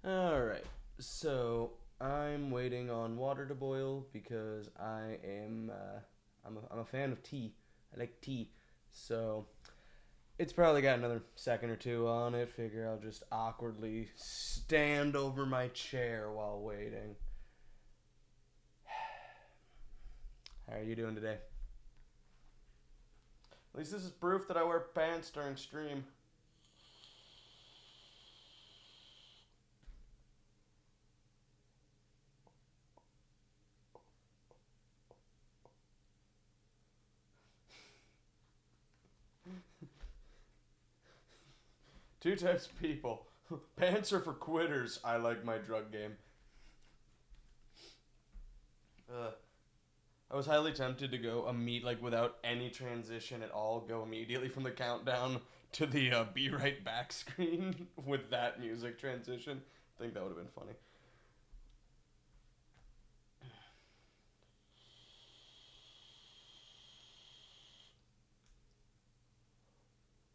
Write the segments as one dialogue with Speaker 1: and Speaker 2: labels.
Speaker 1: Alright, so I'm waiting on water to boil because I'm a fan of tea. I like tea. So it's probably got another second or two on it. Figure I'll just awkwardly stand over my chair while waiting. How are you doing today? At least this is proof that I wear pants during stream. Two types of people. Pants are for quitters. I like my drug game. I was highly tempted to go like without any transition at all, go immediately from the countdown to the "Be Right Back" screen with that music transition. I think that would have been funny.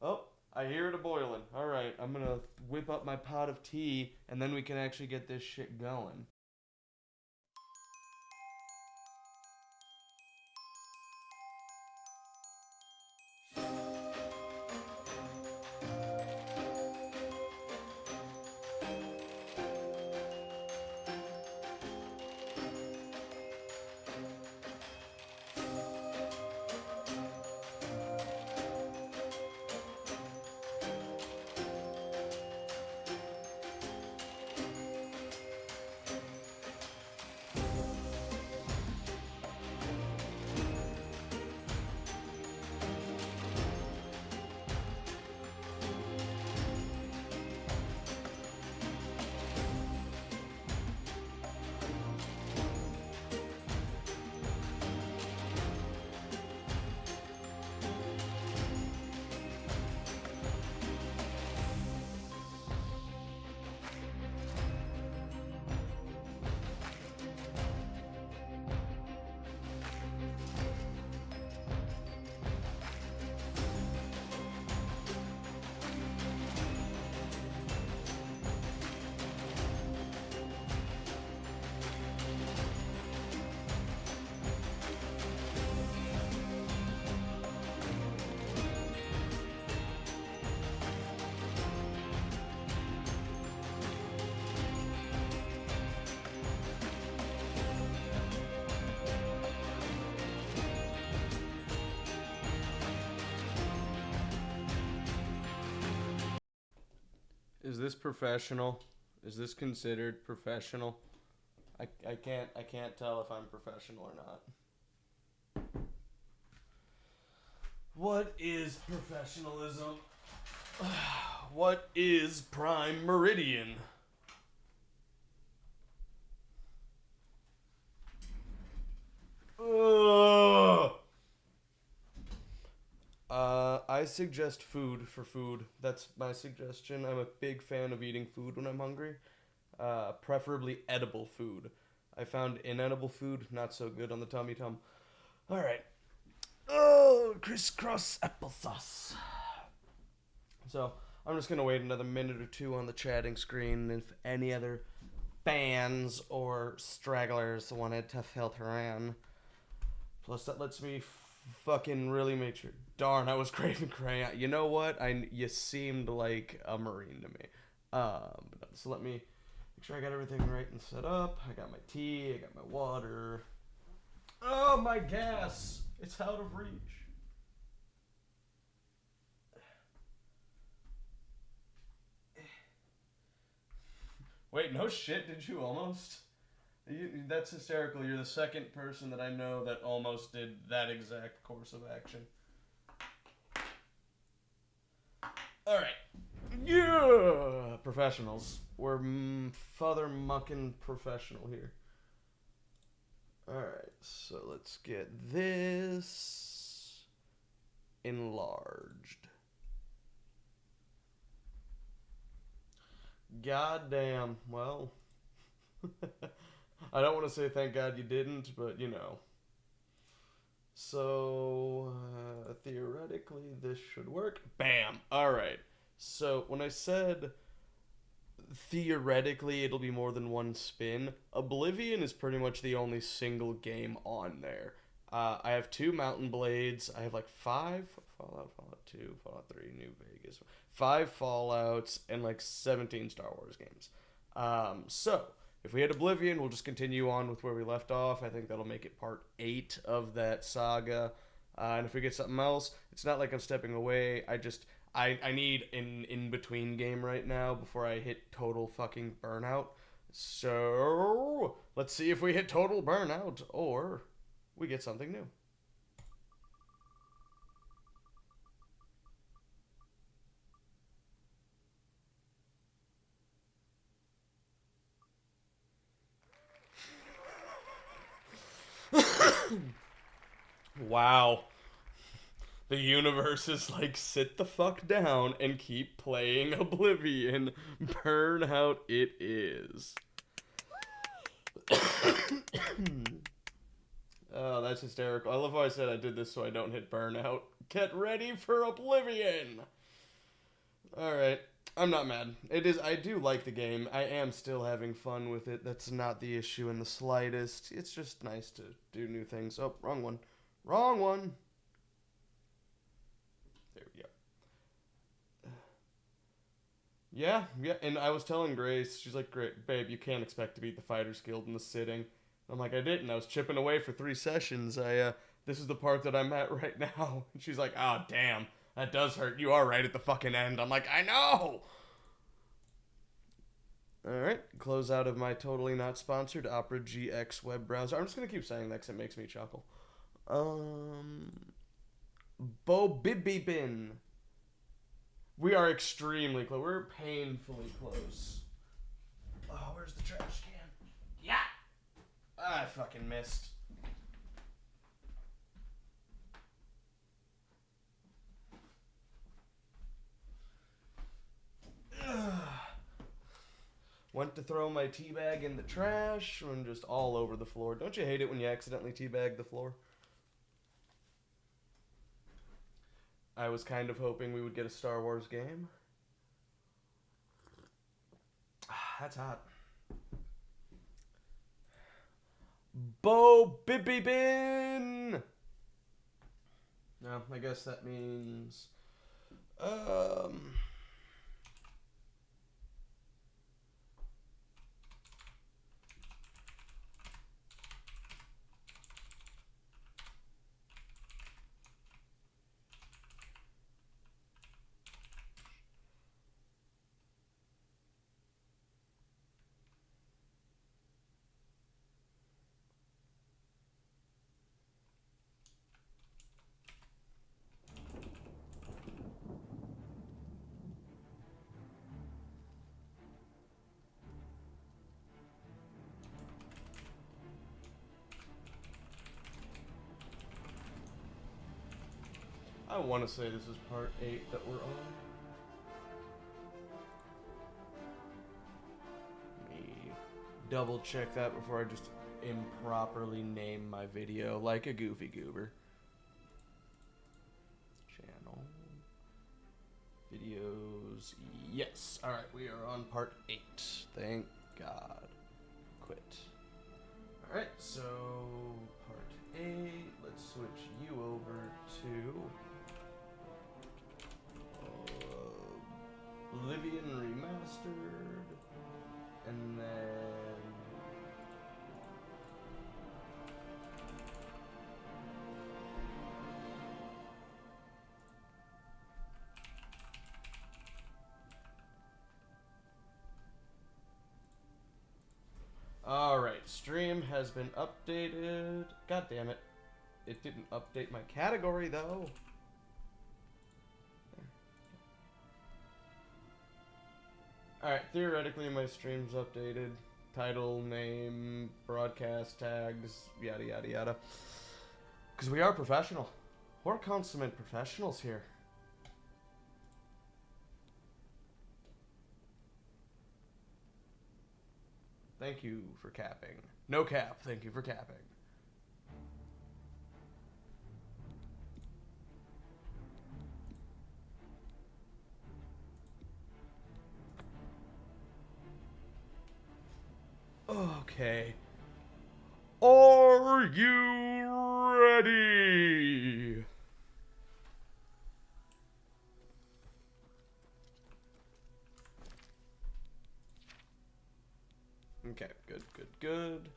Speaker 1: Oh, I hear it a boiling. All right, I'm gonna whip up my pot of tea, and then we can actually get this shit going. Is this professional? Is this considered professional? I can't tell if I'm professional or not. What is professionalism? What is prime meridian? Ugh. I suggest food for food. That's my suggestion. I'm a big fan of eating food when I'm hungry. Preferably edible food. I found inedible food not so good on the tummy tum. All right. Oh, crisscross applesauce. So I'm just gonna wait another minute or two on the chatting screen. If any other fans or stragglers wanted to filter in, plus that lets me fucking really make sure. Darn, I was craving crayon. You know what? You seemed like a marine to me. So let me make sure I got everything right and set up. I got my tea. I got my water. Oh, my gas! It's out of reach. Wait, no shit. Did you almost? That's hysterical. You're the second person that I know that almost did that exact course of action. All right. Yeah, professionals. We're father mucking professional here. All right, so let's get this enlarged. Goddamn. Well, I don't want to say thank God you didn't, but you know. So, theoretically, this should work. Bam! Alright. So, when I said theoretically it'll be more than one spin. Oblivion is pretty much the only single game on there. I have 2 Mountain Blades. I have like 5 Fallout 2, Fallout 3, New Vegas, 5 Fallouts, and like 17 Star Wars games. So if we hit Oblivion, we'll just continue on with where we left off. I think that'll make it part 8 of that saga. And if we get something else, it's not like I'm stepping away. I need an in-between game right now before I hit total fucking burnout. So, let's see if we hit total burnout or we get something new. Wow. The universe is like, sit the fuck down and keep playing Oblivion. Burnout it is. Oh, that's hysterical. I love how I said I did this so I don't hit burnout. Get ready for Oblivion! Alright. I'm not mad. I do like the game. I am still having fun with it. That's not the issue in the slightest. It's just nice to do new things. Oh, wrong one. Wrong one! There we go. Yeah, and I was telling Grace, she's like, "Great, babe, you can't expect to beat the Fighters Guild in the sitting." I'm like, "I didn't. I was chipping away for 3 sessions. This is the part that I'm at right now." And she's like, "Oh, damn, that does hurt. You are right at the fucking end." I'm like, "I know!" Alright, close out of my totally not sponsored Opera GX web browser. I'm just gonna keep saying that because it makes me chuckle. Bobibibin. We are extremely close. We're painfully close. Oh, where's the trash can? Yeah! I fucking missed. Went to throw my teabag in the trash and just all over the floor. Don't you hate it when you accidentally teabag the floor? I was kind of hoping we would get a Star Wars game. That's hot. Bo-bibibin! No, I guess that means... I want to say this is part 8 that we're on. Let me double check that before I just improperly name my video like a goofy goober. Channel. Videos. Yes. Alright, we are on part 8. Thank God. Quit. Alright, so part 8. Let's switch you over to... Oblivion Remastered, and then alright, stream has been updated. God damn it. It didn't update my category though. Alright, theoretically my stream's updated. Title, name, broadcast tags, yada yada yada. Because we are professional. We're consummate professionals here. Thank you for capping. No cap, thank you for capping. Okay. Are you ready? Okay, good, good, good.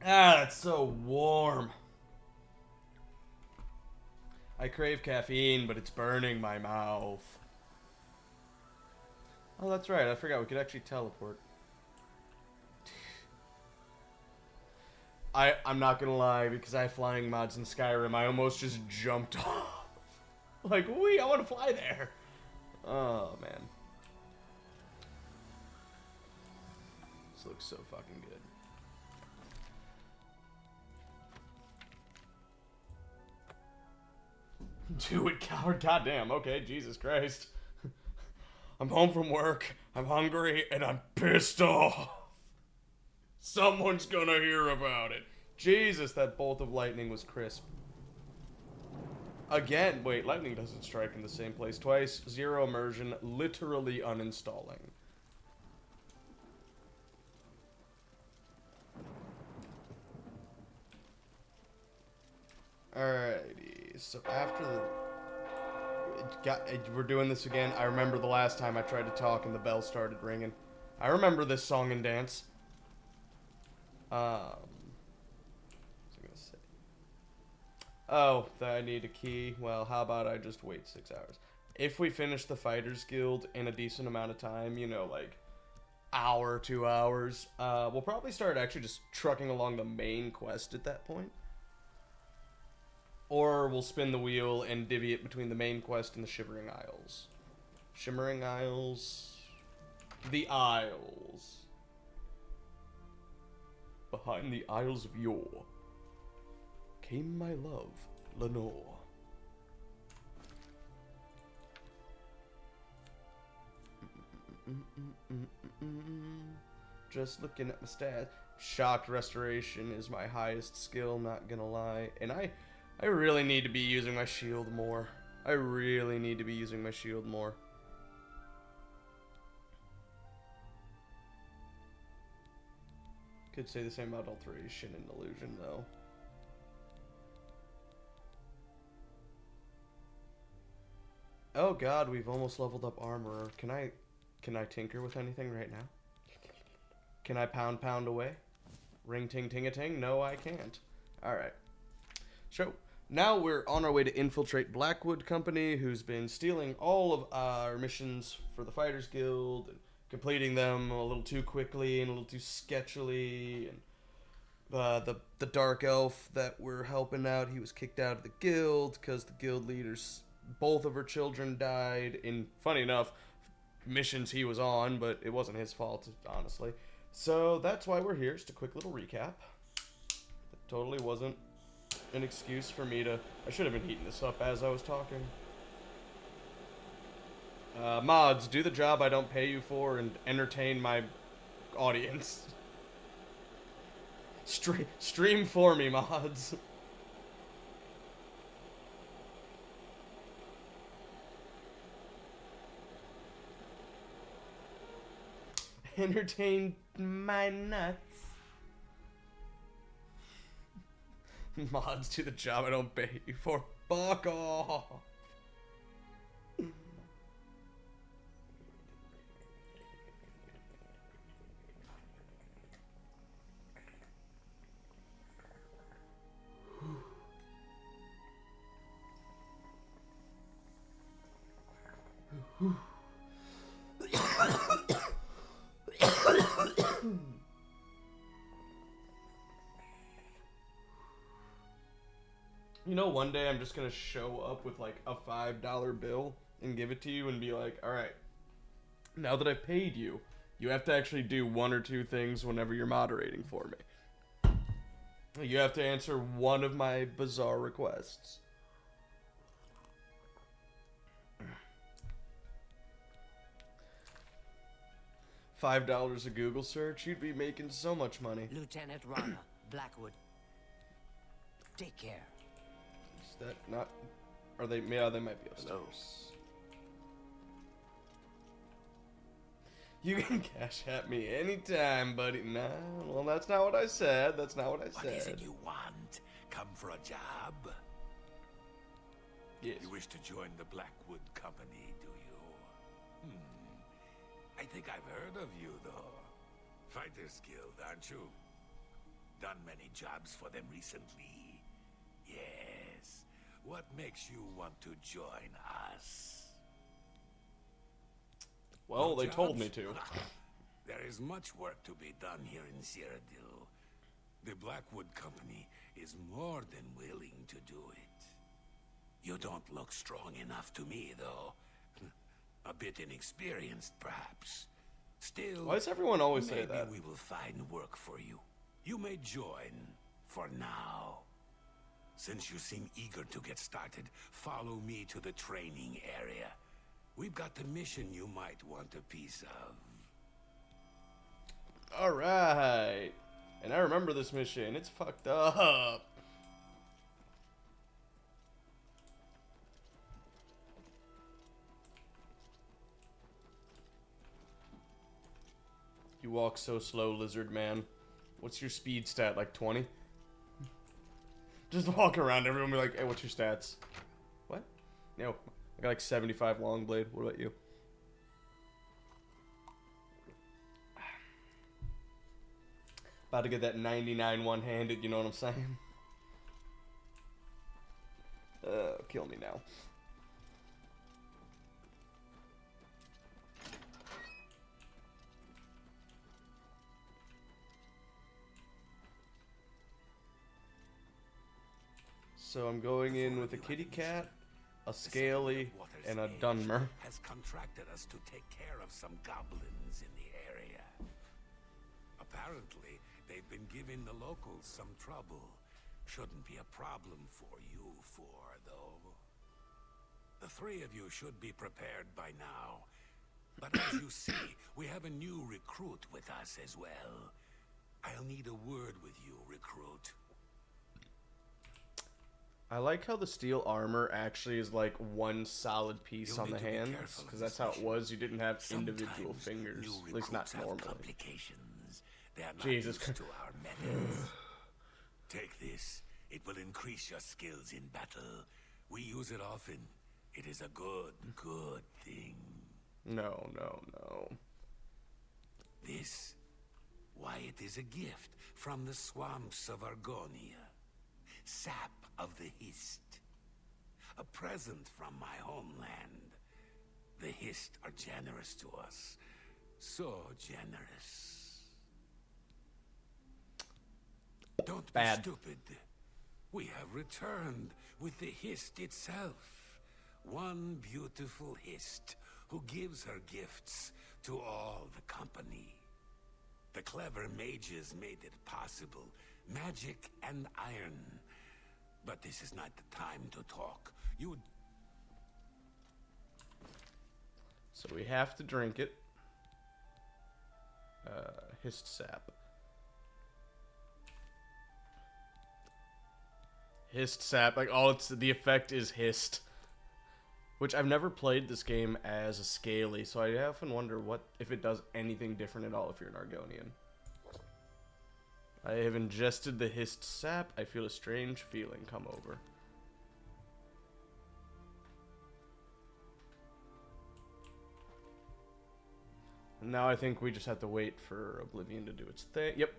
Speaker 1: Ah, it's so warm. I crave caffeine, but it's burning my mouth. Oh, that's right. I forgot we could actually teleport. I'm not gonna lie, because I have flying mods in Skyrim, I almost just jumped off. Like, wee, I want to fly there. Oh, man. This looks so fucking good. Do it, coward. Goddamn. Okay, Jesus Christ. I'm home from work, I'm hungry, and I'm pissed off. Someone's gonna hear about it. Jesus, that bolt of lightning was crisp. Again, wait, lightning doesn't strike in the same place twice. Zero immersion, literally uninstalling. Alrighty, so after we're doing this again. I remember the last time I tried to talk and the bell started ringing. I remember this song and dance. What's I gonna say? Oh, that I need a key. Well, how about I just wait 6 hours? If we finish the Fighters Guild in a decent amount of time, you know, like hour, 2 hours, we'll probably start actually just trucking along the main quest at that point. Or we'll spin the wheel and divvy it between the main quest and the Shivering Isles. Shimmering Isles. The Isles. Behind the Isles of Yore came my love, Lenore. Just looking at my stats. Shocked Restoration is my highest skill, not gonna lie. And I really need to be using my shield more. I really need to be using my shield more. Could say the same about Alteration and Illusion, though. Oh god, we've almost leveled up Armorer. Can I tinker with anything right now? Can I pound away? Ring ting ting a ting? No, I can't. Alright. So, now we're on our way to infiltrate Blackwood Company, who's been stealing all of our missions for the Fighters Guild, and completing them a little too quickly and a little too sketchily. And the Dark Elf that we're helping out, he was kicked out of the guild because the guild leaders, both of her children died in, funny enough, missions he was on, but it wasn't his fault, honestly. So that's why we're here, just a quick little recap. It totally wasn't an excuse for me to... I should have been heating this up as I was talking. Mods, do the job I don't pay you for and entertain my audience. Stream for me, mods. Entertain my nuts. Mods, do the job I don't pay you for. Fuck off. You know, one day I'm just gonna show up with like a $5 bill and give it to you and be like, alright, now that I've paid you, you have to actually do one or two things whenever you're moderating for me. You have to answer one of my bizarre requests. $5 a Google search, you'd be making so much money.
Speaker 2: Lieutenant Rana, Blackwood. Take care.
Speaker 1: Is that not... Are they... Yeah, they might be upstairs. You can cash at me anytime, buddy. Nah, well, that's not what I said. That's not what I said.
Speaker 3: What is it you want? Come for a job?
Speaker 1: Yes.
Speaker 3: You wish to join the Blackwood Company, do you? I think I've heard of you, though. Fighters Guild, aren't you? Done many jobs for them recently. Yes. What makes you want to join us?
Speaker 1: Well,
Speaker 3: No
Speaker 1: they told
Speaker 3: jobs?
Speaker 1: me to.
Speaker 3: There is much work to be done here in Cyrodiil. The Blackwood Company is more than willing to do it. You don't look strong enough to me, though. A bit inexperienced, perhaps. Still,
Speaker 1: Why does everyone always say
Speaker 3: maybe
Speaker 1: that?
Speaker 3: we will find work for you. You may join, for now. Since you seem eager to get started, follow me to the training area. We've got the mission you might want a piece of.
Speaker 1: Alright. And I remember this mission. It's fucked up. You walk so slow, lizard man. What's your speed stat? Like 20? Just walk around, everyone be like, hey, what's your stats? What? No. I got like 75 long blade. What about you? About to get that 99 one-handed, you know what I'm saying? Kill me now. So I'm going in with a kitty cat, a scaly, and a Dunmer.
Speaker 3: Has contracted us to take care of some goblins in the area. Apparently, they've been giving the locals some trouble. Shouldn't be a problem for you four, though. The three of you should be prepared by now. But as you see, we have a new recruit with us as well. I'll need a word with you, recruit.
Speaker 1: I like how the steel armor actually is like one solid piece
Speaker 3: You'll
Speaker 1: on the
Speaker 3: need to be
Speaker 1: hands,
Speaker 3: careful
Speaker 1: because
Speaker 3: in
Speaker 1: that's
Speaker 3: this
Speaker 1: how it
Speaker 3: mission.
Speaker 1: was. You didn't have individual
Speaker 3: Sometimes
Speaker 1: fingers,
Speaker 3: new
Speaker 1: at least not
Speaker 3: recruits have
Speaker 1: normally.
Speaker 3: complications. They are not
Speaker 1: Jesus
Speaker 3: used to our methods. Take this. It will increase your skills in battle. We use it often. It is a good thing.
Speaker 1: No, no, no.
Speaker 3: This, why, it is a gift from the swamps of Argonia. Sap of the Hist. A present from my homeland. The Hist are generous to us. So generous. Don't
Speaker 1: Bad.
Speaker 3: be stupid. We have returned with the Hist itself. One beautiful Hist who gives her gifts to all the company. The clever mages made it possible. Magic and iron. But this is not the time to talk. You...
Speaker 1: So we have to drink it. Hist sap. Hist sap. Like, all it's... The effect is hist. Which, I've never played this game as a scaly, so I often wonder what if it does anything different at all if you're an Argonian. I have ingested the hist sap. I feel a strange feeling come over. And now I think we just have to wait for Oblivion to do its thing. Yep.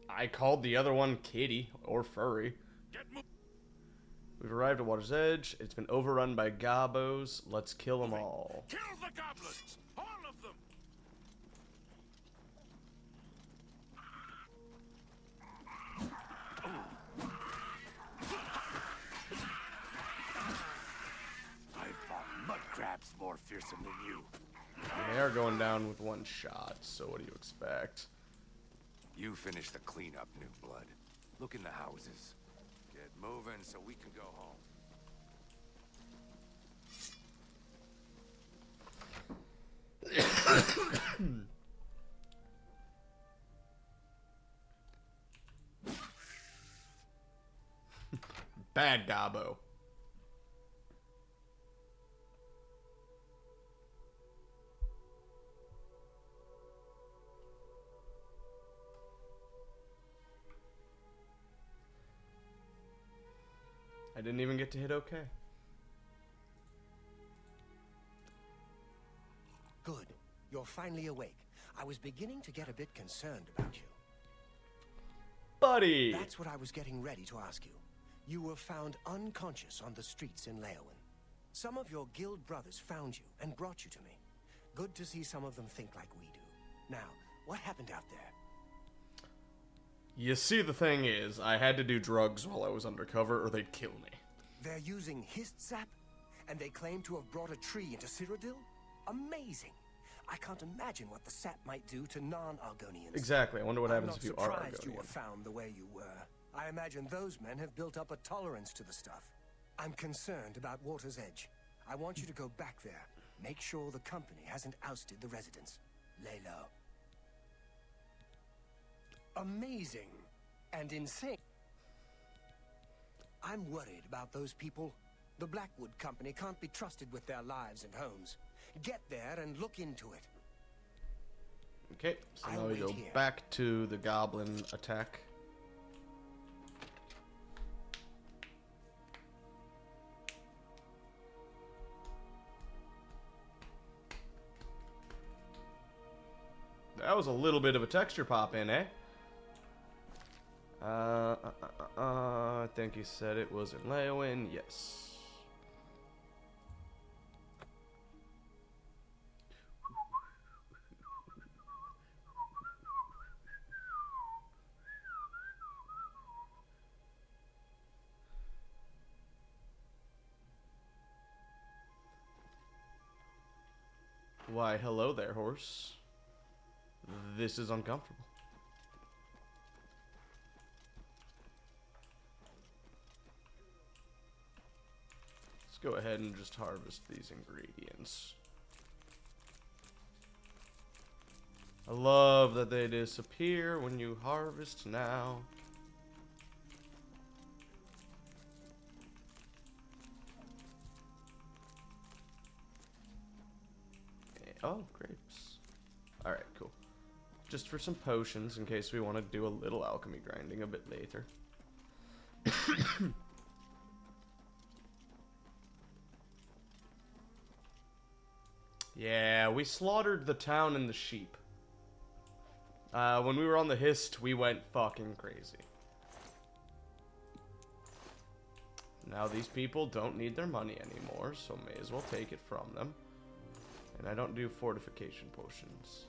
Speaker 1: I called the other one Kitty or Furry. We've arrived at Water's Edge. It's been overrun by gobos. Let's kill them all.
Speaker 3: Kill the goblins! All of them! I fought mud crabs more fearsome than you.
Speaker 1: They are going down with one shot, so what do you expect?
Speaker 4: You finish the cleanup, New Blood. Look in the houses. Get moving so we can go home.
Speaker 1: Bad gobbo. I didn't even get to hit OK.
Speaker 5: Good. You're finally awake. I was beginning to get a bit concerned about you.
Speaker 1: Buddy!
Speaker 5: That's what I was getting ready to ask you. You were found unconscious on the streets in Leowin. Some of your guild brothers found you and brought you to me. Good to see some of them think like we do. Now, what happened out there?
Speaker 1: You see, the thing is, I had to do drugs while I was undercover or they'd kill me.
Speaker 5: They're using hist sap? And they claim to have brought a tree into Cyrodiil? Amazing. I can't imagine what the sap might do to non-Argonians.
Speaker 1: Exactly. I wonder what happens if you are
Speaker 5: I'm not surprised you were
Speaker 1: Argonian.
Speaker 5: found the way you were. I imagine those men have built up a tolerance to the stuff. I'm concerned about Water's Edge. I want you to go back there. Make sure the company hasn't ousted the residents. Lay low. Amazing and insane. I'm worried about those people. The Blackwood Company can't be trusted with their lives and homes. Get there and look into it.
Speaker 1: Okay, so
Speaker 5: I'll
Speaker 1: now we
Speaker 5: wait
Speaker 1: go
Speaker 5: here.
Speaker 1: back to the goblin attack. That was a little bit of a texture pop in, eh? I think he said it was in Leowin. Yes. Why, hello there, horse. This is uncomfortable. Let's go ahead and just harvest these ingredients. I love that they disappear when you harvest now. Oh, grapes. Alright, cool. Just for some potions in case we want to do a little alchemy grinding a bit later. Yeah, we slaughtered the town and the sheep. When we were on the Hist, we went fucking crazy. Now these people don't need their money anymore, so may as well take it from them. And I don't do fortification potions.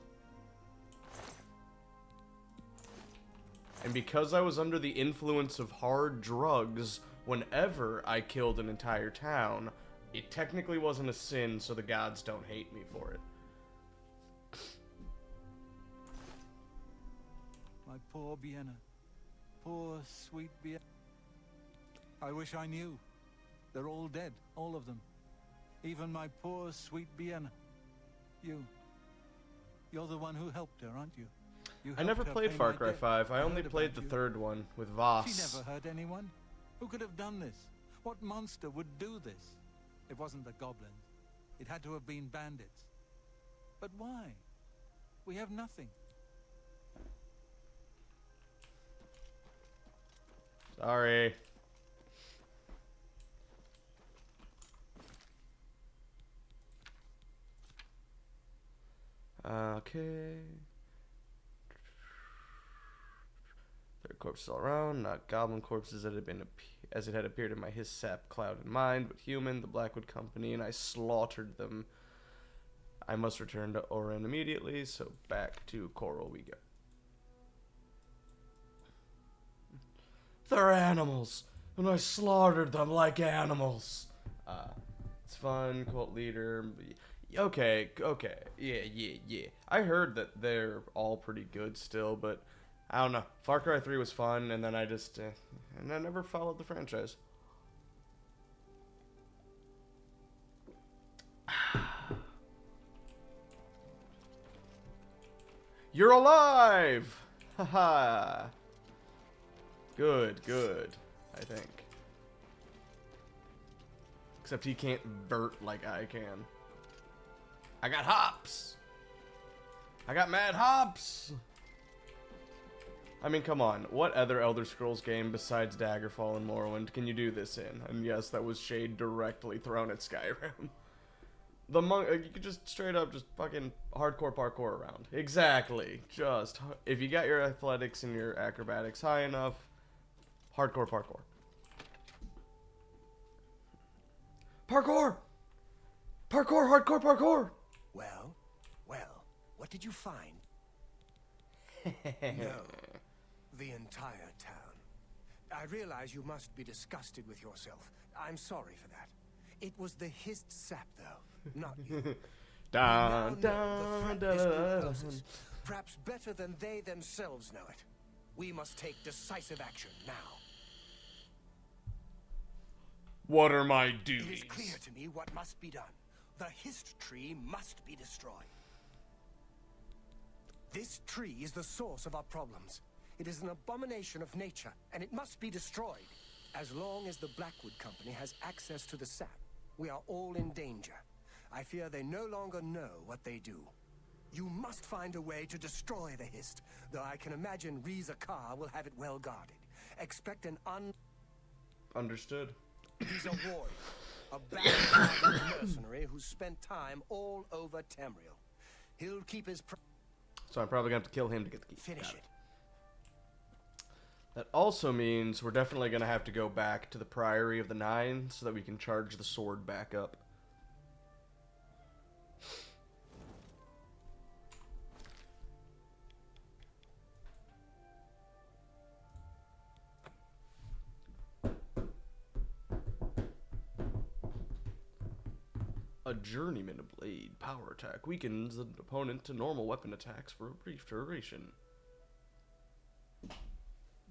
Speaker 1: And because I was under the influence of hard drugs, whenever I killed an entire town, it technically wasn't a sin, so the gods don't hate me for it.
Speaker 6: My poor Vienna. Poor, sweet Vienna. I wish I knew. They're all dead, all of them. Even my poor, sweet Vienna. You're the one who helped her, aren't you? You
Speaker 1: I never
Speaker 6: helped her
Speaker 1: played
Speaker 6: pay
Speaker 1: Far
Speaker 6: my
Speaker 1: Cry
Speaker 6: debt.
Speaker 1: 5. I only
Speaker 6: heard
Speaker 1: played
Speaker 6: about
Speaker 1: the
Speaker 6: you.
Speaker 1: third one with Voss.
Speaker 6: She never hurt anyone. Who could have done this? What monster would do this? It wasn't the goblins. It had to have been bandits. But why? We have nothing.
Speaker 1: Sorry. Okay. There are corpses all around, not goblin corpses that had been as it had appeared in my his sap cloud in mind, but human, the Blackwood Company, and I slaughtered them. I must return to Oren immediately, so back to Coral we go. They're animals, and I slaughtered them like animals. It's fun, cult leader. Okay, yeah. I heard that they're all pretty good still, but I don't know. Far Cry 3 was fun, and then I just, and I never followed the franchise. You're alive! Haha. Good, I think. Except he can't vert like I can. I got hops! I got mad hops! I mean, come on. What other Elder Scrolls game besides Daggerfall and Morrowind can you do this in? And yes, that was shade directly thrown at Skyrim. The monk, you could just straight up just fucking hardcore parkour around. Exactly. Just, if you got your athletics and your acrobatics high enough, hardcore parkour. Parkour! Parkour, hardcore parkour!
Speaker 5: Well, what did you find? No, the entire town. I realize you must be disgusted with yourself. I'm sorry for that. It was the hissed sap, though, not you.
Speaker 1: Dun,
Speaker 5: We now know
Speaker 1: dun,
Speaker 5: the threat is
Speaker 1: dun.
Speaker 5: closest, perhaps better than they themselves know it. We must take decisive action now.
Speaker 1: What are my
Speaker 5: It
Speaker 1: duties?
Speaker 5: is clear to me what must be done. The hissed tree must be destroyed. This tree is the source of our problems. It is an abomination of nature, and it must be destroyed. As long as the Blackwood Company has access to the sap, we are all in danger. I fear they no longer know what they do. You must find a way to destroy the hist, though I can imagine Reza Kar will have it well guarded. Expect an
Speaker 1: Understood.
Speaker 5: He's a warrior, a bad mercenary who spent time all over Tamriel. He'll keep his
Speaker 1: So I'm probably gonna have to kill him to get the key.
Speaker 5: finish
Speaker 1: Got
Speaker 5: it.
Speaker 1: That also means we're definitely gonna have to go back to the Priory of the Nine so that we can charge the sword back up. A journeyman blade power attack weakens an opponent to normal weapon attacks for a brief duration.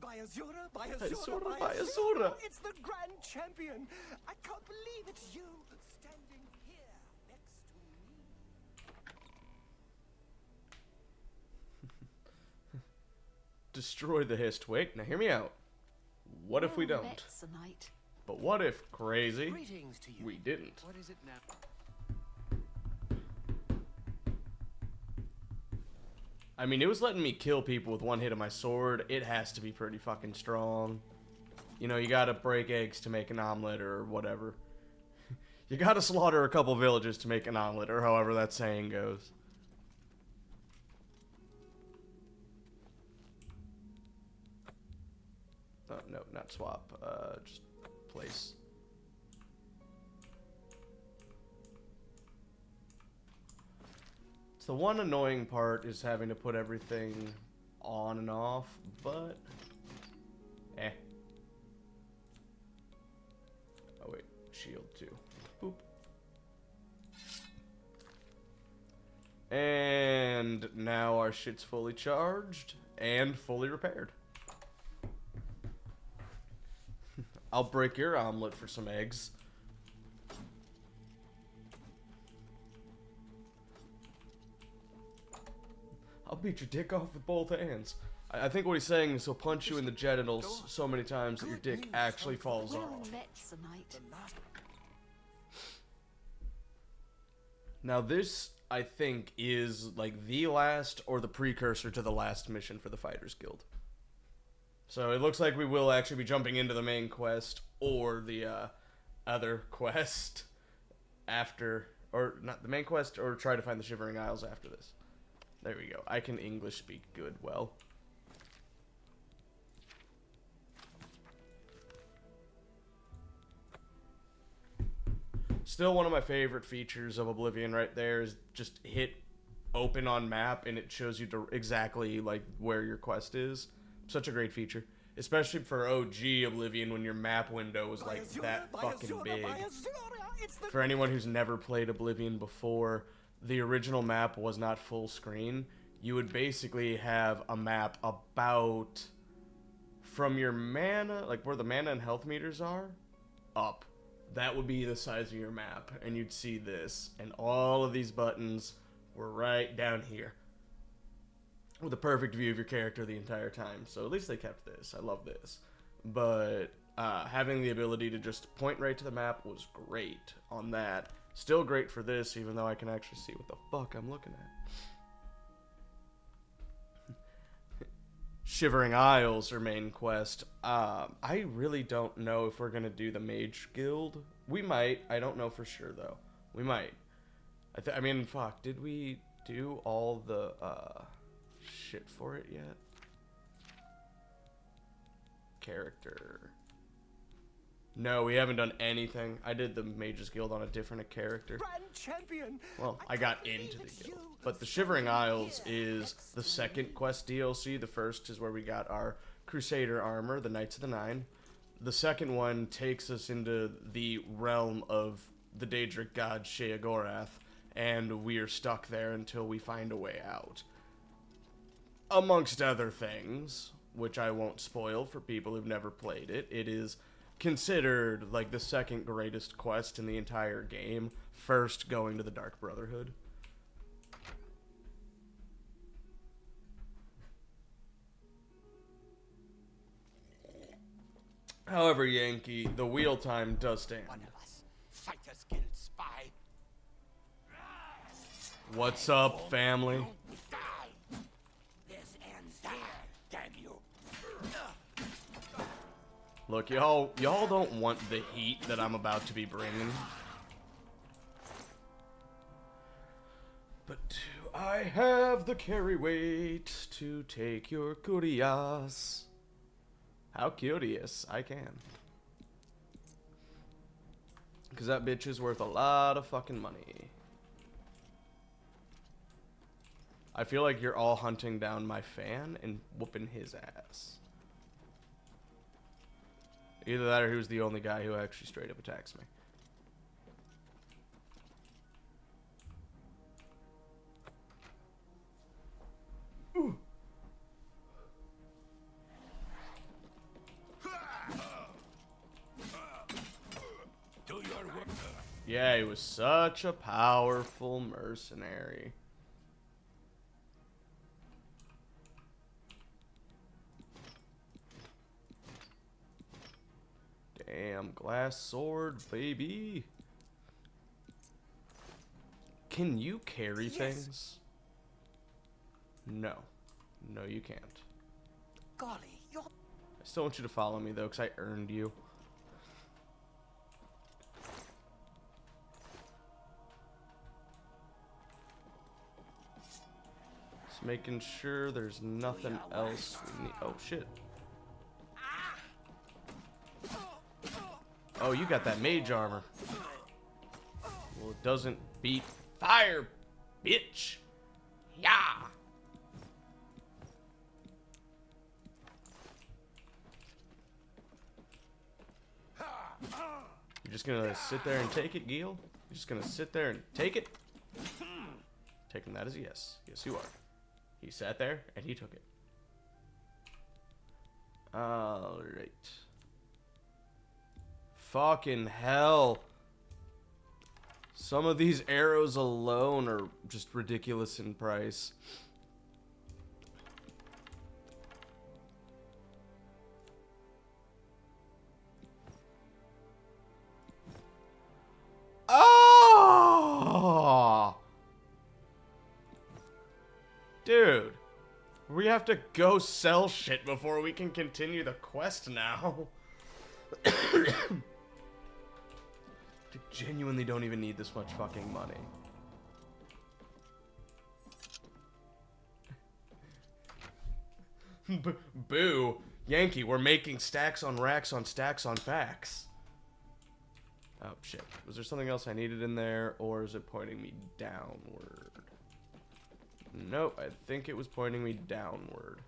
Speaker 5: By Azura,
Speaker 1: Azura, by Azura.
Speaker 5: It's the Grand Champion. I can't believe it's you standing here next to me.
Speaker 1: Destroy the hist. Wait, now hear me out. What if we don't?
Speaker 7: Bets a night.
Speaker 1: But what if, crazy,
Speaker 5: Greetings to you.
Speaker 1: we didn't?
Speaker 2: What is it now?
Speaker 1: I mean, it was letting me kill people with one hit of my sword. It has to be pretty fucking strong. You know, you gotta break eggs to make an omelet or whatever. You gotta slaughter a couple villages to make an omelet, or however that saying goes. Oh, no, not swap. Just place. So the one annoying part is having to put everything on and off, but eh. Oh wait, shield too. Boop. And now our shit's fully charged and fully repaired. I'll break your omelet for some eggs. I'll beat your dick off with both hands. I think what he's saying is he'll punch you in the genitals so many times that your dick actually falls
Speaker 7: Well,
Speaker 1: off.
Speaker 7: bets a night.
Speaker 1: Now this, I think, is like the last or the precursor to the last mission for the Fighters Guild. So it looks like we will actually be jumping into the main quest or the other quest after, or not the main quest, or try to find the Shivering Isles after this. There we go. I can English speak good well. Still one of my favorite features of Oblivion right there is just hit open on map and it shows you exactly like where your quest is. Such a great feature. Especially for OG Oblivion when your map window was like that fucking big. For anyone who's never played Oblivion before, the original map was not full screen. You would basically have a map about from your mana, like where the mana and health meters are, up. That would be the size of your map, and you'd see this, and all of these buttons were right down here with a perfect view of your character the entire time. So at least they kept this. I love this. But Having the ability to just point right to the map was great on that. Still great for this, even though I can actually see what the fuck I'm looking at. Shivering Isles, or main quest. I really don't know if we're gonna do the Mage Guild. We might. I don't know for sure, though. We might. I mean, fuck. Did we do all the shit for it yet? Character. No, we haven't done anything. I did the Mages Guild on a different character.
Speaker 5: Grand champion!
Speaker 1: Well, I got into the guild. But the Shivering Isles is the second quest DLC. The first is where we got our Crusader armor, the Knights of the Nine. The second one takes us into the realm of the Daedric god Sheo, and we are stuck there until we find a way out. Amongst other things, which I won't spoil for people who've never played it, it is considered like the second greatest quest in the entire game, first going to the Dark Brotherhood. However, Yankee, the wheel time does stand.
Speaker 2: One of us. Fighters Guild spy.
Speaker 1: What's up, family?
Speaker 2: Die. This ends here. Damn you.
Speaker 1: Look, y'all don't want the heat that I'm about to be bringing. But do I have the carry weight to take your curious? How curious I can. Because that bitch is worth a lot of fucking money. I feel like you're all hunting down my fan and whooping his ass. Either that or he was the only guy who actually straight up attacks me. Ooh.
Speaker 3: Do your work.
Speaker 1: Yeah, he was such a powerful mercenary. Damn, glass sword, baby. Can you carry things? No. No, you can't.
Speaker 2: Golly, you're...
Speaker 1: I still want you to follow me, though, because I earned you. Just making sure there's nothing else we need. Oh, shit. Oh, you got that mage armor. Well, it doesn't beat fire, bitch. Yeah. You're just gonna sit there and take it, Gil? You're just gonna sit there and take it? Taking that as a yes. Yes, you are. He sat there and he took it. Alright. Fucking hell. Some of these arrows alone are just ridiculous in price. Oh! Dude. We have to go sell shit before we can continue the quest now. I genuinely don't even need this much fucking money. Boo. Yankee, we're making stacks on racks on stacks on facts. Oh, shit. Was there something else I needed in there, or is it pointing me downward? Nope, I think it was pointing me downward.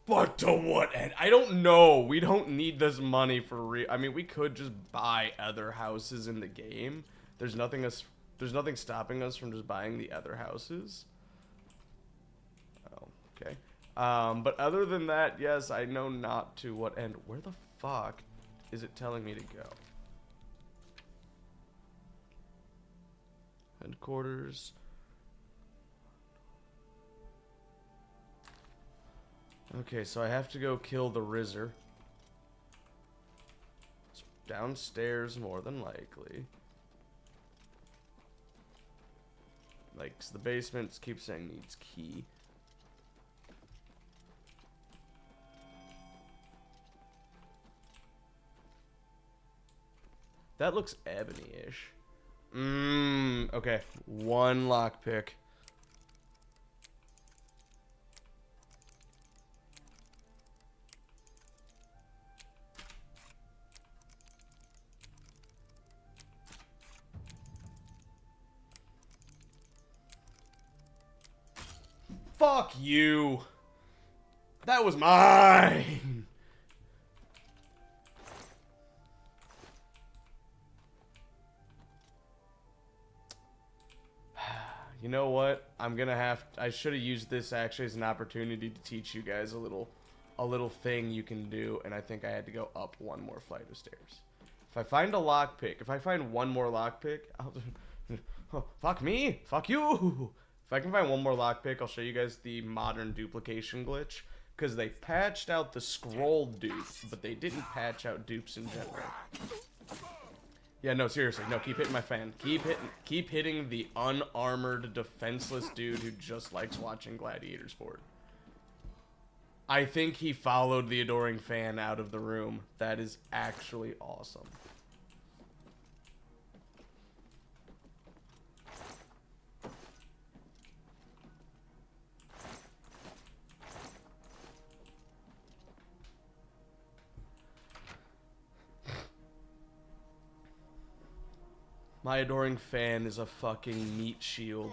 Speaker 1: But to what end? I don't know. We don't need this money for real. I mean, we could just buy other houses in the game. There's nothing stopping us from just buying the other houses. Oh, okay. But other than that, yes, I know not to what end. Where the fuck is it telling me to go? Headquarters. Okay, so I have to go kill the Rizzer. Downstairs, more than likely. Like, 'cause the basement keeps saying needs key. That looks ebony-ish. Okay. One lockpick. Fuck you. That was mine. You know what? I should have used this actually as an opportunity to teach you guys a little thing you can do, and I think I had to go up one more flight of stairs. If I find a lockpick, if I find one more lockpick, oh, fuck me, fuck you. If I can find one more lockpick, I'll show you guys the modern duplication glitch, because they patched out the scroll dupe, but they didn't patch out dupes in general. Yeah, no, seriously, no, keep hitting my fan. Keep hitting the unarmored, defenseless dude who just likes watching gladiator sport. I think he followed the adoring fan out of the room. That is actually awesome. My adoring fan is a fucking meat shield.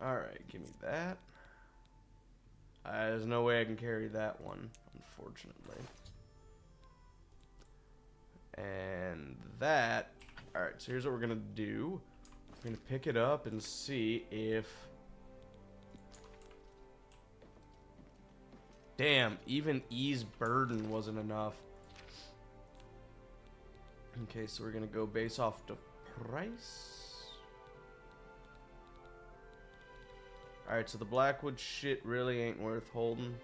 Speaker 1: Alright, give me that. There's no way I can carry that one, unfortunately. And that... Alright, so here's what we're gonna do. We're gonna pick it up and see if... Damn, even E's burden wasn't enough. Okay, so we're gonna go base off the price. Alright, so the Blackwood shit really ain't worth holding.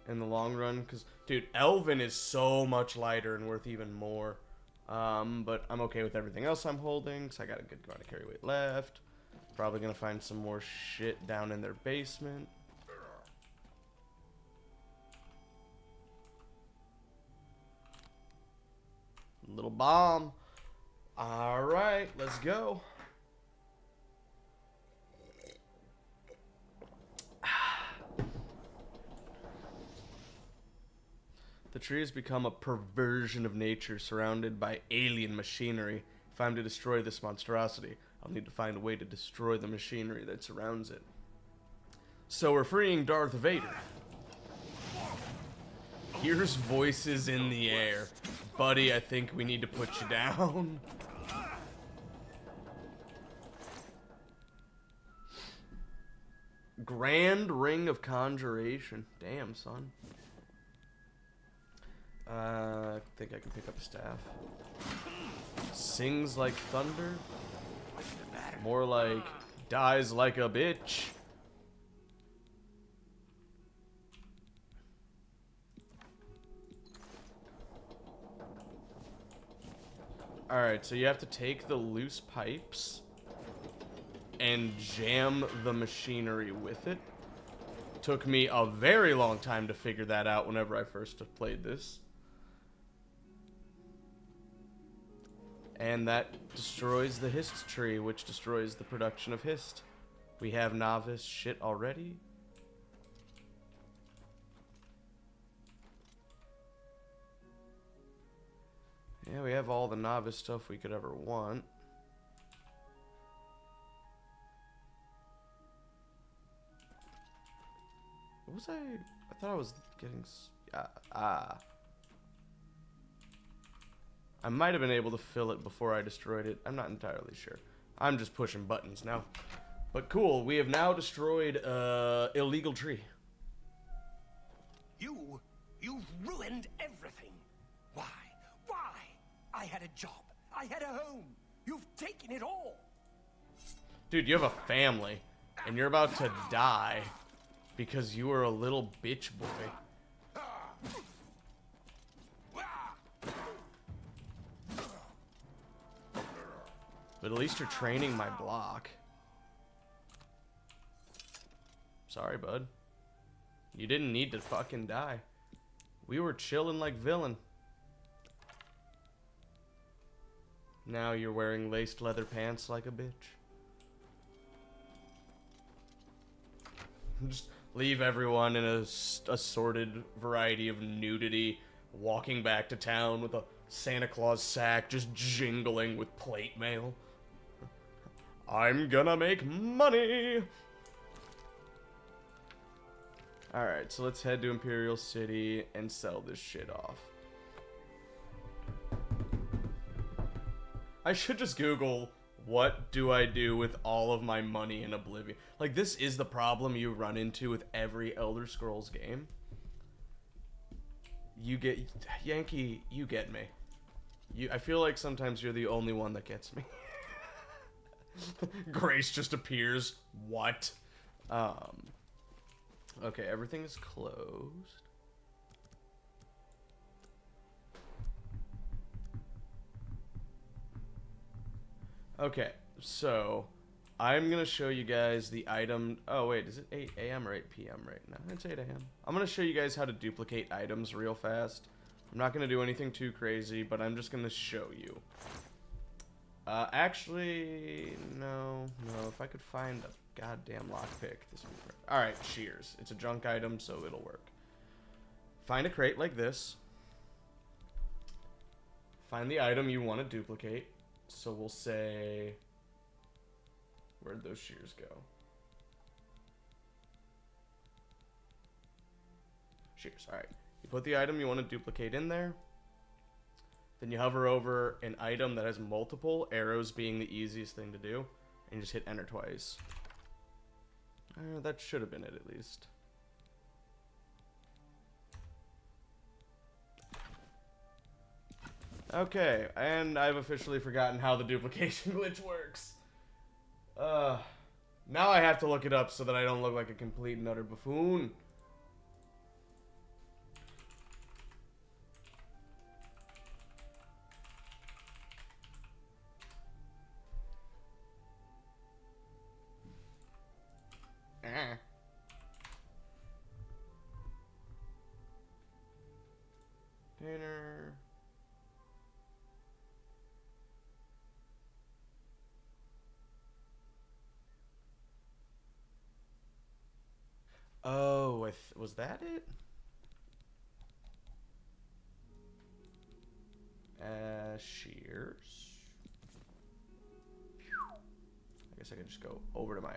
Speaker 1: In the long run, because, dude, Elven is so much lighter and worth even more. But I'm okay with everything else I'm holding, because I got a good amount of carry weight left. Probably gonna find some more shit down in their basement. Little bomb. Alright, let's go. The tree has become a perversion of nature surrounded by alien machinery. If I'm to destroy this monstrosity, I'll need to find a way to destroy the machinery that surrounds it. So we're freeing Darth Vader. Here's voices in the air. Buddy, I think we need to put you down. Grand Ring of Conjuration. Damn, son. I think I can pick up a staff. Sings like thunder. More like dies like a bitch. Alright, so you have to take the loose pipes and jam the machinery with it. Took me a very long time to figure that out whenever I first played this. And that destroys the Hist tree, which destroys the production of Hist. We have novice shit already. Yeah, we have all the novice stuff we could ever want. What was I thought I was getting... I might have been able to fill it before I destroyed it. I'm not entirely sure. I'm just pushing buttons now. But cool, we have now destroyed illegal tree.
Speaker 5: You've ruined everything. Why? I had a job. I had a home. You've taken it all!
Speaker 1: Dude, you have a family, and you're about to die because you were a little bitch boy. But at least you're training my block. Sorry, bud. You didn't need to fucking die. We were chilling like villain. Now you're wearing laced leather pants like a bitch. Just leave everyone in a assorted variety of nudity, walking back to town with a Santa Claus sack just jingling with plate mail. I'm gonna make money! Alright, so let's head to Imperial City and sell this shit off. I should just Google, what do I do with all of my money in Oblivion? Like, this is the problem you run into with every Elder Scrolls game. You get... Yankee, you get me. I feel like sometimes you're the only one that gets me. Grace just appears. What? Okay, everything is closed. Okay, so I'm gonna show you guys the item. Oh wait, is it 8 a.m. or 8 p.m. right now? It's 8 a.m. I'm gonna show you guys how to duplicate items real fast. I'm not gonna do anything too crazy, but I'm just gonna show you. Actually, no. If I could find a goddamn lockpick, this would work. All right, shears. It's a junk item, so it'll work. Find a crate like this. Find the item you want to duplicate. So we'll say, where'd those shears go? Shears, all right. You put the item you want to duplicate in there. Then you hover over an item that has multiple, arrows being the easiest thing to do, and you just hit enter twice. That should have been it at least. Okay, and I've officially forgotten how the duplication glitch works. Now I have to look it up so that I don't look like a complete and utter buffoon. Dinner. Oh, was that it? Shears. I guess I could just go over to my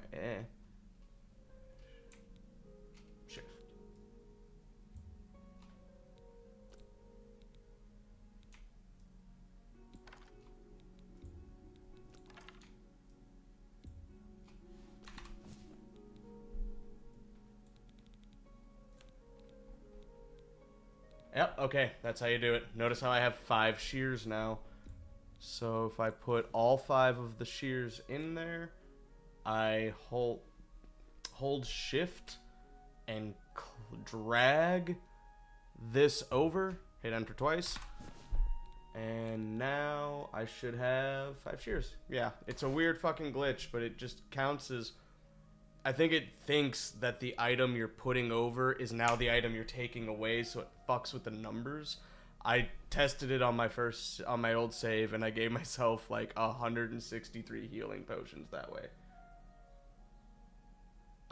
Speaker 1: shift. Yep, okay, that's how you do it. Notice how I have 5 shears now. So if I put all 5 of the shears in there, I hold shift and drag this over, hit enter twice, and now I should have 5 shears. Yeah, it's a weird fucking glitch, but it just counts as... I think it thinks that the item you're putting over is now the item you're taking away, so it fucks with the numbers. I tested it on my old save, and I gave myself like 163 healing potions that way.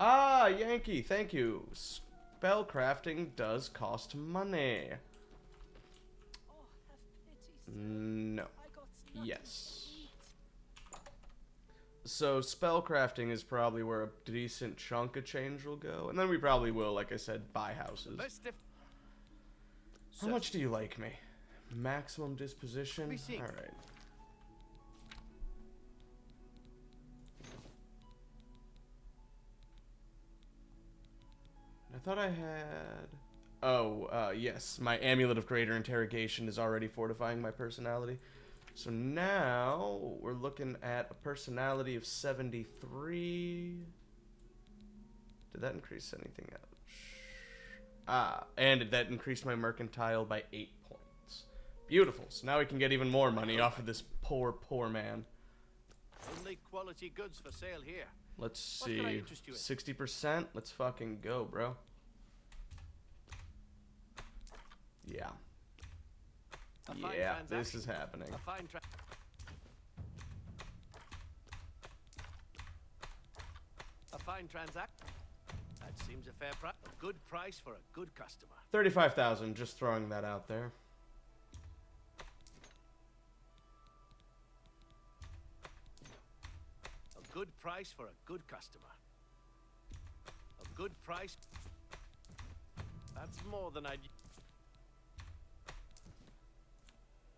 Speaker 1: Ah, Yankee, thank you. Spell crafting does cost money.
Speaker 7: Oh, have pity, sir.
Speaker 1: No.
Speaker 7: I got nothing
Speaker 1: Yes.
Speaker 7: to eat.
Speaker 1: So spell crafting is probably where a decent chunk of change will go, and then we probably will, like I said, buy houses. How much do you like me? Maximum disposition? Alright. I thought I had... Oh, yes. My Amulet of Greater Interrogation is already fortifying my personality. So now we're looking at a personality of 73. Did that increase anything else? Ah, and that increased my mercantile by 8 points. Beautiful. So now we can get even more money off of this poor, poor man.
Speaker 8: Only quality goods for sale here.
Speaker 1: Let's
Speaker 8: What can I
Speaker 1: see.
Speaker 8: interest you in?
Speaker 1: 60%? Let's fucking go, bro. Yeah.
Speaker 8: A fine
Speaker 1: Yeah,
Speaker 8: transaction.
Speaker 1: this is happening.
Speaker 8: A fine transaction. That seems a fair price. A good price for a good customer.
Speaker 1: 35,000, just throwing that out there.
Speaker 8: A good price for a good customer. A good price. That's more than I'd...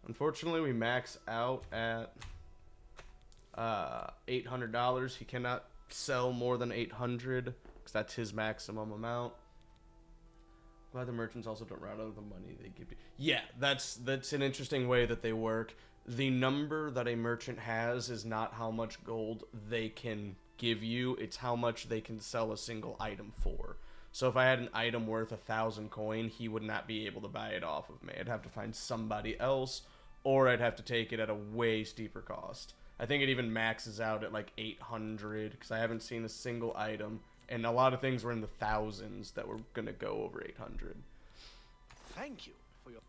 Speaker 1: Unfortunately, we max out at $800. He cannot sell more than 800 because that's his maximum amount. Glad the merchants also don't round out of the money they give you. Yeah, that's an interesting way that they work. The number that a merchant has is not how much gold they can give you, it's how much they can sell a single item for. So if I had an item worth 1,000 coin, he would not be able to buy it off of me. I'd have to find somebody else, or I'd have to take it at a way steeper cost. I think it even maxes out at like 800, because I haven't seen a single item, and a lot of things were in the thousands that were going to go over 800.
Speaker 8: Thank you for your...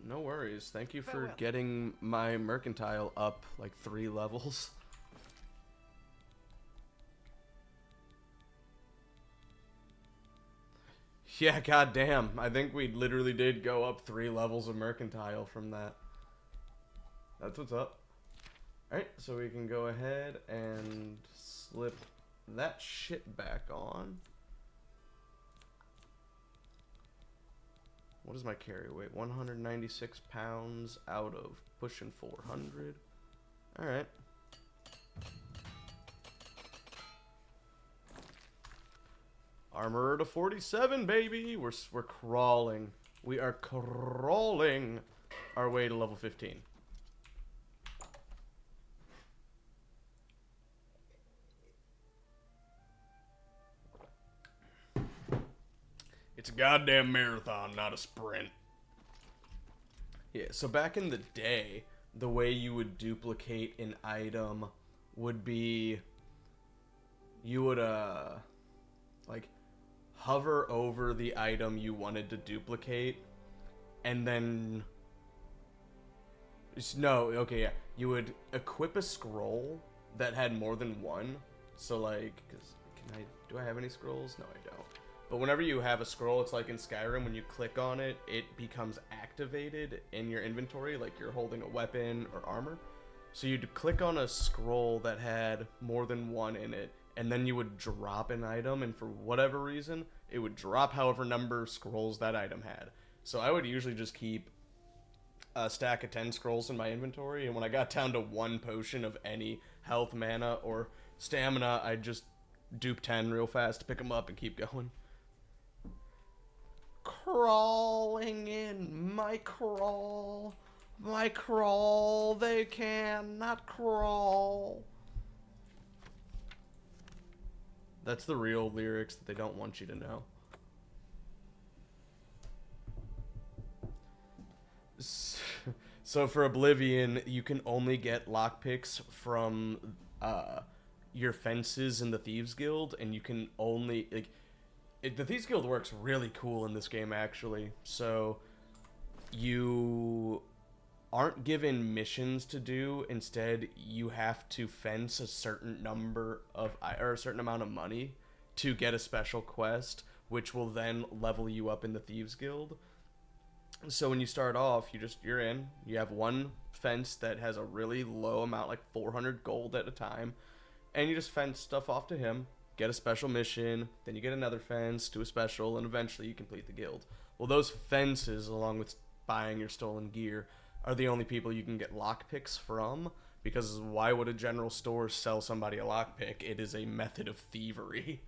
Speaker 1: No worries. Thank you for
Speaker 8: Farewell.
Speaker 1: getting my mercantile up like 3 levels. Yeah, goddamn. I think we literally did go up 3 levels of mercantile from that. That's what's up. Alright, so we can go ahead and slip that shit back on. What is my carry weight? 196 pounds out of pushing 400. Alright. Armor to 47, baby! We're crawling. We are crawling our way to level 15. It's a goddamn marathon, not a sprint. Yeah, so back in the day, the way you would duplicate an item would be you would like hover over the item you wanted to duplicate, and then you would equip a scroll that had more than one. So like, do I have any scrolls? No, I don't. But whenever you have a scroll, it's like in Skyrim, when you click on it, it becomes activated in your inventory, like you're holding a weapon or armor. So you'd click on a scroll that had more than one in it, and then you would drop an item, and for whatever reason, it would drop however number of scrolls that item had. So I would usually just keep a stack of 10 scrolls in my inventory, and when I got down to 1 potion of any health, mana, or stamina, I'd just dupe 10 real fast, pick them up, and keep going. Crawling in my crawl, they cannot crawl. That's the real lyrics that they don't want you to know. So for Oblivion, you can only get lockpicks from your fences in the Thieves Guild, and you can only the Thieves Guild works really cool in this game, actually. So you aren't given missions to do. Instead, you have to fence a certain number of, or a certain amount of money to get a special quest, which will then level you up in the Thieves Guild. So when you start off, you're in. You have one fence that has a really low amount, like 400 gold at a time, and you just fence stuff off to him. Get a special mission, then you get another fence, do a special, and eventually you complete the guild. Well, those fences, along with buying your stolen gear, are the only people you can get lockpicks from, because why would a general store sell somebody a lockpick? It is a method of thievery.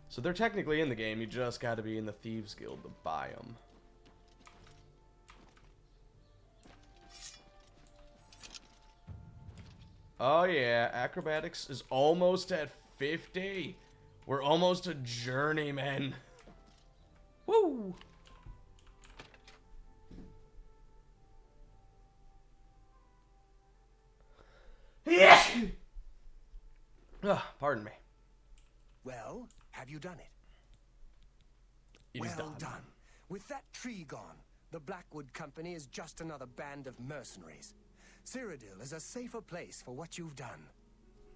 Speaker 1: So they're technically in the game, you just gotta be in the Thieves Guild to buy them. Oh yeah, acrobatics is almost at 50. We're almost a journeyman. Woo! Yeah! Pardon me.
Speaker 5: Well, have you done it?
Speaker 1: It is
Speaker 5: Well done. With that tree gone, the Blackwood Company is just another band of mercenaries. Cyrodiil is a safer place for what you've done.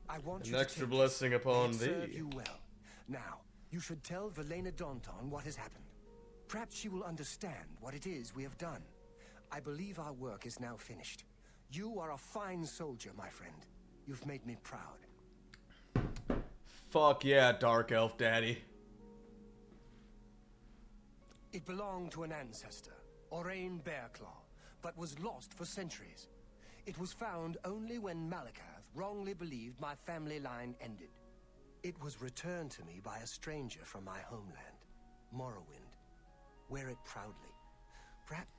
Speaker 5: I want you
Speaker 1: An
Speaker 5: to
Speaker 1: extra
Speaker 5: take
Speaker 1: blessing
Speaker 5: this.
Speaker 1: upon
Speaker 5: May it serve
Speaker 1: thee.
Speaker 5: you well. Now, you should tell Velena Daunton what has happened. Perhaps she will understand what it is we have done. I believe our work is now finished. You are a fine soldier, my friend. You've made me proud.
Speaker 1: Fuck yeah, Dark Elf Daddy.
Speaker 5: It belonged to an ancestor, Orain Bearclaw, but was lost for centuries. It was found only when Malakath wrongly believed my family line ended. It was returned to me by a stranger from my homeland, Morrowind. Wear it proudly. Perhaps...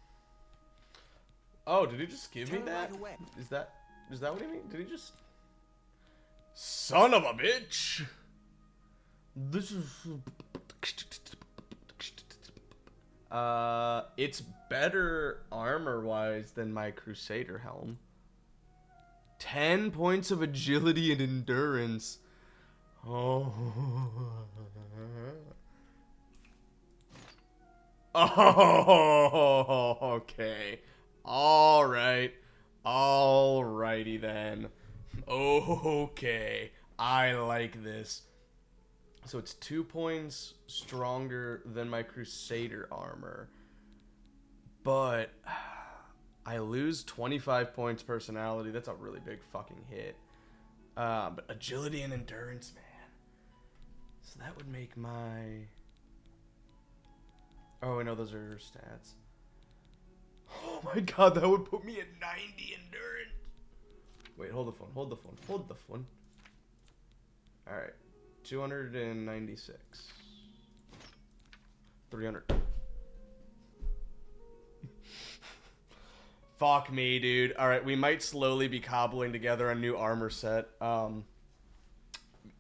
Speaker 1: Oh, did he just give me
Speaker 5: Tell
Speaker 1: that?
Speaker 5: right away.
Speaker 1: Is that what he mean? Did he just... Son of a bitch! This is... It's better armor-wise than my Crusader helm. 10 points of agility and endurance. Oh. Oh, okay. Alright. Alrighty then. Okay. I like this. So it's 2 points stronger than my Crusader armor. But I lose 25 points personality. That's a really big fucking hit. But agility and endurance, man. So that would make my... Oh, I know those are her stats. Oh my god, that would put me at 90 endurance. Wait, hold the phone, hold the phone, hold the phone. Alright. 296. 300. Fuck me, dude. Alright, we might slowly be cobbling together a new armor set.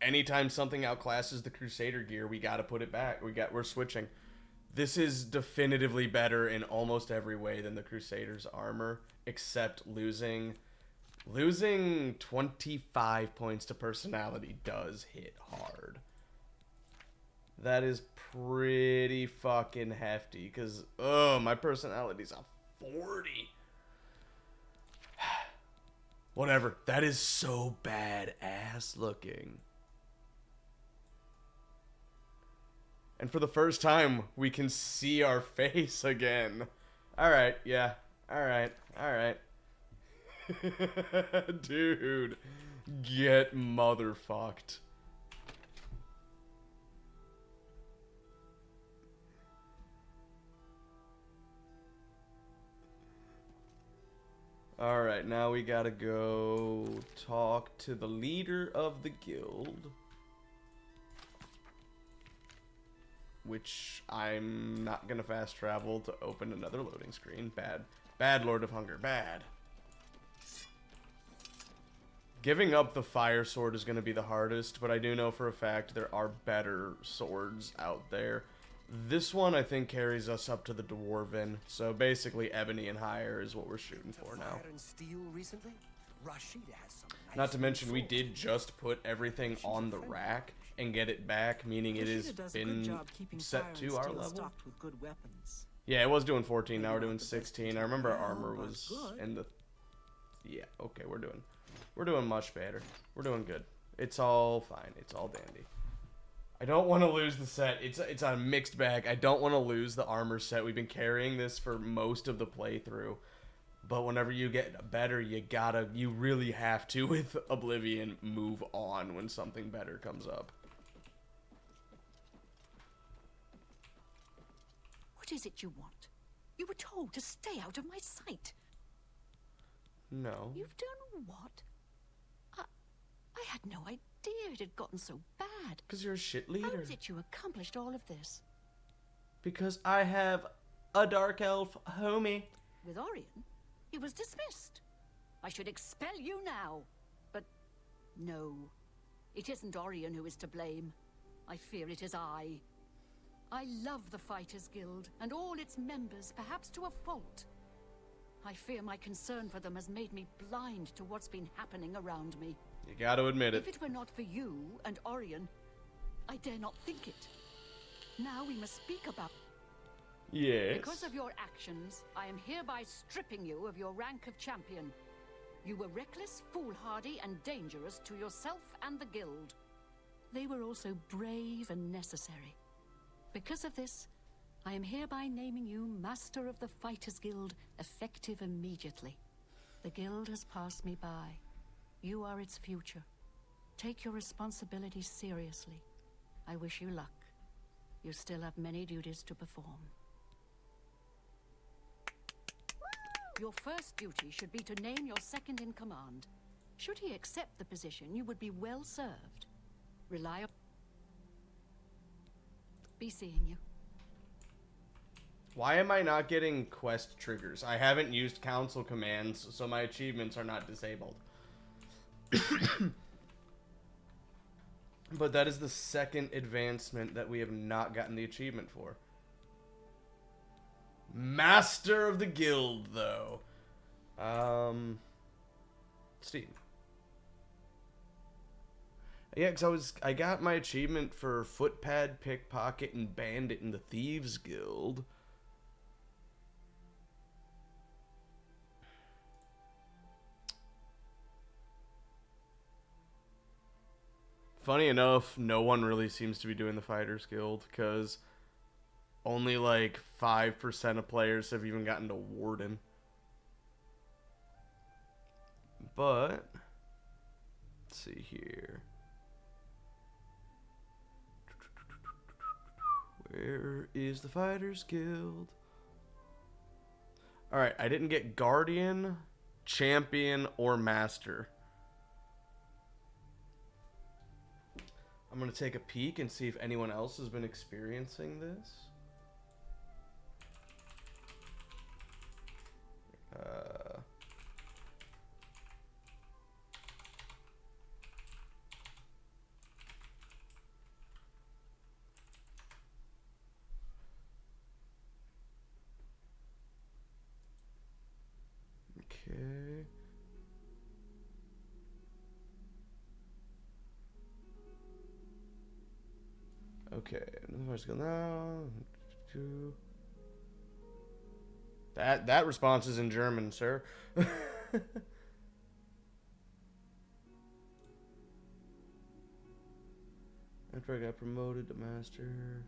Speaker 1: Anytime something outclasses the Crusader gear, we gotta put it back. We're switching. This is definitively better in almost every way than the Crusader's armor, except losing 25 points to personality does hit hard. That is pretty fucking hefty, because, oh, my personality's a 40. Whatever. That is so badass looking. And for the first time, we can see our face again. Alright, yeah. Alright, alright. Dude. Get motherfucked. Alright, now we gotta go talk to the leader of the guild. Which I'm not gonna fast travel to open another loading screen. Bad. Bad, Lord of Hunger. Bad. Giving up the fire sword is gonna be the hardest, but I do know for a fact there are better swords out there. This one I think carries us up to the dwarven, so basically ebony and higher is what we're shooting for now.
Speaker 5: Fire and steel recently? Rashida has some nice
Speaker 1: Not to mention we
Speaker 5: swords.
Speaker 1: did just put everything on the rack and get it back, meaning it has
Speaker 9: Rashida does a
Speaker 1: been
Speaker 9: good job keeping
Speaker 1: set
Speaker 9: fire and
Speaker 1: to our
Speaker 9: steel
Speaker 1: level.
Speaker 9: stocked with good weapons.
Speaker 1: Yeah, it was doing 14, now we're
Speaker 9: Maybe
Speaker 1: doing
Speaker 9: not the best
Speaker 1: 16. I remember our
Speaker 9: well,
Speaker 1: armor
Speaker 9: but
Speaker 1: was
Speaker 9: good.
Speaker 1: in the... Yeah, okay, we're doing much better. We're doing good. It's all fine. It's all dandy. I don't want to lose the set. It's a mixed bag. I don't want to lose the armor set. We've been carrying this for most of the playthrough. But whenever you get better, you really have to, with Oblivion, move on when something better comes up.
Speaker 7: What is it you want? You were told to stay out of my sight.
Speaker 1: No.
Speaker 7: You've done what? I had no idea it had gotten so bad.
Speaker 1: Because you're a shit
Speaker 7: How
Speaker 1: leader.
Speaker 7: is it you accomplished all of this?
Speaker 1: Because I have a dark elf homie.
Speaker 7: With Orion, he was dismissed. I should expel you now. But No. It isn't Orion who is to blame. I fear it is I. I love the Fighters Guild and all its members, perhaps to a fault. I fear my concern for them has made me blind to what's been happening around me.
Speaker 1: You gotta admit it.
Speaker 7: If it were not for you and Orion, I dare not think it. Now we must speak about...
Speaker 1: Yes.
Speaker 7: Because of your actions, I am hereby stripping you of your rank of champion. You were reckless, foolhardy, and dangerous to yourself and the guild. They were also brave and necessary. Because of this, I am hereby naming you Master of the Fighters Guild, effective immediately. The guild has passed me by. You are its future. Take your responsibilities seriously. I wish you luck. You still have many duties to perform. Your first duty should be to name your second in command. Should he accept the position, you would be well served. Rely on... Be seeing you.
Speaker 1: Why am I not getting quest triggers? I haven't used council commands, so my achievements are not disabled. But that is the second advancement that we have not gotten the achievement for. Master of the Guild, though. Steam. Yeah, because I got my achievement for Footpad, Pickpocket, and Bandit in the Thieves Guild. Funny enough, no one really seems to be doing the Fighters Guild, because only like 5% of players have even gotten to Warden. But, let's see here. Where is the Fighters Guild? Alright, I didn't get Guardian, Champion, or Master. I'm going to take a peek and see if anyone else has been experiencing this. Okay. Okay, let's go now. That response is in German, sir. After I got promoted to master.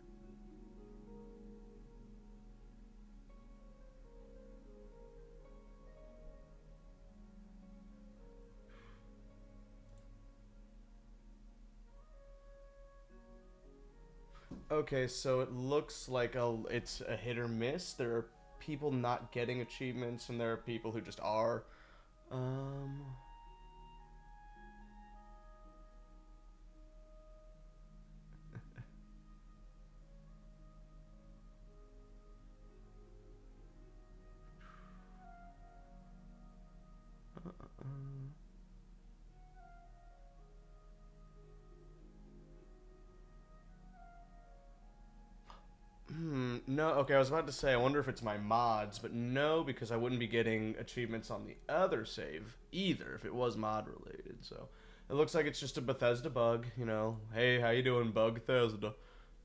Speaker 1: Okay, so it looks like it's a hit or miss. There are people not getting achievements, and there are people who just are. No, okay, I was about to say, I wonder if it's my mods, but no, because I wouldn't be getting achievements on the other save either if it was mod related, so it looks like it's just a Bethesda bug, you know. Hey, how you doing, bug Bethesda?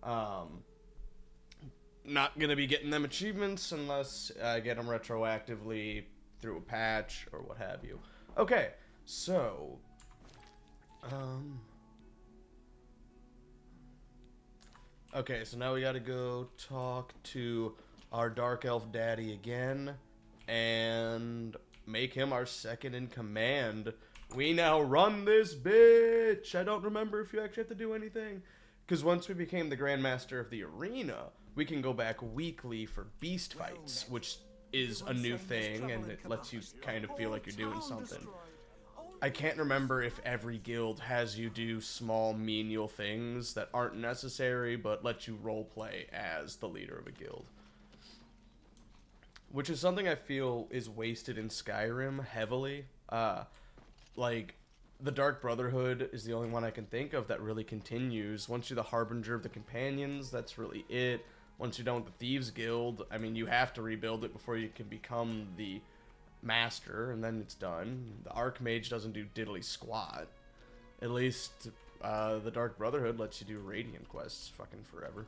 Speaker 1: Not gonna be getting them achievements unless I get them retroactively through a patch or what have you. Okay, so, okay, so now we gotta go talk to our Dark Elf daddy again and make him our second in command. We now run this bitch! I don't remember if you actually have to do anything. Because once we became the Grandmaster of the Arena, we can go back weekly for beast fights, which is a new thing, and it lets you kind of feel like you're doing something. I can't remember if every guild has you do small menial things that aren't necessary, but let you roleplay as the leader of a guild. Which is something I feel is wasted in Skyrim heavily. Like, The Dark Brotherhood is the only one I can think of that really continues. Once you're the Harbinger of the Companions, that's really it. Once you're done with the Thieves Guild, I mean, you have to rebuild it before you can become the Master, and then it's done. The Archmage doesn't do diddly squat. At least, the Dark Brotherhood lets you do Radiant quests fucking forever.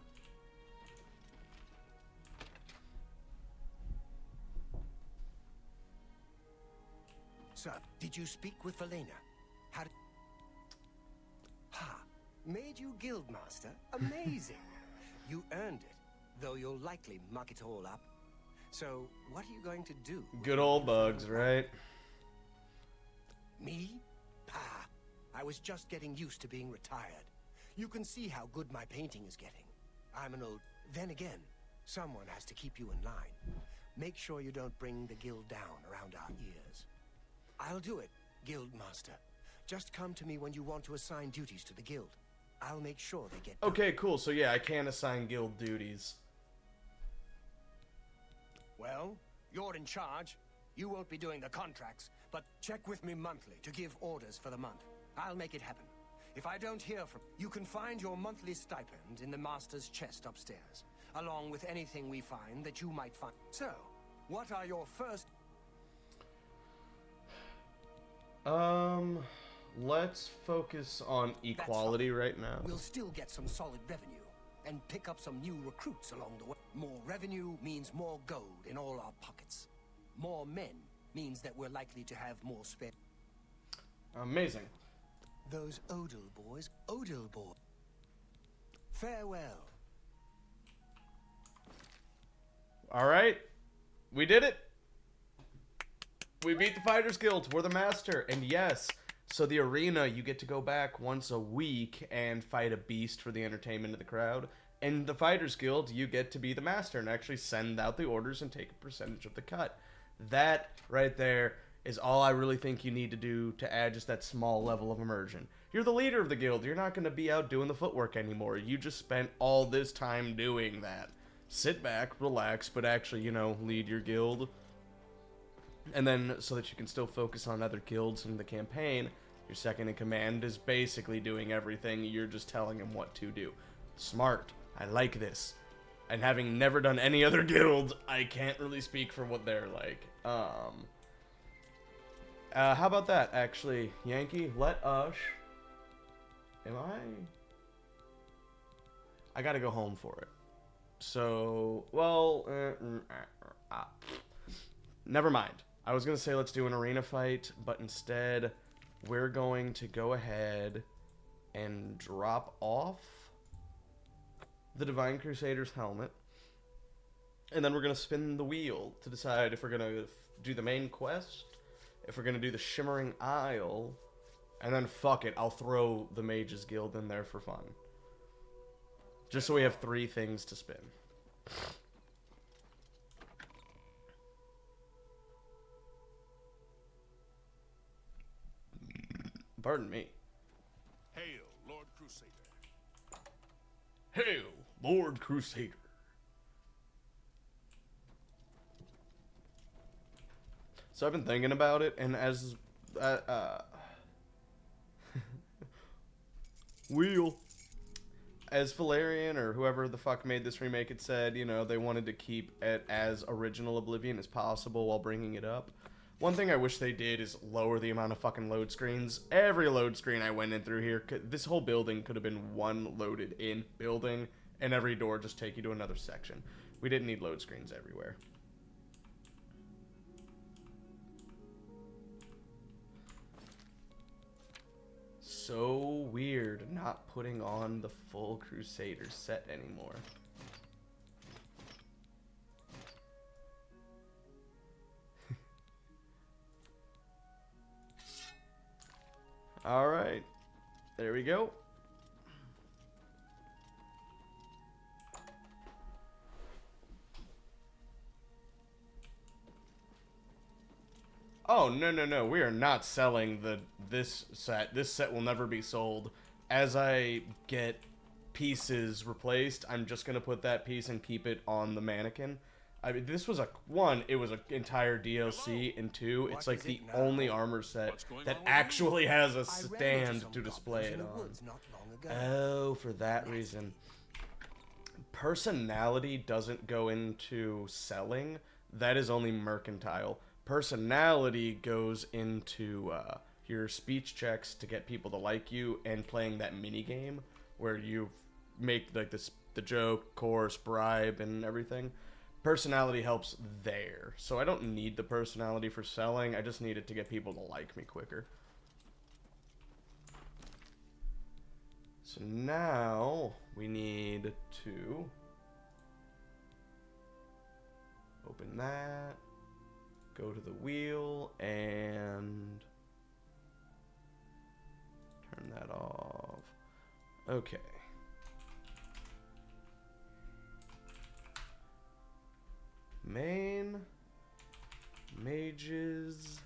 Speaker 5: So, did you speak with Valena? How did... Ha! Made you Guildmaster? Amazing! You earned it, though you'll likely muck it all up. So, what are you going to do?
Speaker 1: Good old bugs, right?
Speaker 5: Me? Pah! I was just getting used to being retired. You can see how good my painting is getting. I'm an old... Then again, someone has to keep you in line. Make sure you don't bring the guild down around our ears. I'll do it, Guildmaster. Just come to me when you want to assign duties to the guild. I'll make sure they get done.
Speaker 1: Okay, cool. So yeah, I can assign guild duties.
Speaker 5: Well, you're in charge. You won't be doing the contracts, but check with me monthly to give orders for the month. I'll make it happen. If I don't hear from you, can find your monthly stipend in the master's chest upstairs, along with anything we find that you might find. So, what are your first...
Speaker 1: Let's focus on equality right now.
Speaker 5: We'll still get some solid revenue and pick up some new recruits along the way. More revenue means more gold in all our pockets. More men means that we're likely to have more spare.
Speaker 1: Amazing.
Speaker 5: Those Odil boys, Farewell.
Speaker 1: All right, we did it. We beat the Fighters Guild. We're the master, and yes. So the arena, you get to go back once a week and fight a beast for the entertainment of the crowd. In the Fighters Guild, you get to be the master and actually send out the orders and take a percentage of the cut. That right there is all I really think you need to do to add just that small level of immersion. You're the leader of the guild. You're not going to be out doing the footwork anymore. You just spent all this time doing that. Sit back, relax, but actually, you know, lead your guild. And then, so that you can still focus on other guilds in the campaign, your second in command is basically doing everything. You're just telling him what to do. Smart. I like this. And having never done any other guild, I can't really speak for what they're like. How about that, actually? Yankee, let us... Am I gotta go home for it. So, well... Never mind. I was going to say let's do an arena fight, but instead we're going to go ahead and drop off the Divine Crusader's helmet. And then we're going to spin the wheel to decide if we're going to do the main quest, if we're going to do the Shivering Isle, and then fuck it, I'll throw the Mages Guild in there for fun. Just so we have 3 things to spin. Pardon me.
Speaker 3: Hail, Lord Crusader.
Speaker 1: Hail, Lord Crusader. So I've been thinking about it, and as as Valerian or whoever the fuck made this remake had said, you know, they wanted to keep it as original Oblivion as possible while bringing it up. One thing I wish they did is lower the amount of fucking load screens. Every load screen I went in through here, this whole building could have been one loaded in building, and every door just take you to another section. We didn't need load screens everywhere. So weird not putting on the full Crusader set anymore. All right, there we go. Oh, no, we are not selling this set. This set will never be sold. As I get pieces replaced, I'm just going to put that piece and keep it on the mannequin. I mean, this was it was an entire DLC, and two, it's like the only armor set that actually has a stand to display it on. Oh, for that reason. Personality doesn't go into selling. That is only mercantile. Personality goes into your speech checks to get people to like you, and playing that mini game where you make like the joke, course, bribe, and everything. Personality helps there. So I don't need the personality for selling. I just need it to get people to like me quicker. So now we need to open that, go to the wheel, and turn that off. Okay. Main, mages,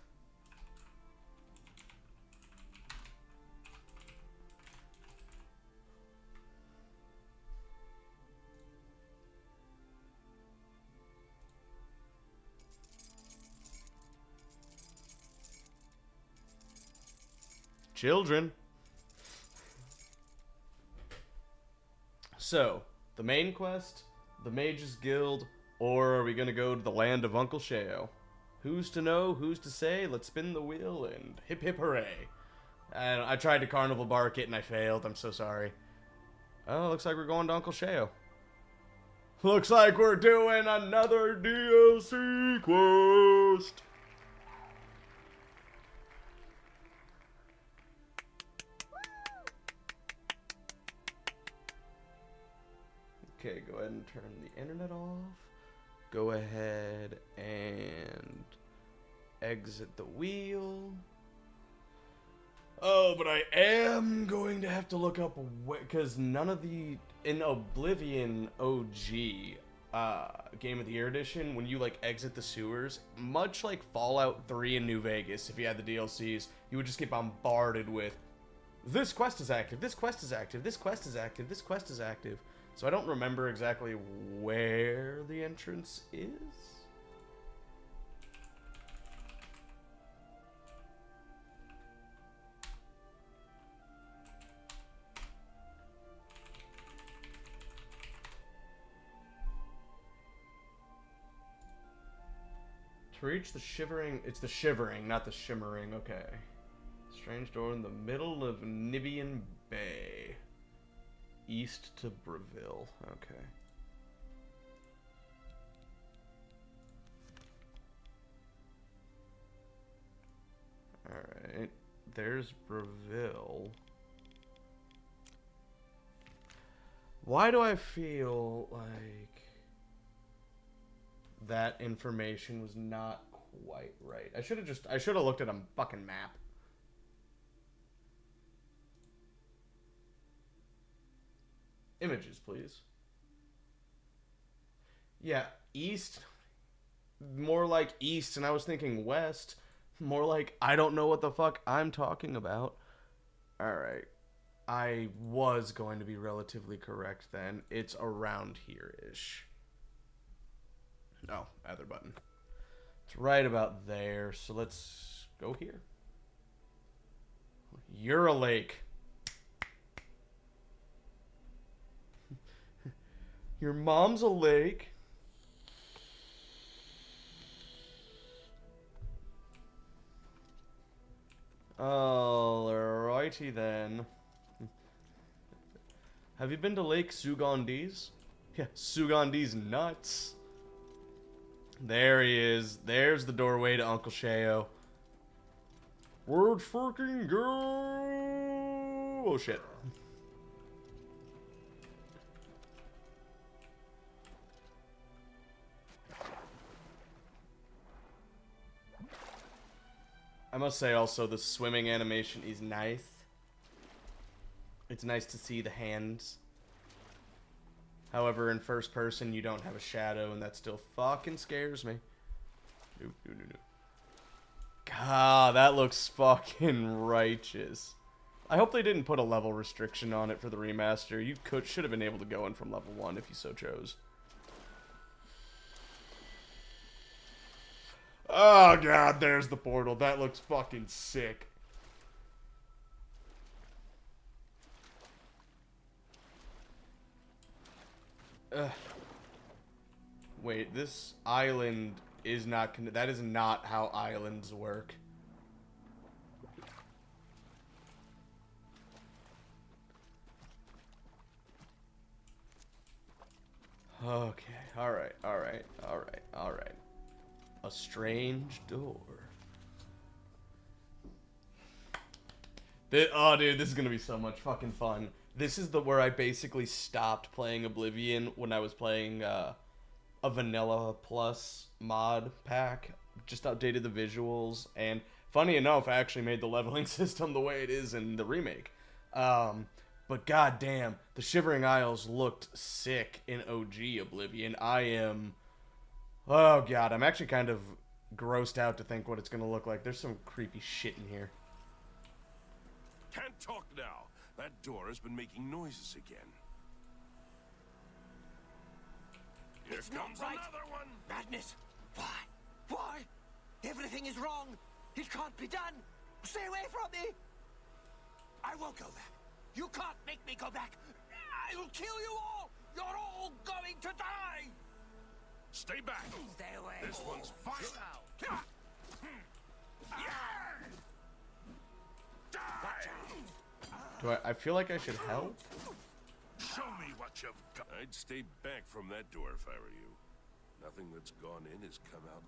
Speaker 1: children. So, the main quest, the Mages Guild, or are we going to go to the land of Uncle Sheo? Who's to know? Who's to say? Let's spin the wheel and hip hip hooray. And I tried to carnival bark it and I failed. I'm so sorry. Oh, looks like we're going to Uncle Sheo. Looks like we're doing another DLC quest. Okay, go ahead and turn the internet off. Go ahead and exit the wheel. Oh, but I am going to have to look up, because none of the, in Oblivion OG, Game of the Year Edition, when you, like, exit the sewers, much like Fallout 3 in New Vegas, if you had the DLCs, you would just get bombarded with, this quest is active, this quest is active, this quest is active, this quest is active. So I don't remember exactly where the entrance is. To reach the Shivering... It's the Shivering, not the Shimmering. Okay. Strange door in the middle of Nibian Bay. East to Breville. Okay. Alright. There's Breville. Why do I feel like that information was not quite right? I should have looked at a fucking map. Images, please. Yeah, east. More like east, and I was thinking west. More like, I don't know what the fuck I'm talking about. Alright. I was going to be relatively correct then. It's around here-ish. Oh, other button. It's right about there, so let's go here. You're a lake. Your mom's a lake. Alrighty then. Have you been to Lake Sugandis? Yeah, Sugandis nuts. There he is. There's the doorway to Uncle Sheo. Where'd freaking go? Oh shit. I must say also the swimming animation is nice. It's nice to see the hands. However, in first person, you don't have a shadow, and that still fucking scares me. No. God, that looks fucking righteous. I hope they didn't put a level restriction on it for the remaster. You should have been able to go in from level 1 if you so chose. Oh god, there's the portal. That looks fucking sick. Wait, this island is not... That is not how islands work. Okay, alright. A strange door. Oh, dude, this is gonna be so much fucking fun. This is where I basically stopped playing Oblivion when I was playing a Vanilla Plus mod pack. Just updated the visuals, and funny enough, I actually made the leveling system the way it is in the remake. But goddamn, the Shivering Isles looked sick in OG Oblivion. Oh god, I'm actually kind of grossed out to think what it's gonna look like. There's some creepy shit in here.
Speaker 9: Can't talk now. That door has been making noises again. Here comes another one.
Speaker 5: Madness! Why? Why? Everything is wrong! It can't be done! Stay away from me! I won't go back. You can't make me go back! I will kill you all! You're all going to die!
Speaker 9: Stay back.
Speaker 2: Stay away.
Speaker 9: This one's violent.
Speaker 1: I feel like I should help?
Speaker 9: Show me what you've got. I'd stay back from that door if I were you. Nothing that's gone in has come out.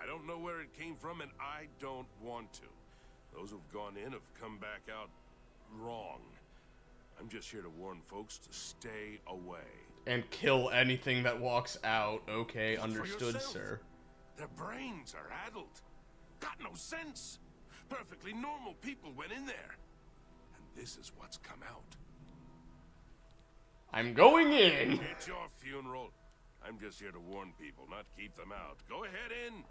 Speaker 9: I don't know where it came from, and I don't want to. Those who've gone in have come back out wrong. I'm just here to warn folks to stay away.
Speaker 1: And kill anything that walks out. Okay, understood, sir.
Speaker 9: Their brains are addled. Got no sense. Perfectly normal people went in there. And this is what's come out.
Speaker 1: I'm going in!
Speaker 9: It's your funeral. I'm just here to warn people, not keep them out. Go ahead in.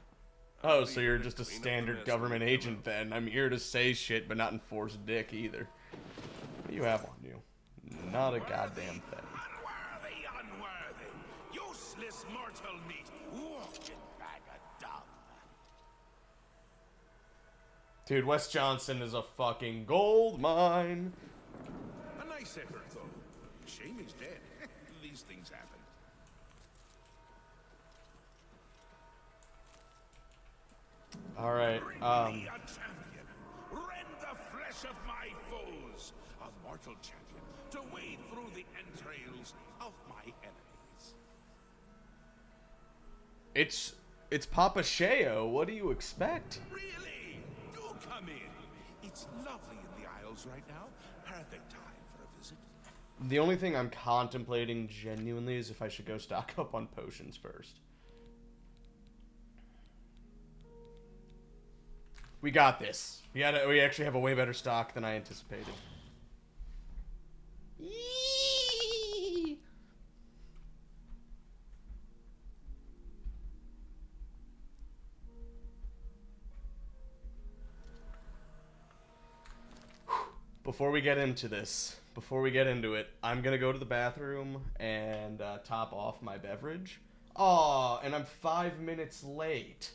Speaker 1: Oh, so you're just a standard government agent then. I'm here to say shit, but not enforce dick either. What do you have on you? Not a goddamn thing.
Speaker 9: Unworthy. Useless mortal meat. Walking bag of dung.
Speaker 1: Dude, Wes Johnson is a fucking gold mine.
Speaker 9: A nice effort, though. Shame he's dead. These things happen.
Speaker 1: Alright,
Speaker 9: Bring me a champion. Rend the flesh of my foes. A mortal champion to wade through the entrails of my enemies.
Speaker 1: It's Papa Sheo. What do you expect?
Speaker 9: Really? Do come in. It's lovely in the Isles right now. Perfect time for a visit.
Speaker 1: The only thing I'm contemplating genuinely is if I should go stock up on potions first. We got this. We actually have a way better stock than I anticipated. Yee! Before we get into it, I'm gonna go to the bathroom and top off my beverage. Aw, and I'm 5 minutes late.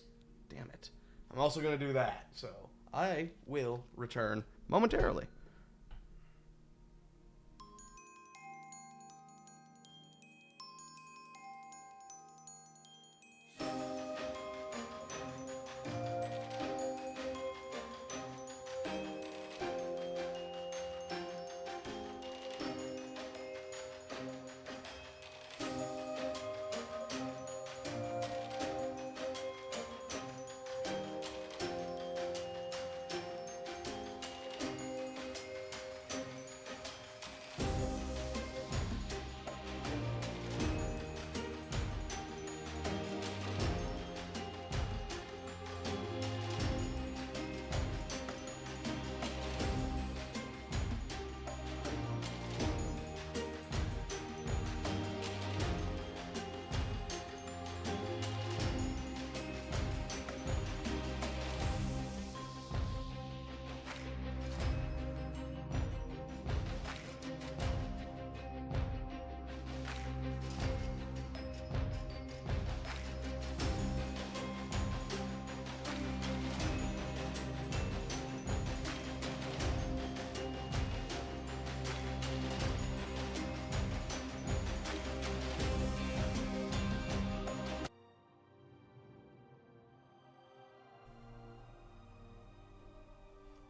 Speaker 1: Damn it. I'm also going to do that, so I will return momentarily.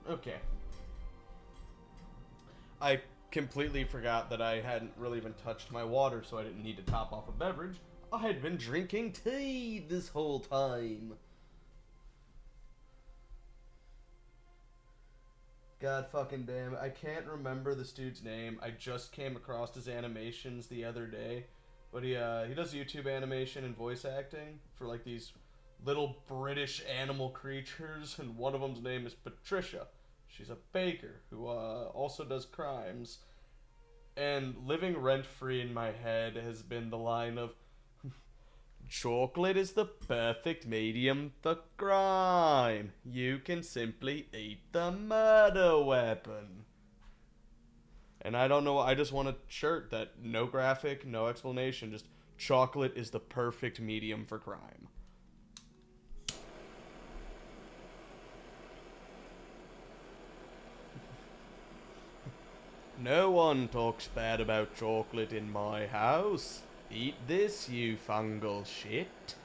Speaker 1: Okay. I completely forgot that I hadn't really even touched my water, so I didn't need to top off a beverage. I had been drinking tea this whole time. God fucking damn it. I can't remember this dude's name. I just came across his animations the other day. But he does YouTube animation and voice acting for like these little British animal creatures, and one of them's name is Patricia. She's a baker who also does crimes. And living rent-free in my head has been the line of, chocolate is the perfect medium for crime. You can simply eat the murder weapon. And I don't know, I just want a shirt that, no graphic, no explanation, just chocolate is the perfect medium for crime. No one talks bad about chocolate in my house. Eat this, you fungal shit.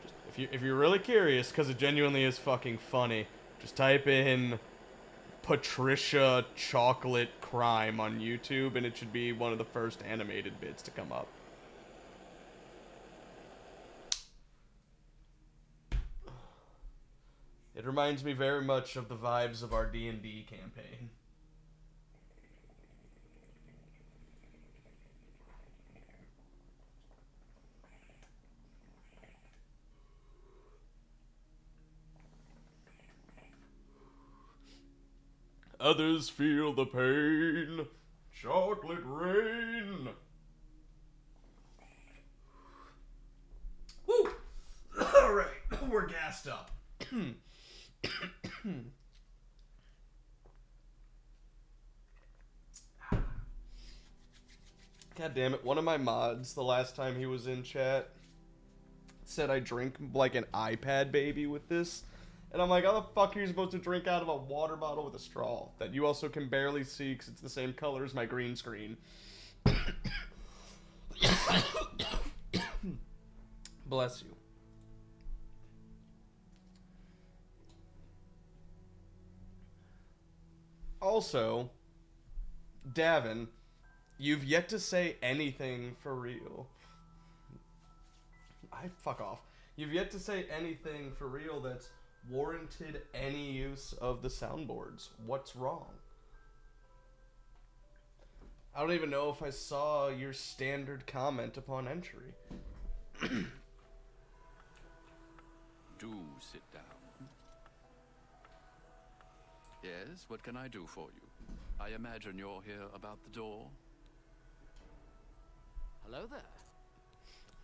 Speaker 1: Just, if you're really curious, because it genuinely is fucking funny, just type in Patricia chocolate crime on YouTube, and it should be one of the first animated bits to come up. It reminds me very much of the vibes of our D&D campaign. Others feel the pain. Chocolate rain. Woo! Alright, we're gassed up. God damn it, one of my mods, the last time he was in chat, said I drink like an iPad baby with this. And I'm like, how the fuck are you supposed to drink out of a water bottle with a straw that you also can barely see because it's the same color as my green screen? Bless you. Also, Davin, you've yet to say anything for real. Fuck off. You've yet to say anything for real that's warranted any use of the soundboards. What's wrong? I don't even know if I saw your standard comment upon entry.
Speaker 10: Do sit down. Yes, what can I do for you? I imagine you're here about the door?
Speaker 8: Hello there.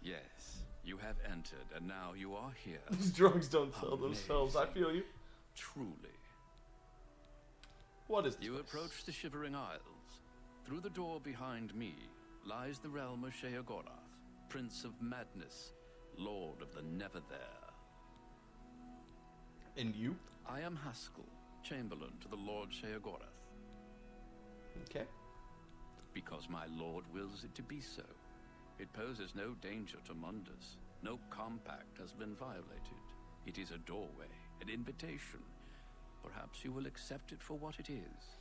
Speaker 10: Yes, you have entered, and now you are here.
Speaker 1: These drugs don't sell themselves, I feel you.
Speaker 10: Truly.
Speaker 1: What is this?
Speaker 10: You approach the Shivering Isles. Through the door behind me lies the realm of Sheo, Prince of Madness, Lord of the Never There.
Speaker 1: And you?
Speaker 10: I am Haskell, Chamberlain to the Lord Sheo.
Speaker 1: Okay.
Speaker 10: Because my lord wills it to be so. It poses no danger to Mundus. No compact has been violated. It is a doorway, an invitation. Perhaps you will accept it for what it is.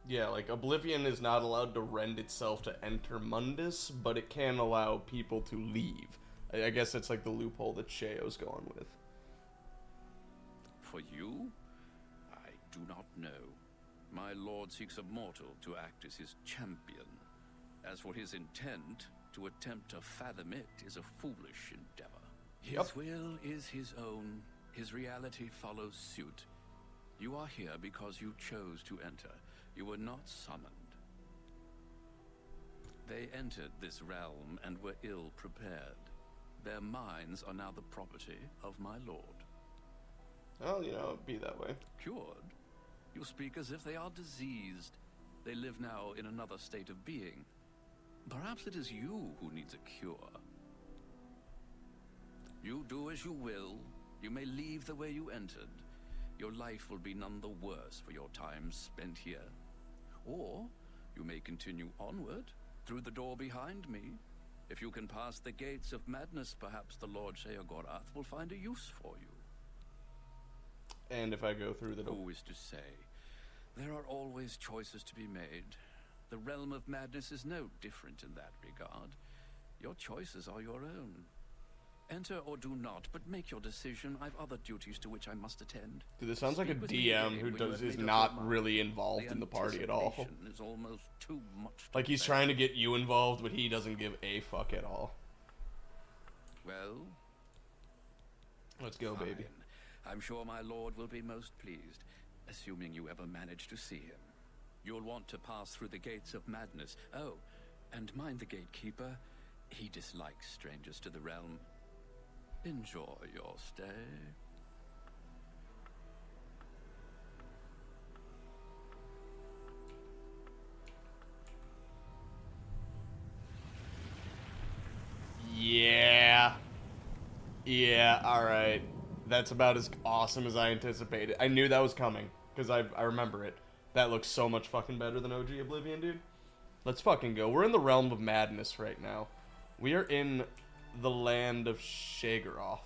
Speaker 1: Yeah, like, Oblivion is not allowed to rend itself to enter Mundus, but it can allow people to leave. I guess that's like the loophole that Sheo's going with.
Speaker 10: For you? I do not know. My lord seeks a mortal to act as his champion. As for his intent, to attempt to fathom it is a foolish endeavor. His will is his own. His reality follows suit. You are here because you chose to enter. You were not summoned. They entered this realm and were ill prepared. Their minds are now the property of my lord.
Speaker 1: Well, you know, it'd be that way.
Speaker 10: Cured? You speak as if they are diseased. They live now in another state of being. Perhaps it is you who needs a cure. You do as you will. You may leave the way you entered. Your life will be none the worse for your time spent here. Or you may continue onward through the door behind me. If you can pass the gates of madness, perhaps the Lord Sheo will find a use for you.
Speaker 1: And if I go through the door.
Speaker 10: Who is to say? There are always choices to be made. The realm of madness is no different in that regard. Your choices are your own. Enter or do not, but make your decision. I've other duties to which I must attend.
Speaker 1: Dude, this sounds like a
Speaker 10: Speak with me
Speaker 1: DM
Speaker 10: again
Speaker 1: who
Speaker 10: when you have
Speaker 1: is
Speaker 10: made up
Speaker 1: not
Speaker 10: your mind.
Speaker 1: really involved in the party at all.
Speaker 10: anticipation is almost too much to
Speaker 1: Like, he's
Speaker 10: bear.
Speaker 1: trying to get you involved, but he doesn't give a fuck at all.
Speaker 10: Well,
Speaker 1: Let's go,
Speaker 10: fine.
Speaker 1: baby.
Speaker 10: I'm sure my lord will be most pleased, assuming you ever manage to see him. You'll want to pass through the gates of madness. Oh, and mind the gatekeeper. He dislikes strangers to the realm. Enjoy your stay.
Speaker 1: Yeah. Yeah, alright. That's about as awesome as I anticipated. I knew that was coming, because I remember it. That looks so much fucking better than OG Oblivion, dude. Let's fucking go. We're in the realm of madness right now. We are in the land of Shegaroth.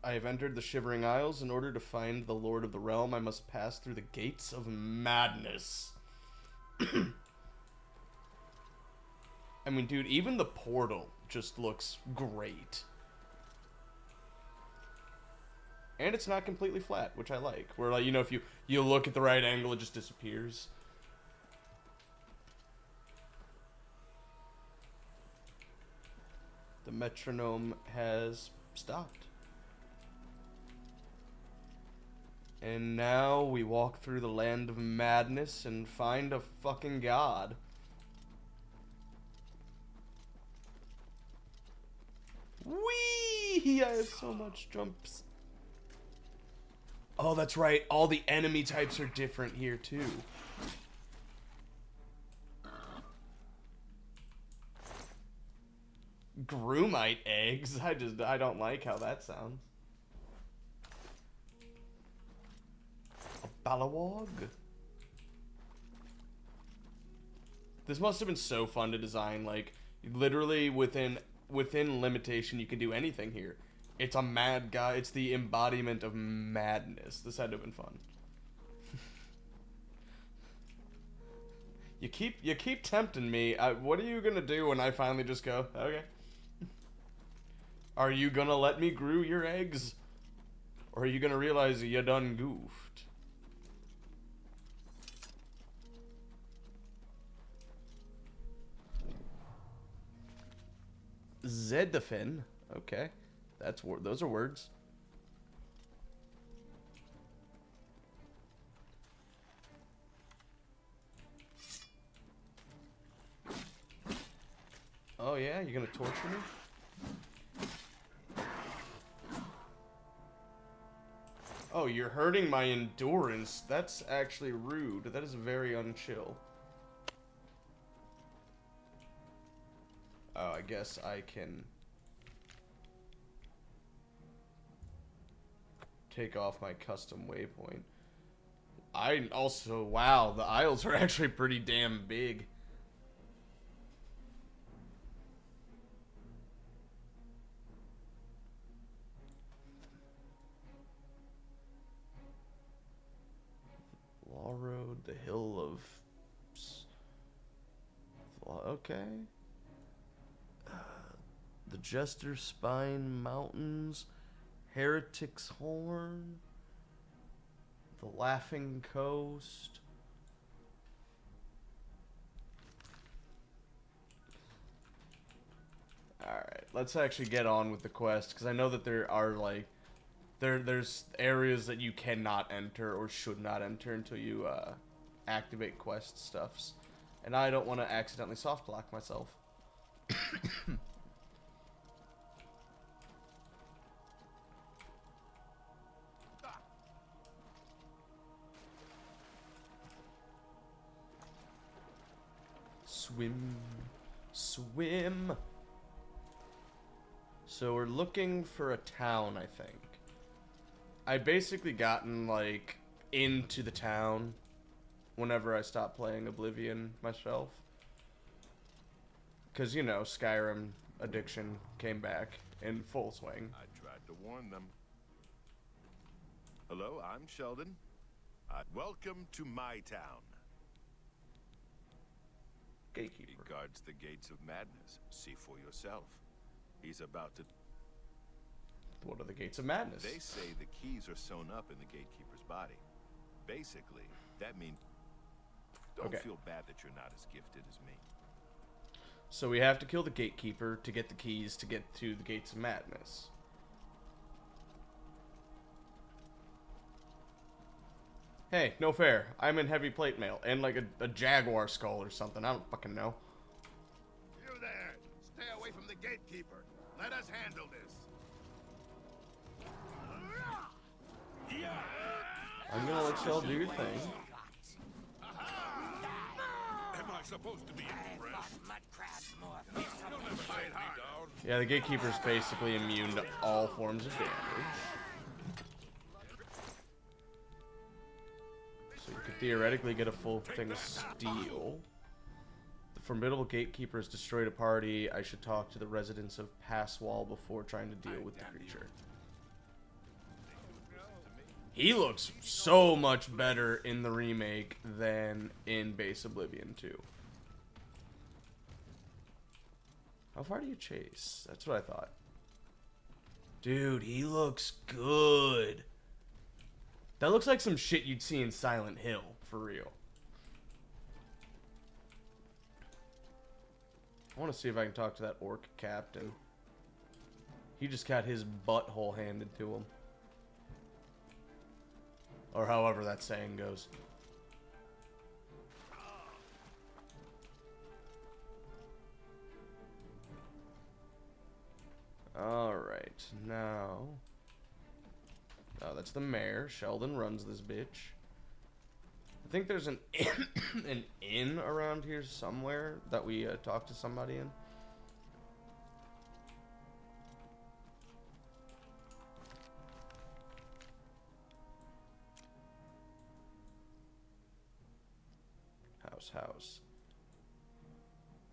Speaker 1: I have entered the Shivering Isles. In order to find the Lord of the Realm, I must pass through the gates of madness. I mean, dude, even the portal just looks great. And it's not completely flat, which I like. Where, like, you know, if you look at the right angle, it just disappears. The metronome has stopped. And now we walk through the land of madness and find a fucking god. Whee! I have so much jumps. Oh, that's right. All the enemy types are different here, too. Groomite eggs? I don't like how that sounds. A Balawog? This must have been so fun to design. Like, literally within limitation, you can do anything here. It's a mad guy. It's the embodiment of madness. This had to have been fun. You keep tempting me. What are you gonna do when I finally just go, okay? Are you gonna let me brew your eggs? Or are you gonna realize you done goofed? Zedafin. Okay. Those are words. Oh yeah, you're gonna torture me? Oh, you're hurting my endurance. That's actually rude. That is very unchill. Oh, I guess I can take off my custom waypoint. Wow, the Isles are actually pretty damn big. Law Road, the Hill of... Okay. The Jester Spine Mountains, Heretic's Horn, the Laughing Coast. Alright, let's actually get on with the quest, because I know that there are, like, there's areas that you cannot enter or should not enter until you activate quest stuffs. And I don't want to accidentally soft lock myself. Swim. Swim. So we're looking for a town, I think. I'd basically gotten, like, into the town whenever I stopped playing Oblivion myself. Because, you know, Skyrim addiction came back in full swing.
Speaker 11: I tried to warn them. Hello, I'm Sheldon. Welcome to my town.
Speaker 1: Gatekeeper.
Speaker 11: He guards the gates of madness. See for yourself. He's about to...
Speaker 1: What are the gates of madness?
Speaker 11: They say the keys are sewn up in the gatekeeper's body. Basically, that means... Don't feel bad that you're not as gifted as me.
Speaker 1: So we have to kill the gatekeeper to get the keys to get to the gates of madness. Hey, no fair. I'm in heavy plate mail and like a jaguar skull or something. I don't fucking know.
Speaker 11: You there! Stay away from the gatekeeper. Let us handle this.
Speaker 1: I'm gonna let y'all do your thing.
Speaker 9: Am I supposed to be impressed? You'll never take me down.
Speaker 1: Yeah, the gatekeeper's basically immune to all forms of damage. So you could theoretically get a full thing of steel. The formidable gatekeeper has destroyed a party. I should talk to the residents of Passwall before trying to deal with the creature. He looks so much better in the remake than in base Oblivion 2. How far do you chase? That's what I thought. Dude, he looks good. That looks like some shit you'd see in Silent Hill, for real. I want to see if I can talk to that orc captain. He just got his butthole handed to him. Or however that saying goes. Alright, now... Oh, that's the mayor. Sheldon runs this bitch. I think there's an inn around here somewhere that we talk to somebody in. House.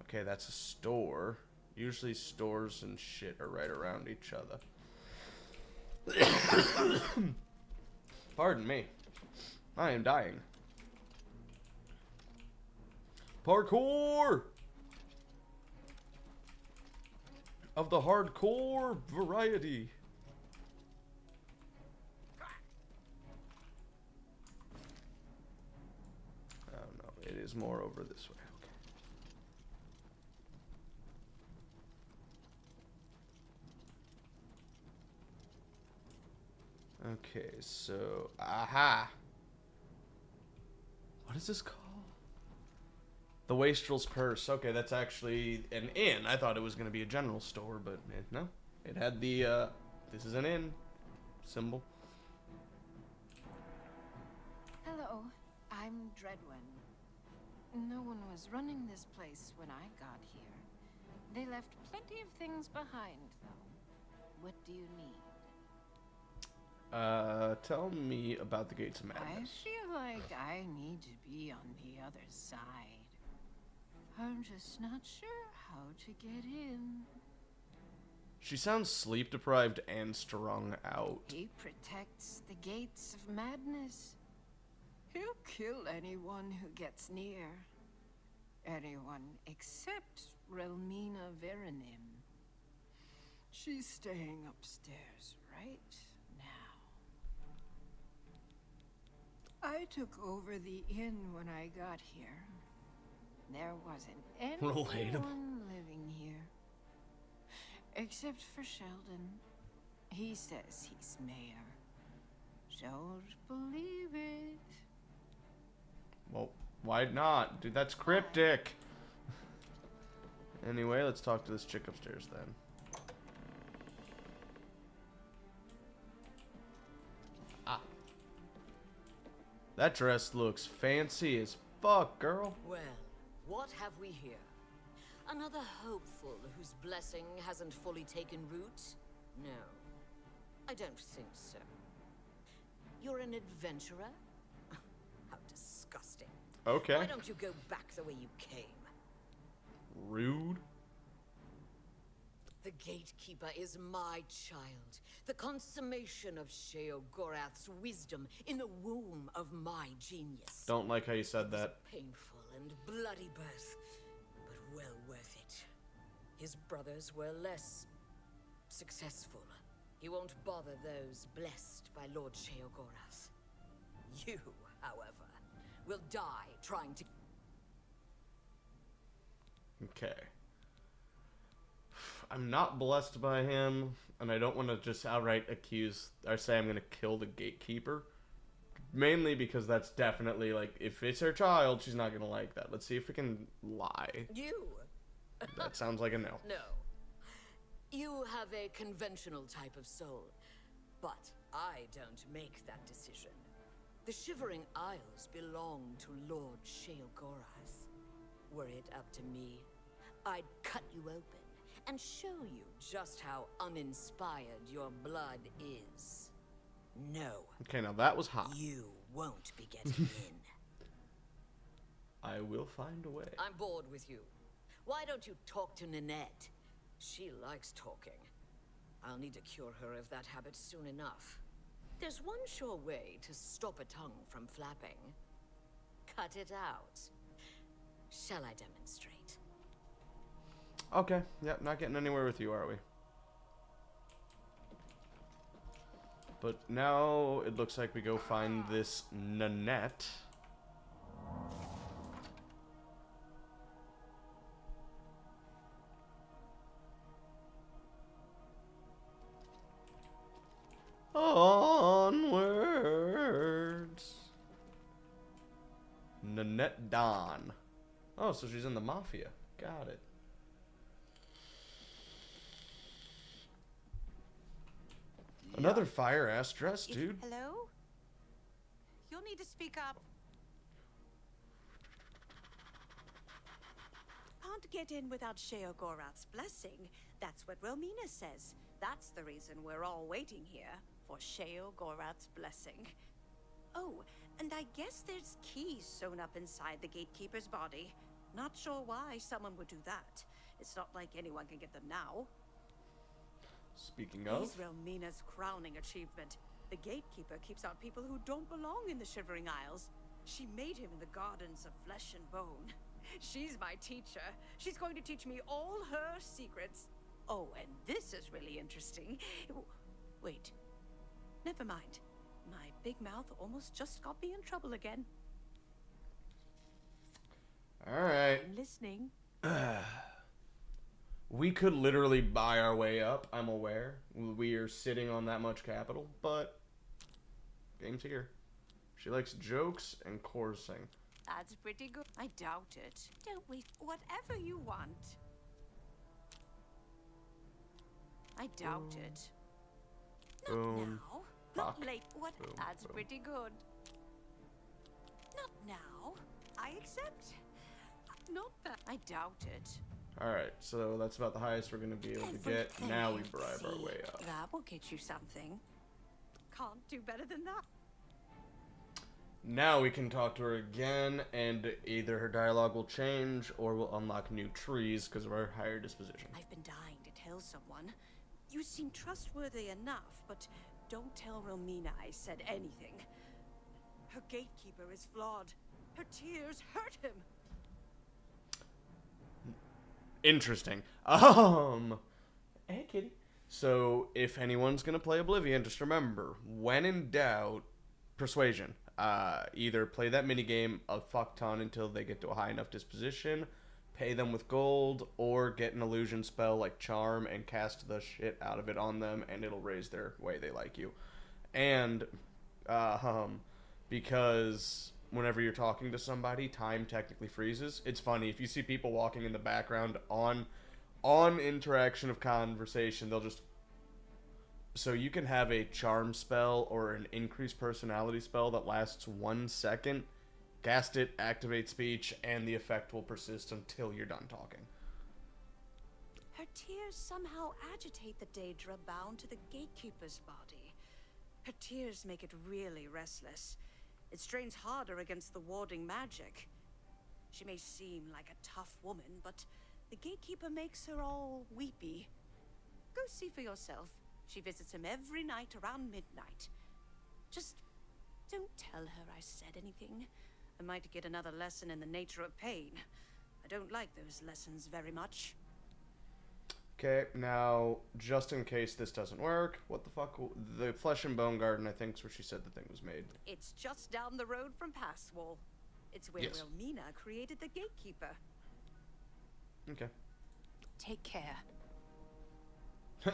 Speaker 1: Okay, that's a store. Usually stores and shit are right around each other. Pardon me. I am dying. Parkour! Of the hardcore variety. Oh no, it is more over this way. Okay, so, aha! What is this called? The Wastrel's Purse. Okay, that's actually an inn. I thought it was going to be a general store, but no. It had the, this is an inn symbol.
Speaker 12: Hello, I'm Dreadwin. No one was running this place when I got here. They left plenty of things behind, though. What do you need?
Speaker 1: Tell me about the Gates of Madness.
Speaker 12: I feel like I need to be on the other side. I'm just not sure how to get in.
Speaker 1: She sounds sleep deprived and strung out.
Speaker 12: He protects the gates of madness. He'll kill anyone who gets near. Anyone except Relmina Veranim. She's staying upstairs right now. I took over the inn when I got here. There wasn't anyone living here. Except for Sheldon. He says he's mayor. Don't believe it.
Speaker 1: Well, why not? Dude, that's cryptic. Anyway, let's talk to this chick upstairs then. Ah. That dress looks fancy as fuck, girl.
Speaker 13: Well, what have we here? Another hopeful whose blessing hasn't fully taken root? No, I don't think so. You're an adventurer? How disgusting.
Speaker 1: Okay.
Speaker 13: Why don't you go back the way you came?
Speaker 1: Rude.
Speaker 13: The Gatekeeper is my child, the consummation of Sheo Gorath's wisdom in the womb of my genius.
Speaker 1: Don't like how you said that.
Speaker 13: Painful and bloody birth, but well worth it. His brothers were less successful. He won't bother those blessed by Lord Sheo Gorath. You, however, will die trying to...
Speaker 1: Okay. I'm not blessed by him, and I don't want to just outright accuse or say I'm going to kill the Gatekeeper. Mainly because that's definitely, like, if it's her child, she's not going to like that. Let's see if we can lie.
Speaker 13: You?
Speaker 1: That sounds like a no.
Speaker 13: No. You have a conventional type of soul, but I don't make that decision. The Shivering Isles belong to Lord Sheo Gorath. Were it up to me, I'd cut you open and show you just how uninspired your blood is. No.
Speaker 1: Okay, now that was hot.
Speaker 13: You won't be getting in.
Speaker 1: I will find a way.
Speaker 13: I'm bored with you. Why don't you talk to Nanette? She likes talking. I'll need to cure her of that habit soon enough. There's one sure way to stop a tongue from flapping. Cut it out. Shall I demonstrate?
Speaker 1: Okay, yep, not getting anywhere with you, are we? But now it looks like we go find this Nanette. Onwards. Nanette Dawn. Oh, so she's in the Mafia. Got it. Another fire-ass dress, dude.
Speaker 14: Hello? You'll need to speak up. Can't get in without Sheo Gorath's blessing. That's what Romina says. That's the reason we're all waiting here, for Sheo Gorath's blessing. Oh, and I guess there's keys sewn up inside the Gatekeeper's body. Not sure why someone would do that. It's not like anyone can get them now.
Speaker 1: Speaking of...
Speaker 14: He's Relmina's crowning achievement. The Gatekeeper keeps out people who don't belong in the Shivering Isles. She made him in the Gardens of Flesh and Bone. She's my teacher. She's going to teach me all her secrets. Oh, and this is really interesting. Wait. Never mind. My big mouth almost just got me in trouble again.
Speaker 1: Alright.
Speaker 14: I'm listening.
Speaker 1: We could literally buy our way up, I'm aware. We are sitting on that much capital, but game's here. She likes jokes and coursing.
Speaker 14: That's pretty good. I doubt it. Don't wait. Whatever you want. I doubt it. Not
Speaker 1: Boom.
Speaker 14: now. Not
Speaker 1: Fuck.
Speaker 14: late. What?
Speaker 1: Boom,
Speaker 14: That's
Speaker 1: boom.
Speaker 14: pretty good. Not now. I accept. Not that. I doubt it.
Speaker 1: Alright, so that's about the highest we're going to be able to get. Now we bribe our way up.
Speaker 14: That will get you something. Can't do better than that.
Speaker 1: Now we can talk to her again, and either her dialogue will change, or we'll unlock new trees because of our higher disposition.
Speaker 14: I've been dying to tell someone. You seem trustworthy enough, but don't tell Romina I said anything. Her Gatekeeper is flawed. Her tears hurt him.
Speaker 1: Interesting. Hey, kitty. So, if anyone's gonna play Oblivion, just remember, when in doubt, persuasion. Either play that minigame a fuck ton until they get to a high enough disposition, pay them with gold, or get an illusion spell like Charm and cast the shit out of it on them, and it'll raise their way they like you. And, because whenever you're talking to somebody, time technically freezes. It's funny, if you see people walking in the background on interaction of conversation, they'll just... So you can have a charm spell or an increased personality spell that lasts 1 second, cast it, activate speech, and the effect will persist until you're done talking.
Speaker 14: Her tears somehow agitate the Daedra bound to the Gatekeeper's body. Her tears make it really restless. It strains harder against the warding magic. She may seem like a tough woman, but the Gatekeeper makes her all weepy. Go see for yourself. She visits him every night around midnight. Just don't tell her I said anything. I might get another lesson in the nature of pain. I don't like those lessons very much.
Speaker 1: Okay, now, just in case this doesn't work, what the fuck? The Flesh and Bone Garden, I think, is where she said the thing was made.
Speaker 14: It's just down the road from Passwall. It's where
Speaker 1: Yes.
Speaker 14: Wilmina created the Gatekeeper.
Speaker 1: Okay.
Speaker 14: Take care.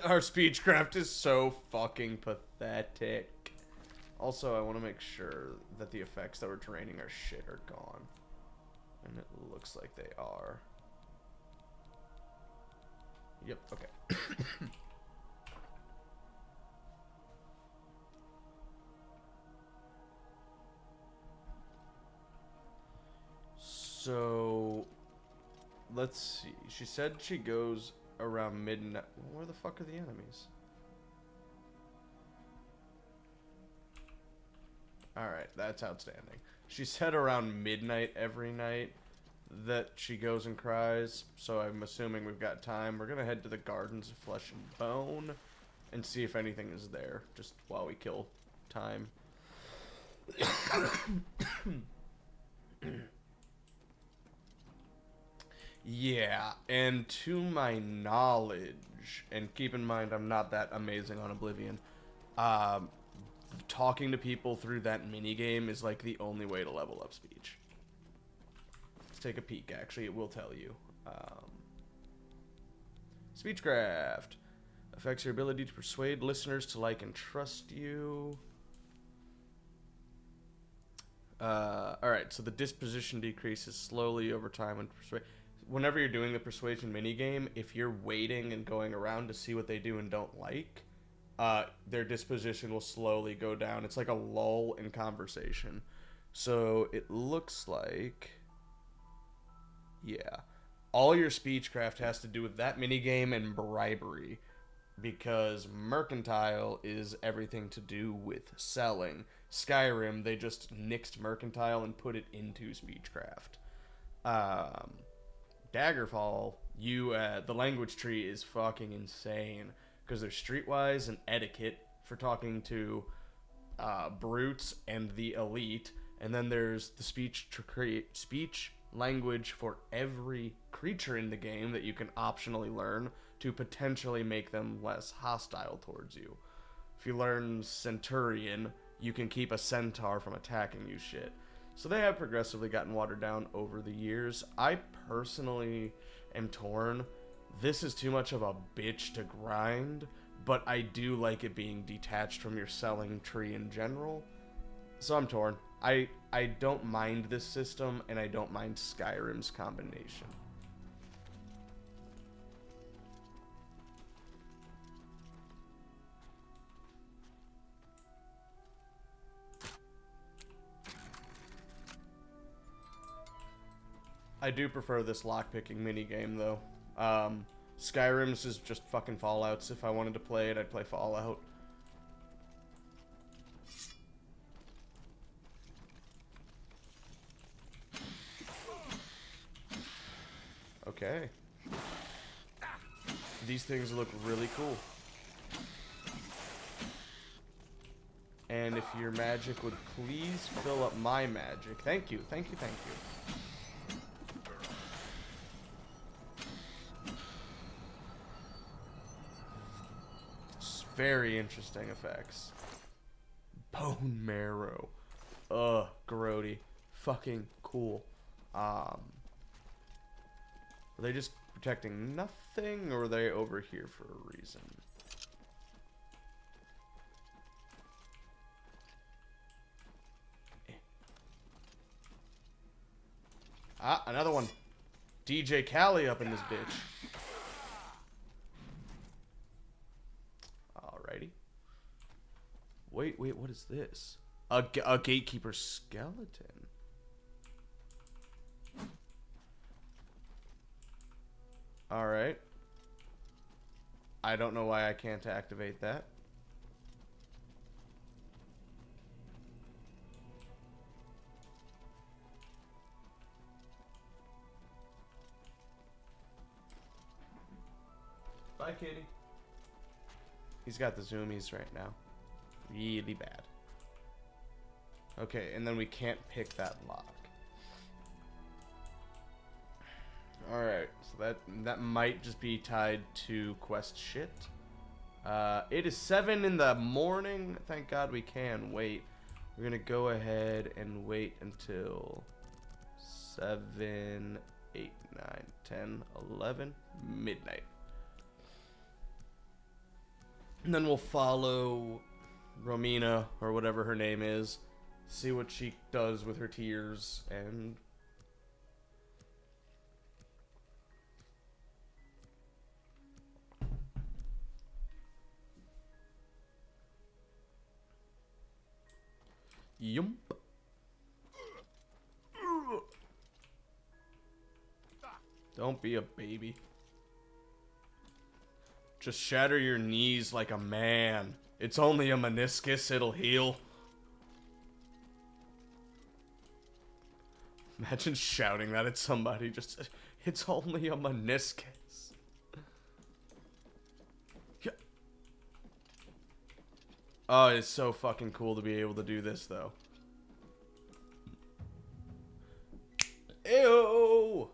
Speaker 1: Our speechcraft is so fucking pathetic. Also, I want to make sure that the effects that were draining our shit are gone. And it looks like they are. Yep, okay. So, let's see. She said she goes around midnight. Where the fuck are the enemies? Alright, that's outstanding. She said around midnight every night that she goes and cries, so I'm assuming we've got time. We're gonna head to the Gardens of Flesh and Bone and see if anything is there, just while we kill time. Yeah, and to my knowledge, and keep in mind I'm not that amazing on Oblivion, talking to people through that minigame is like the only way to level up speech. Let's take a peek, actually, it will tell you. Speechcraft affects your ability to persuade listeners to like and trust you. Alright, so the disposition decreases slowly over time when persuade. Whenever you're doing the persuasion minigame, if you're waiting and going around to see what they do and don't like, their disposition will slowly go down. It's like a lull in conversation. So it looks like, yeah, all your speechcraft has to do with that minigame and bribery, because mercantile is everything to do with selling. Skyrim, they just nixed mercantile and put it into speechcraft. Daggerfall, the language tree is fucking insane, because there's streetwise and etiquette for talking to brutes and the elite, and then there's the speech language for every creature in the game that you can optionally learn to potentially make them less hostile towards you. If you learn Centurion, you can keep a centaur from attacking you shit. So they have progressively gotten watered down over the years. I personally am torn. This is too much of a bitch to grind, but I do like it being detached from your selling tree in general. So I'm torn. I don't mind this system, and I don't mind Skyrim's combination. I do prefer this lockpicking minigame, though. Skyrim's is just fucking Fallouts. If I wanted to play it, I'd play Fallout. Okay. These things look really cool. And if your magic would please fill up my magic. Thank you, thank you, thank you. Very interesting effects. Bone marrow. Ugh, grody. Fucking cool. Are they just protecting nothing, or are they over here for a reason? Ah, another one. DJ Khaled up in this bitch. Alrighty. Wait, what is this? A gatekeeper skeleton. Alright. I don't know why I can't activate that. Bye, kitty. He's got the zoomies right now. Really bad. Okay, and then we can't pick that lock. Alright, so that might just be tied to quest shit. It is 7 in the morning. Thank God we can wait. We're gonna go ahead and wait until 7, 8, 9, 10, 11, midnight. And then we'll follow Romina, or whatever her name is, see what she does with her tears, and... Yump. Don't be a baby. Just shatter your knees like a man. It's only a meniscus, it'll heal. Imagine shouting that at somebody, just, it's only a meniscus. Yeah. Oh, it's so fucking cool to be able to do this, though. Ew!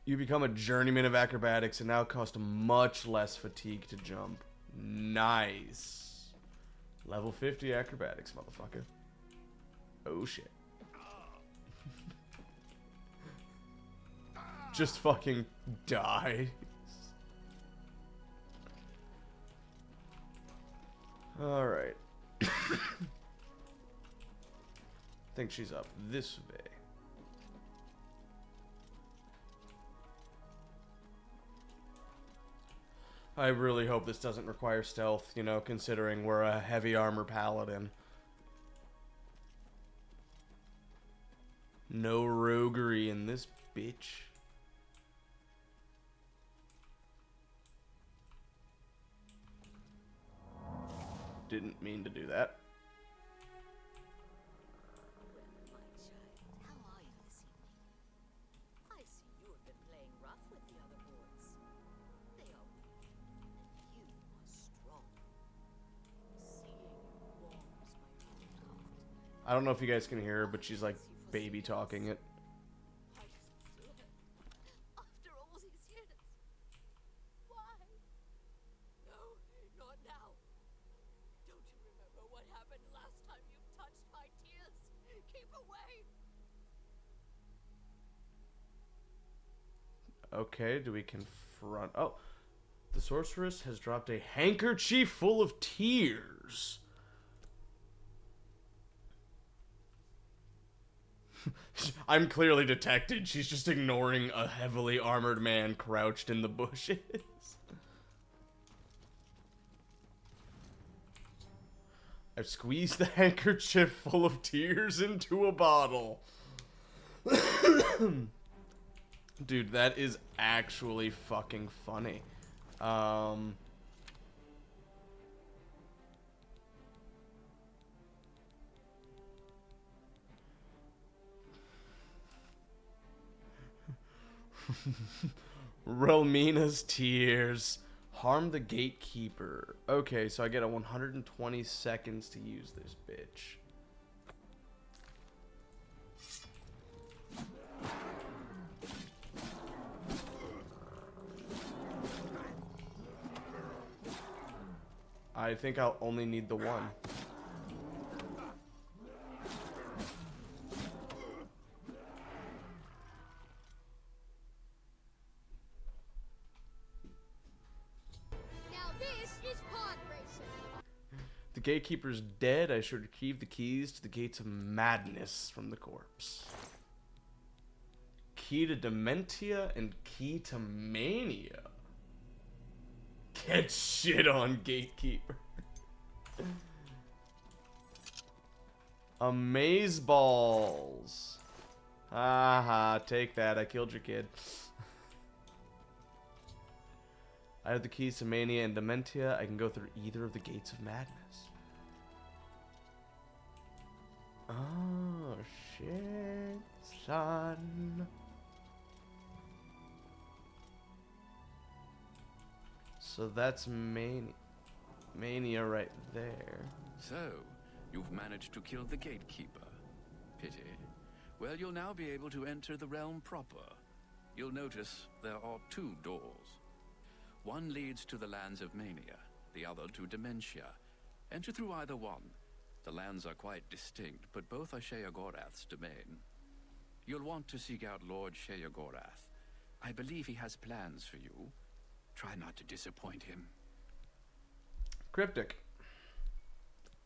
Speaker 1: You become a journeyman of acrobatics and now cost much less fatigue to jump. Nice. Level 50 acrobatics, motherfucker. Oh shit. Just fucking die. Alright. I think she's up this way. I really hope this doesn't require stealth, you know, considering we're a heavy armor paladin. No roguery in this bitch. Didn't mean to do that. I don't know if you guys can hear her, but she's like baby talking it.
Speaker 13: After all these years, why? No, not now. Don't you remember what happened last time you touched my tears? Keep away.
Speaker 1: Okay, do we confront... Oh, the sorceress has dropped a handkerchief full of tears. I'm clearly detected. She's just ignoring a heavily armored man crouched in the bushes. I've squeezed the handkerchief full of tears into a bottle. Dude, that is actually fucking funny. Romina's tears. Harm the gatekeeper. Okay, so I get a 120 seconds to use this bitch. I think I'll only need the one. The gatekeeper's dead. I should retrieve the keys to the gates of madness from the corpse. Key to dementia and key to mania. Get shit on, gatekeeper. Amaze balls. Haha, take that. I killed your kid. I have the keys to mania and dementia. I can go through either of the gates of madness. Oh, shit, son. So that's Mania right there.
Speaker 10: So, you've managed to kill the gatekeeper. Pity. Well, you'll now be able to enter the realm proper. You'll notice there are 2 doors. One leads to the lands of Mania, the other to Dementia. Enter through either one. The lands are quite distinct, but both are Sheogorath's domain. You'll want to seek out Lord Sheogorath. I believe he has plans for you. Try not to disappoint him.
Speaker 1: Cryptic.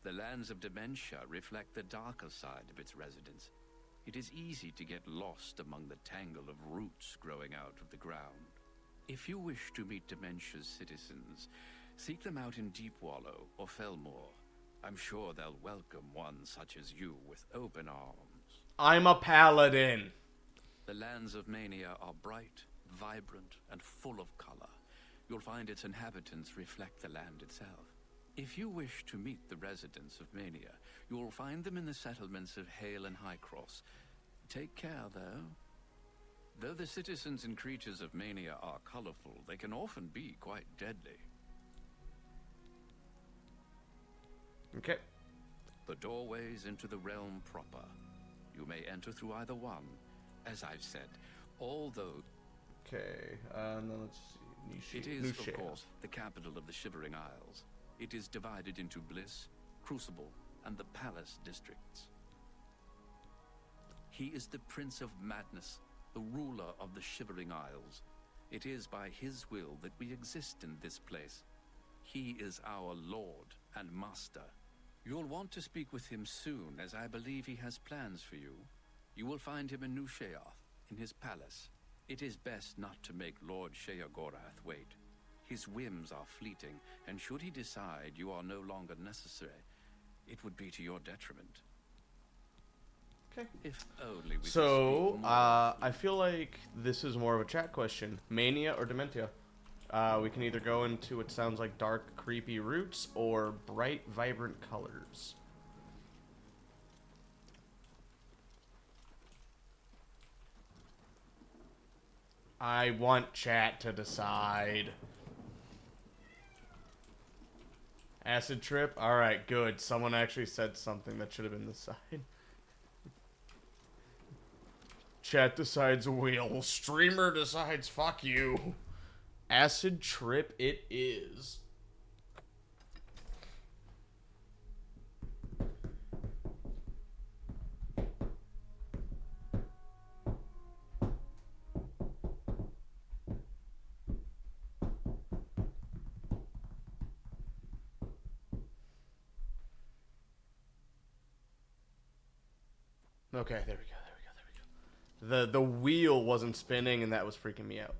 Speaker 10: The lands of Dementia reflect the darker side of its residents. It is easy to get lost among the tangle of roots growing out of the ground. If you wish to meet Dementia's citizens, seek them out in Deepwallow or Fellmoor. I'm sure they'll welcome one such as you with open arms.
Speaker 1: I'm a paladin.
Speaker 10: The lands of Mania are bright, vibrant, and full of color. You'll find its inhabitants reflect the land itself. If you wish to meet the residents of Mania, you'll find them in the settlements of Hale and Highcross. Take care, though. Though the citizens and creatures of Mania are colorful, they can often be quite deadly.
Speaker 1: Okay.
Speaker 10: The doorways into the realm proper. You may enter through either one, as I've said, although...
Speaker 1: Okay, now let's see.
Speaker 10: It is, of course, the capital of the Shivering Isles. It is divided into Bliss, Crucible, and the Palace districts. He is the Prince of Madness, the ruler of the Shivering Isles. It is by his will that we exist in this place. He is our Lord and Master. You'll want to speak with him soon, as I believe he has plans for you. You will find him in New Sheoth, in his palace. It is best not to make Lord Sheogorath wait. His whims are fleeting, and should he decide you are no longer necessary, it would be to your detriment.
Speaker 1: Okay.
Speaker 10: If only we
Speaker 1: So, I feel like this is more of a chat question. Mania or Dementia? We can either go into what sounds like dark, creepy roots or bright, vibrant colors. I want chat to decide. Acid trip? Alright, good. Someone actually said something that should have been the side. Chat decides wheel. Streamer decides fuck you. Acid trip it is. Okay, there we go. The wheel wasn't spinning and that was freaking me out.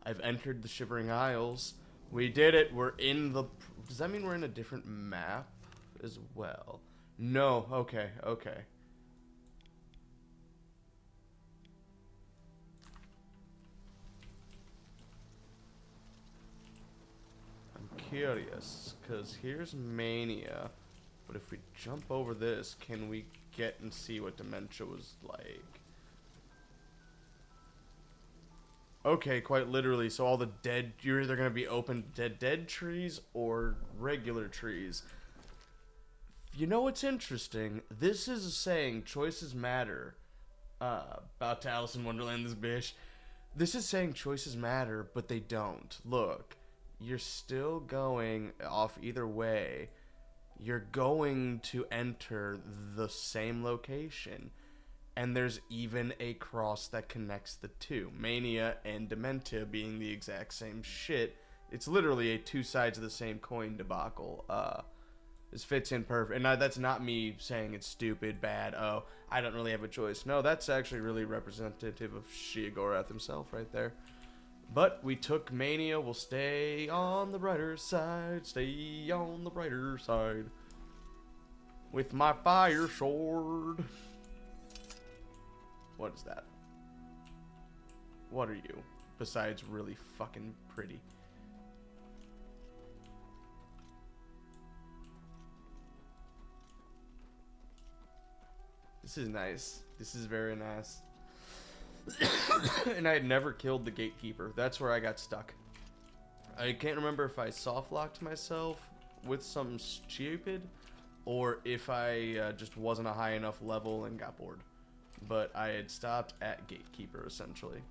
Speaker 1: I've entered the Shivering Isles. We did it. We're in the... Does that mean we're in a different map as well? No. Okay. Okay. I'm curious, because here's Mania. But if we jump over this, can we get and see what Dementia was like? Okay, quite literally. So all the dead, you're either going to be open dead trees or regular trees. You know what's interesting? This is saying choices matter. About to Alice in Wonderland, this bitch. This is saying choices matter, but they don't. Look, you're still going off either way. You're going to enter the same location. And there's even a cross that connects the two. Mania and Dementia being the exact same shit. It's literally a two sides of the same coin debacle. This fits in perfect. And that's not me saying it's stupid, bad, oh, I don't really have a choice. No, that's actually really representative of Sheogorath himself right there. But we took Mania. We'll stay on the brighter side. Stay on the brighter side. With my fire sword. What is that? What are you? Besides really fucking pretty. This is nice. This is very nice. And I had never killed the gatekeeper. That's where I got stuck. I can't remember if I soft locked myself with something stupid or if I just wasn't a high enough level and got bored. But I had stopped at Gatekeeper, essentially.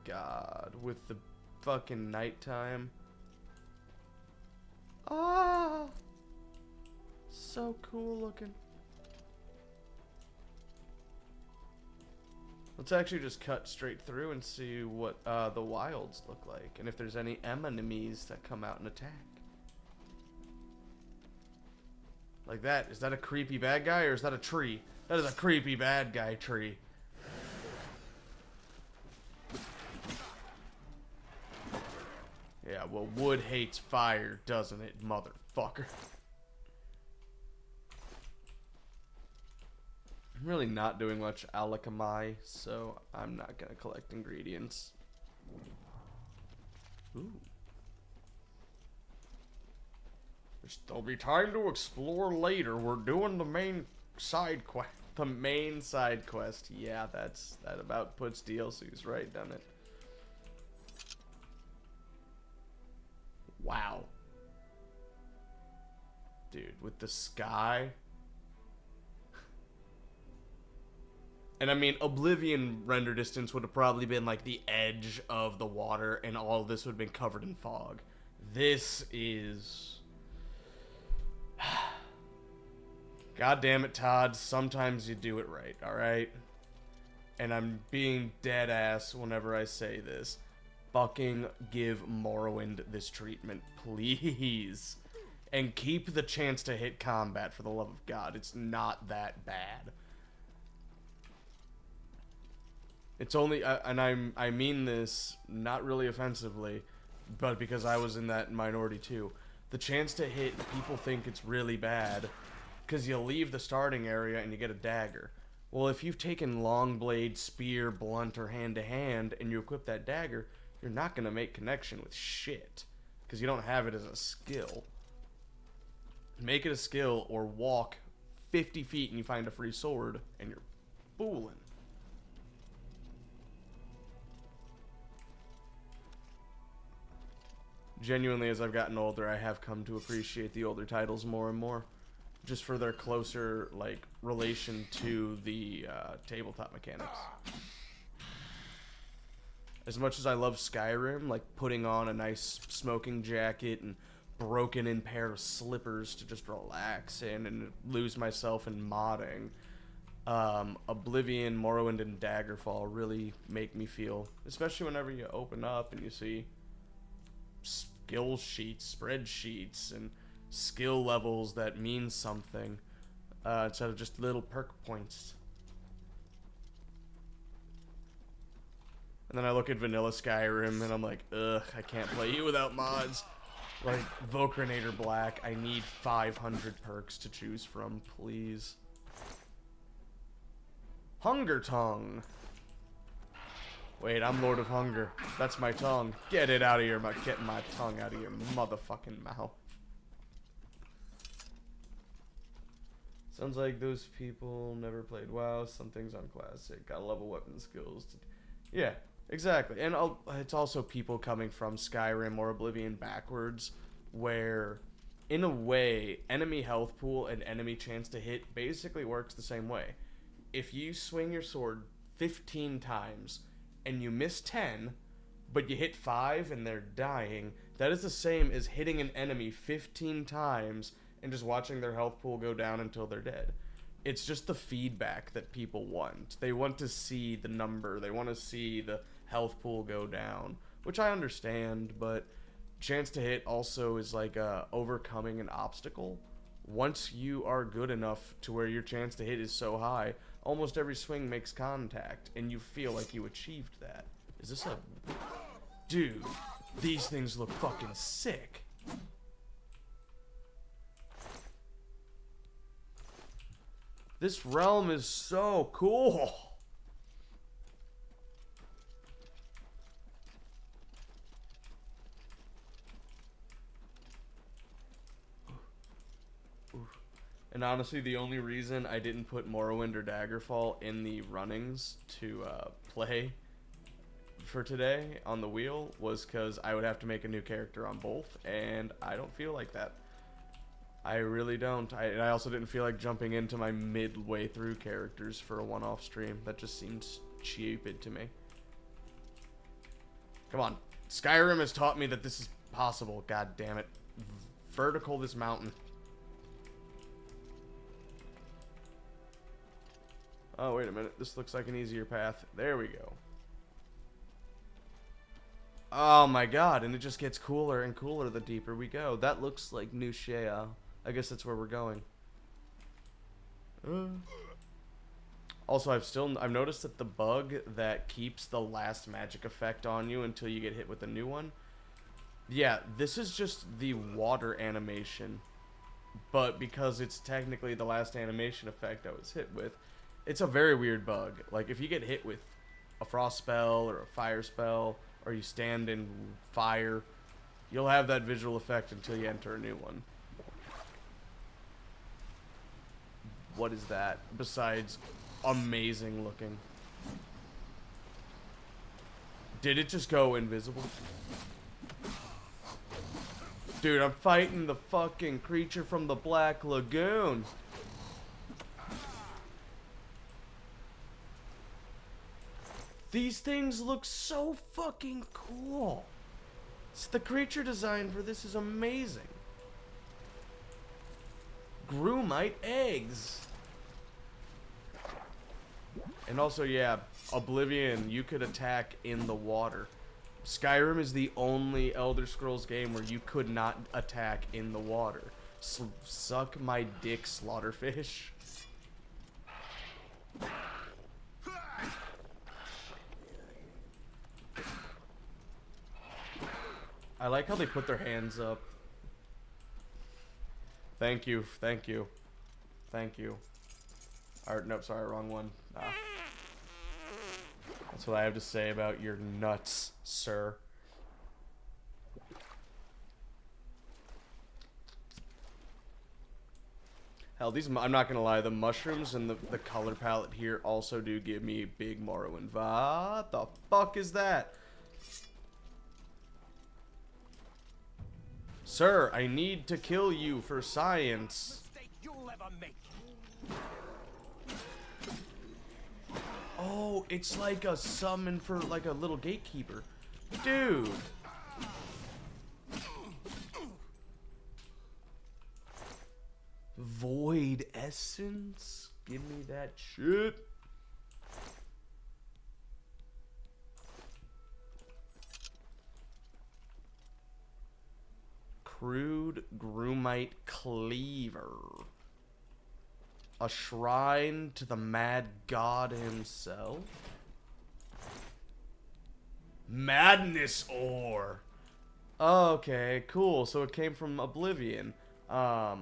Speaker 1: God, with the fucking nighttime. Ah! So cool looking. Let's actually just cut straight through and see what the wilds look like, and if there's any enemies that come out and attack. Like that. Is that a creepy bad guy, or is that a tree? That is a creepy bad guy tree. Yeah, well, wood hates fire, doesn't it, motherfucker? I'm really not doing much alchemy, so I'm not gonna collect ingredients. Ooh. There'll be time to explore later. We're doing the main side quest. The main side quest. Yeah, that about puts DLCs right, doesn't it? Wow. Dude, with the sky. And I mean, Oblivion render distance would have probably been like the edge of the water, and all of this would have been covered in fog. This is... God damn it, Todd. Sometimes you do it right, alright? And I'm being dead ass whenever I say this. Fucking give Morrowind this treatment, please. And keep the chance to hit combat, for the love of God. It's not that bad. It's only, and I mean this not really offensively, but because I was in that minority too. The chance to hit, people think it's really bad, because you leave the starting area and you get a dagger. Well, if you've taken long blade, spear, blunt, or hand-to-hand, and you equip that dagger, you're not going to make connection with shit, because you don't have it as a skill. Make it a skill, or walk 50 feet and you find a free sword, and you're fooling. Genuinely, as I've gotten older, I have come to appreciate the older titles more and more, just for their closer, like, relation to the tabletop mechanics. As much as I love Skyrim, like putting on a nice smoking jacket and broken in pair of slippers to just relax in and lose myself in modding, Oblivion, Morrowind, and Daggerfall really make me feel, especially whenever you open up and you see skill sheets, spreadsheets, and skill levels that mean something, instead of just little perk points. And then I look at vanilla Skyrim and I'm like, ugh, I can't play you without mods. Like Vocrinator Black, I need 500 perks to choose from, please. Hunger Tongue. Wait, I'm Lord of Hunger. That's my tongue. Get it out of your mouth. Get my tongue out of your motherfucking mouth. Sounds like those people never played WoW. Some things on Classic. Gotta level weapon skills. Yeah, exactly. And it's also people coming from Skyrim or Oblivion backwards, where, in a way, enemy health pool and enemy chance to hit basically works the same way. If you swing your sword 15 times and you miss 10, but you hit 5 and they're dying, that is the same as hitting an enemy 15 times and just watching their health pool go down until they're dead. It's just the feedback that people want. They want to see the number. They want to see the health pool go down, which I understand, but chance to hit also is like overcoming an obstacle. Once you are good enough to where your chance to hit is so high, almost every swing makes contact, and you feel like you achieved that. Is this a... Dude, these things look fucking sick. This realm is so cool. And honestly, the only reason I didn't put Morrowind or Daggerfall in the runnings to play for today on the wheel was because I would have to make a new character on both, and I don't feel like that. I really don't. I also didn't feel like jumping into my midway through characters for a one-off stream. That just seems stupid to me. Come on. Skyrim has taught me that this is possible. God damn it. Vertical this mountain. Oh, wait a minute. This looks like an easier path. There we go. Oh my god, and it just gets cooler and cooler the deeper we go. That looks like New Sheo. I guess that's where we're going. Also, I've noticed that the bug that keeps the last magic effect on you until you get hit with a new one. Yeah, this is just the water animation. But because it's technically the last animation effect I was hit with, it's a very weird bug. Like, if you get hit with a frost spell or a fire spell, or you stand in fire, you'll have that visual effect until you enter a new one. What is that besides amazing looking? Did it just go invisible? Dude, I'm fighting the fucking creature from the Black Lagoon. These things look so fucking cool. The creature design for this is amazing. Grumite eggs. And also, yeah, Oblivion, you could attack in the water. Skyrim is the only Elder Scrolls game where you could not attack in the water. Suck my dick, Slaughterfish. I like how they put their hands up. Thank you, thank you, thank you. Alright, nope, sorry, wrong one. That's what I have to say about your nuts, sir. Hell, these, I'm not gonna lie, the mushrooms and the color palette here also do give me big Morrowind. What the fuck is that? Sir, I need to kill you for science. Oh, it's like a summon for like a little gatekeeper. Dude. Void essence? Give me that shit. Crude Grumite Cleaver. A shrine to the mad god himself. Madness ore. Okay, cool. So it came from Oblivion. I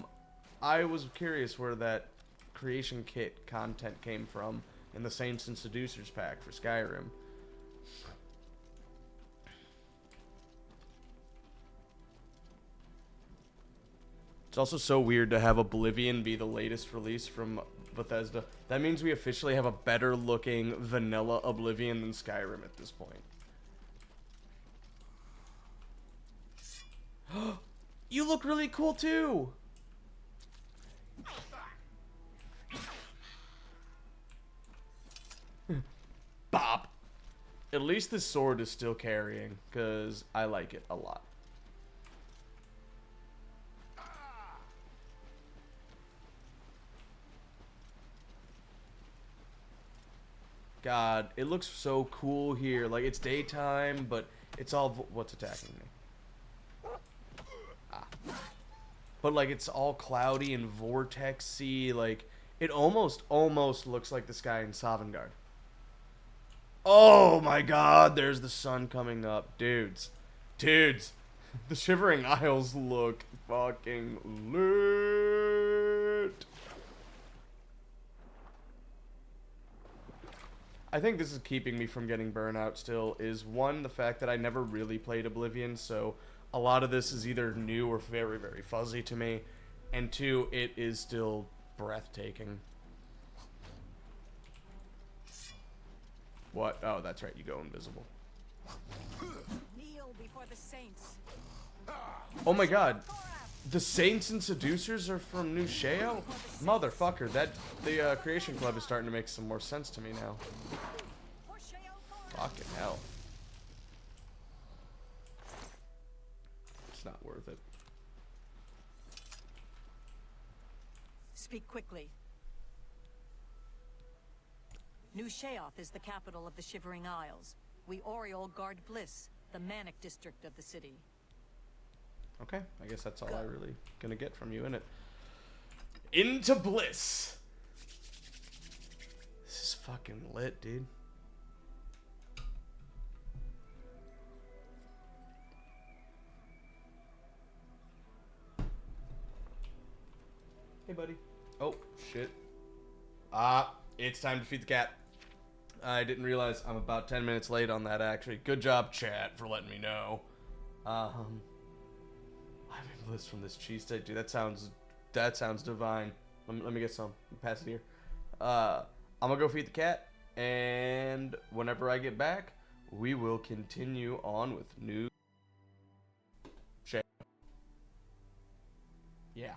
Speaker 1: was curious where that creation kit content came from in the Saints and Seducers pack for Skyrim. It's also so weird to have Oblivion be the latest release from Bethesda. That means we officially have a better looking vanilla Oblivion than Skyrim at this point. You look really cool too! Bop! At least this sword is still carrying, because I like it a lot. God, it looks so cool here. Like, it's daytime, but it's all... What's attacking me? Ah. But, like, it's all cloudy and vortex-y. Like, it almost looks like the sky in Sovngarde. Oh, my God. There's the sun coming up. Dudes. Dudes. The Shivering Isles look fucking lit. I think this is keeping me from getting burnout still, is one, the fact that I never really played Oblivion, so a lot of this is either new or very, very fuzzy to me, and two, it is still breathtaking. What? Oh, that's right. You go invisible.
Speaker 14: Kneel before the saints.
Speaker 1: Oh my god. The Saints and Seducers are from New Sheo? Motherfucker, the Creation Club is starting to make some more sense to me now. Fucking hell. It's not worth it.
Speaker 14: Speak quickly. New Sheoth is the capital of the Shivering Isles. We Oriole guard Bliss, the manic district of the city.
Speaker 1: Okay, I guess that's all I really gonna get from you, innit? Into Bliss! This is fucking lit, dude. Hey, buddy. Oh, shit. It's time to feed the cat. I didn't realize I'm about 10 minutes late on that, actually. Good job, chat, for letting me know. I'm in bliss from this cheesesteak, dude. That sounds divine. Let me get some. Pass it here. I'm gonna go feed the cat, and whenever I get back, we will continue on with new Sheo. Yeah.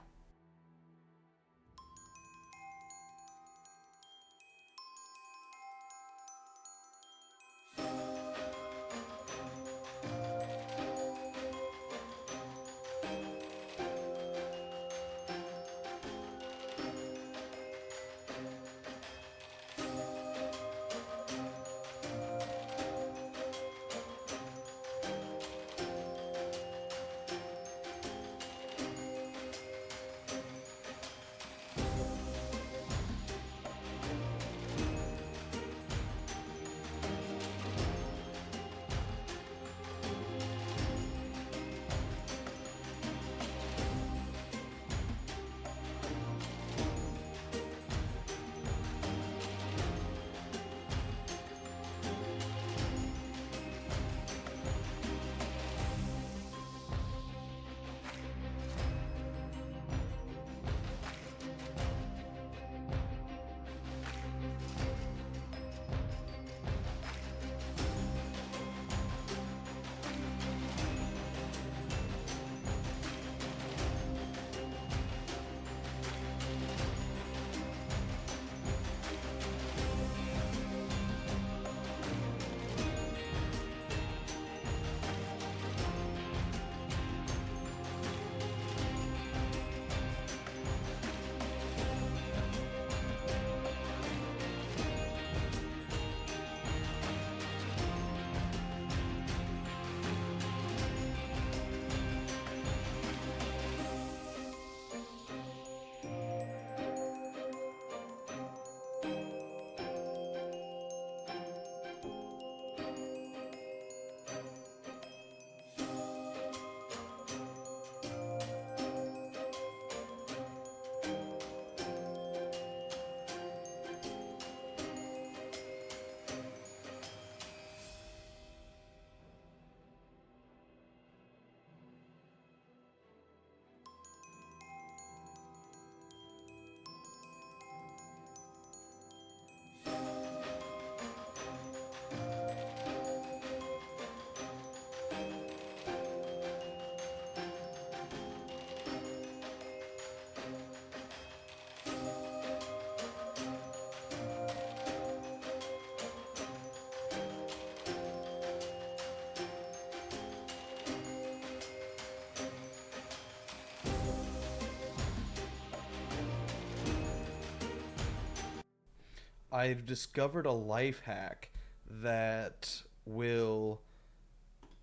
Speaker 1: I've discovered a life hack that will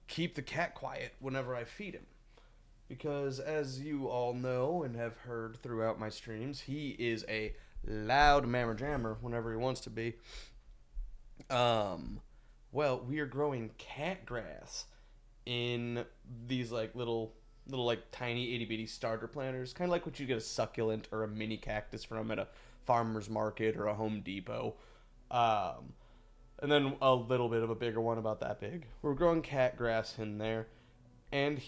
Speaker 1: keep the cat quiet whenever I feed him. Because as you all know and have heard throughout my streams, he is a loud mammer jammer whenever he wants to be. Well, we are growing cat grass in these like little like tiny itty bitty starter planters, kind of like what you get a succulent or a mini cactus from at a farmer's market or a Home Depot. And then a little bit of a bigger one about that big. We're growing cat grass in there, and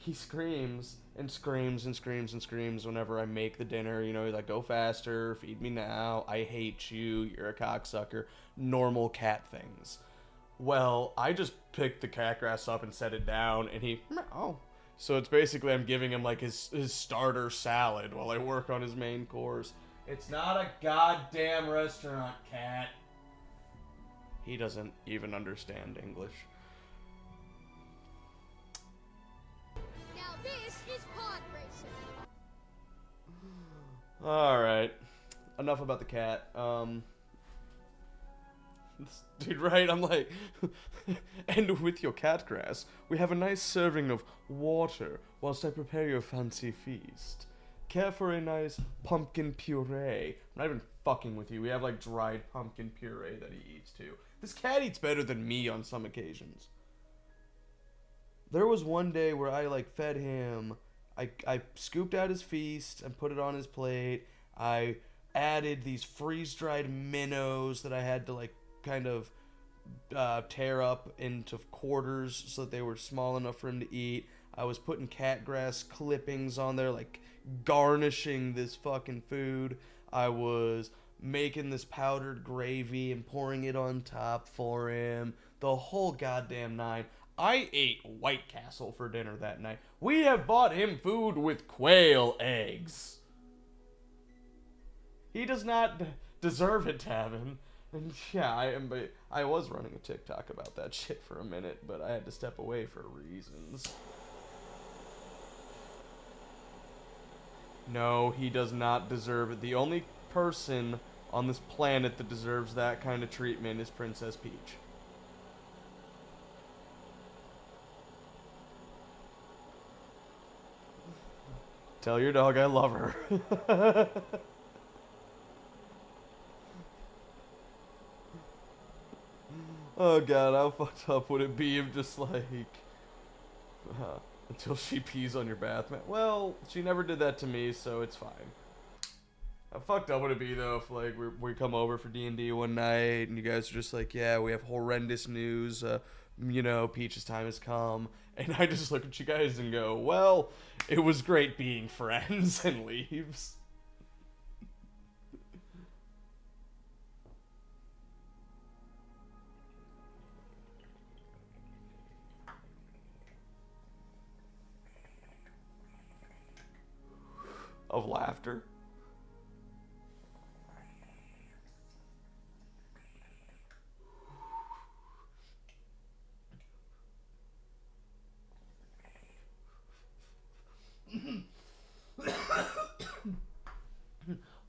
Speaker 1: he screams and screams and screams and screams whenever I make the dinner. You know, he's like, go faster, feed me now, I hate you, you're a cocksucker. Normal cat things. Well, I just picked the cat grass up and set it down, and he, meow. So it's basically I'm giving him like his starter salad while I work on his main course. It's not a goddamn restaurant, cat. He doesn't even understand English.
Speaker 15: Now this is pod racing.
Speaker 1: Alright. Enough about the cat. Dude, right? I'm like, and with your cat grass, we have a nice serving of water whilst I prepare your fancy feast. Care for a nice pumpkin puree? I'm not even fucking with you. We have like dried pumpkin puree that he eats too. This cat eats better than me on some occasions. There was one day where I like fed him. I scooped out his feast and put it on his plate. I added these freeze-dried minnows that I had to like kind of tear up into quarters so that they were small enough for him to eat. I was putting cat grass clippings on there, like garnishing this fucking food. I was making this powdered gravy and pouring it on top for him. The whole goddamn nine. I ate White Castle for dinner that night. We have bought him food with quail eggs. He does not deserve it, Tavin. And yeah, I was running a TikTok about that shit for a minute, but I had to step away for reasons. No, he does not deserve it. The only person on this planet that deserves that kind of treatment is Princess Peach. Tell your dog I love her. Oh god, how fucked up would it be if just like, until she pees on your bath mat? Well, she never did that to me, so it's fine. How fucked up would it be though if like we come over for D&D one night and you guys are just like, yeah, we have horrendous news, you know, Peach's time has come, and I just look at you guys and go, well, it was great being friends, and leaves. Of laughter.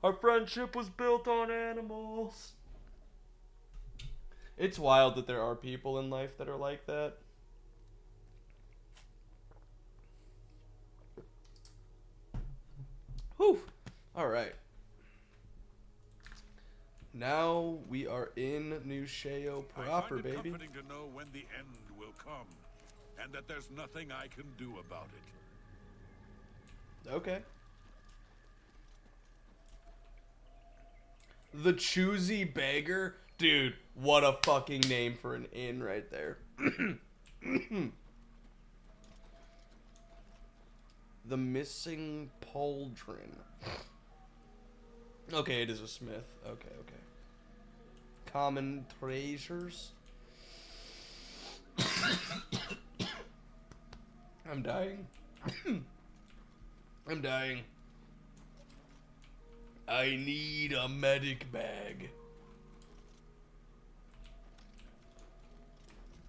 Speaker 1: Our friendship was built on animals. It's wild that there are people in life that are like that. Whew. Alright. Now we are in New Sheo proper, baby.
Speaker 3: I find it comforting to know when the end will come, and that there's nothing I can do about it.
Speaker 1: Okay. The Choosy Beggar? Dude, what a fucking name for an inn right there. The Missing Pauldron. Okay, it is a smith. Okay. Common treasures. I'm dying. I'm dying. I need a medic bag.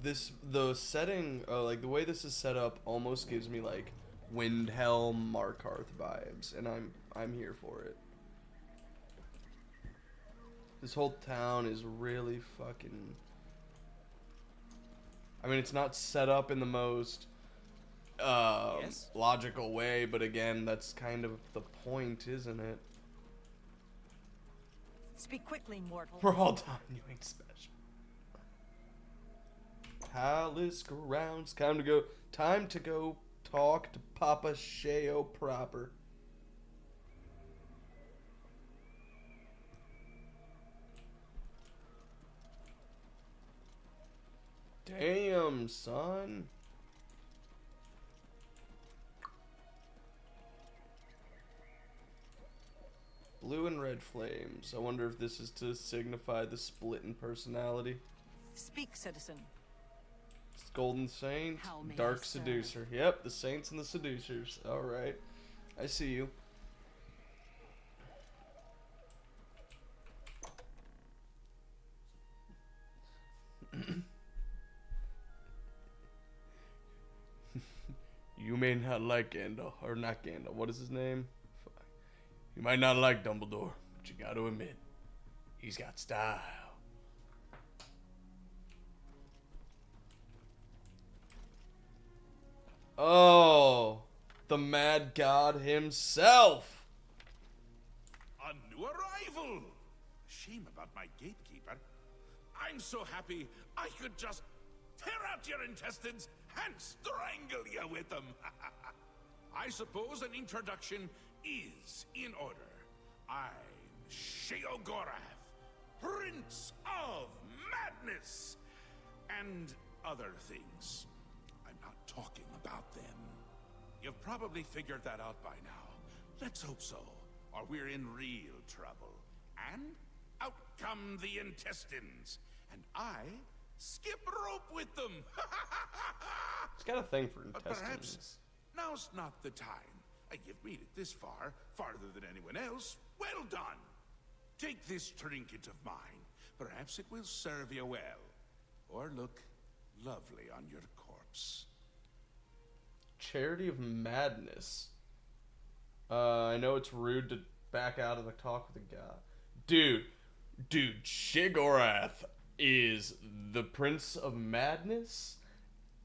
Speaker 1: The setting, like the way this is set up almost gives me like Windhelm, Markarth vibes, and I'm here for it. This whole town is really fucking... I mean, it's not set up in the most logical way, but again, that's kind of the point, isn't it?
Speaker 16: Speak quickly, mortal.
Speaker 1: We're all done. You ain't special. Palace grounds. Time to go talk to Papa Sheo proper. Damn, son. Blue and red flames. I wonder if this is to signify the split in personality.
Speaker 16: Speak, citizen.
Speaker 1: It's Golden Saint,
Speaker 16: How may I
Speaker 1: Dark
Speaker 16: serve?
Speaker 1: Seducer. Yep, the Saints and the Seducers. Alright. I see you. You may not like Gandalf, or not Gandalf, what is his name? Fuck. You might not like Dumbledore, but you gotta admit, he's got style. Oh, the Mad God himself!
Speaker 17: A new arrival! Shame about my gatekeeper. I'm so happy I could just tear out your intestines and strangle you with them. I suppose an introduction is in order. I'm Sheo, Prince of Madness, and other things. I'm not talking about them. You've probably figured that out by now. Let's hope so, or we're in real trouble. And out come the intestines, and I skip rope with them.
Speaker 1: He's got a thing for
Speaker 17: But
Speaker 1: intestines.
Speaker 17: perhaps now's not the time. You've made it this far, farther than anyone else. Well done. Take this trinket of mine. Perhaps it will serve you well, or look lovely on your corpse.
Speaker 1: Charity of Madness. I know it's rude to back out of the talk with a god. Dude, Shigorath is the Prince of Madness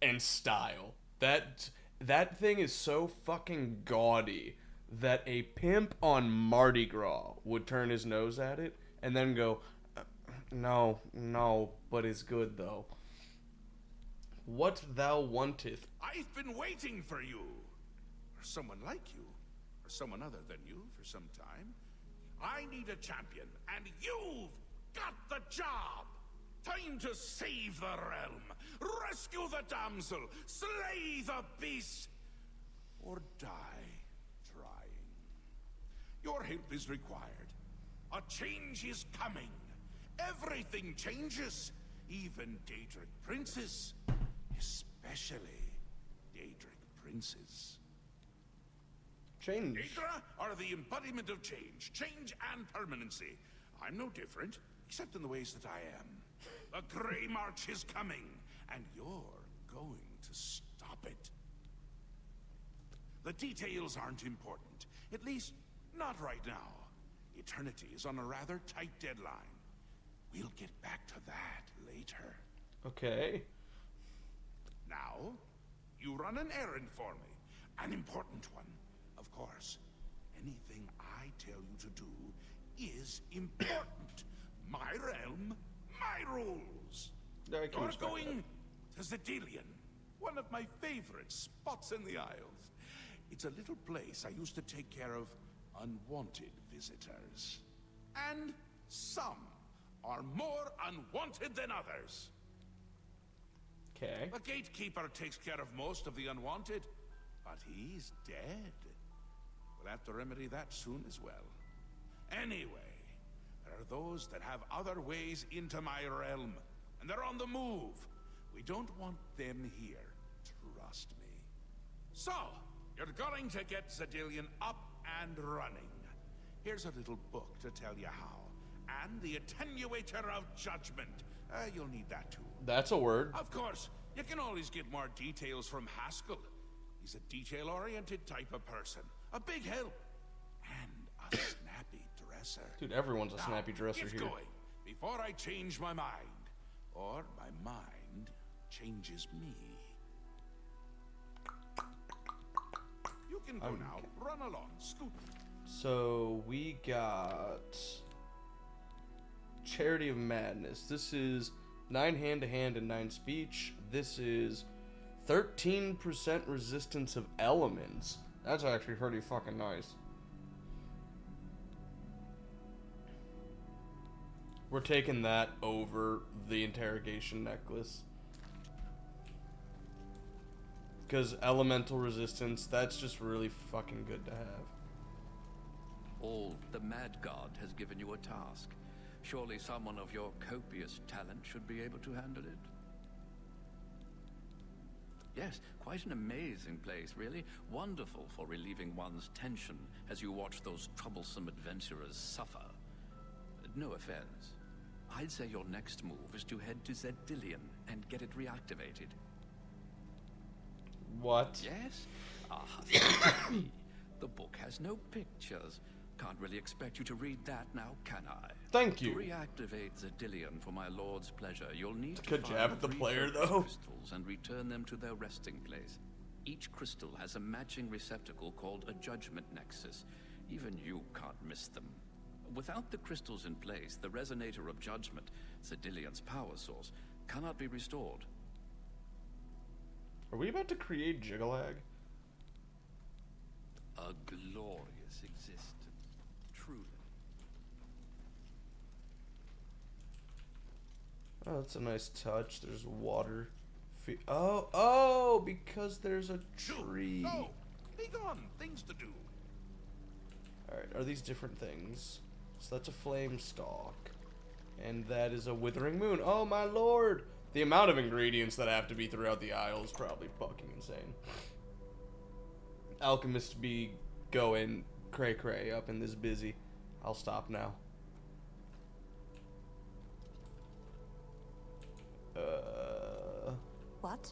Speaker 1: and style. That thing is so fucking gaudy that a pimp on Mardi Gras would turn his nose at it and then go, no, but it's good though. What thou wanteth.
Speaker 17: I've been waiting for you. Or someone like you. Or someone other than you for some time. I need a champion, and you've got the job. Time to save the realm, rescue the damsel, slay the beast, or die trying. Your help is required. A change is coming. Everything changes, even Daedric princes, especially Daedric princes.
Speaker 1: Change.
Speaker 17: Daedra are the embodiment of change and permanency. I'm no different, except in the ways that I am. The Grey March is coming, and you're going to stop it. The details aren't important, at least not right now. Eternity is on a rather tight deadline. We'll get back to that later.
Speaker 1: Okay.
Speaker 17: Now, you run an errand for me. An important one, of course. Anything I tell you to do is important. My realm, my rules.
Speaker 1: Yeah, I can
Speaker 17: You're
Speaker 1: respect
Speaker 17: going to Zedilian, one of my favorite spots in the Isles. It's a little place I used to take care of unwanted visitors. And some are more unwanted than others.
Speaker 1: Okay.
Speaker 17: The gatekeeper takes care of most of the unwanted, but he's dead. We'll have to remedy that soon as well. Anyway, there are those that have other ways into my realm, and they're on the move. We don't want them here, trust me. So, you're going to get Zedilian up and running. Here's a little book to tell you how. And the Attenuator of Judgment. You'll need that too.
Speaker 1: That's a word.
Speaker 17: Of course, you can always get more details from Haskell. He's a detail-oriented type of person. A big help. And a snappy dresser.
Speaker 1: Dude, everyone's a
Speaker 17: Now,
Speaker 1: snappy dresser
Speaker 17: get
Speaker 1: here.
Speaker 17: going, before I change my mind. Or my mind changes me. You can go now. Run along, scoot.
Speaker 1: So we got Charity of Madness. This is 9 hand-to-hand and 9 speech. This is 13% resistance of elements. That's actually pretty fucking nice. We're taking that over the interrogation necklace. Because elemental resistance, that's just really fucking good to have.
Speaker 10: All the Mad God has given you a task. Surely someone of your copious talent should be able to handle it. Yes, quite an amazing place, really. Wonderful for relieving one's tension as you watch those troublesome adventurers suffer. No offense. I'd say your next move is to head to Zedillion and get it reactivated.
Speaker 1: What?
Speaker 10: Yes? The book has no pictures. Can't really expect you to read that now, can I?
Speaker 1: Thank you.
Speaker 10: To reactivate Zedillion for my lord's pleasure, you'll need to
Speaker 1: Good jab at the player, though.
Speaker 10: crystals and return them to their resting place. Each crystal has a matching receptacle called a judgment nexus. Even you can't miss them. Without the crystals in place, the resonator of judgment, Zedillion's power source, cannot be restored.
Speaker 1: Are we about to create Jigalag?
Speaker 10: A glorious existence, truly.
Speaker 1: Oh, that's a nice touch. There's water. Oh, because there's a tree.
Speaker 17: No, be gone. Things to do.
Speaker 1: Alright, are these different things? So that's a flame stalk. And that is a withering moon. Oh my lord! The amount of ingredients that have to be throughout the Isle is probably fucking insane. Alchemists be going cray-cray up in this busy. I'll stop now.
Speaker 16: What?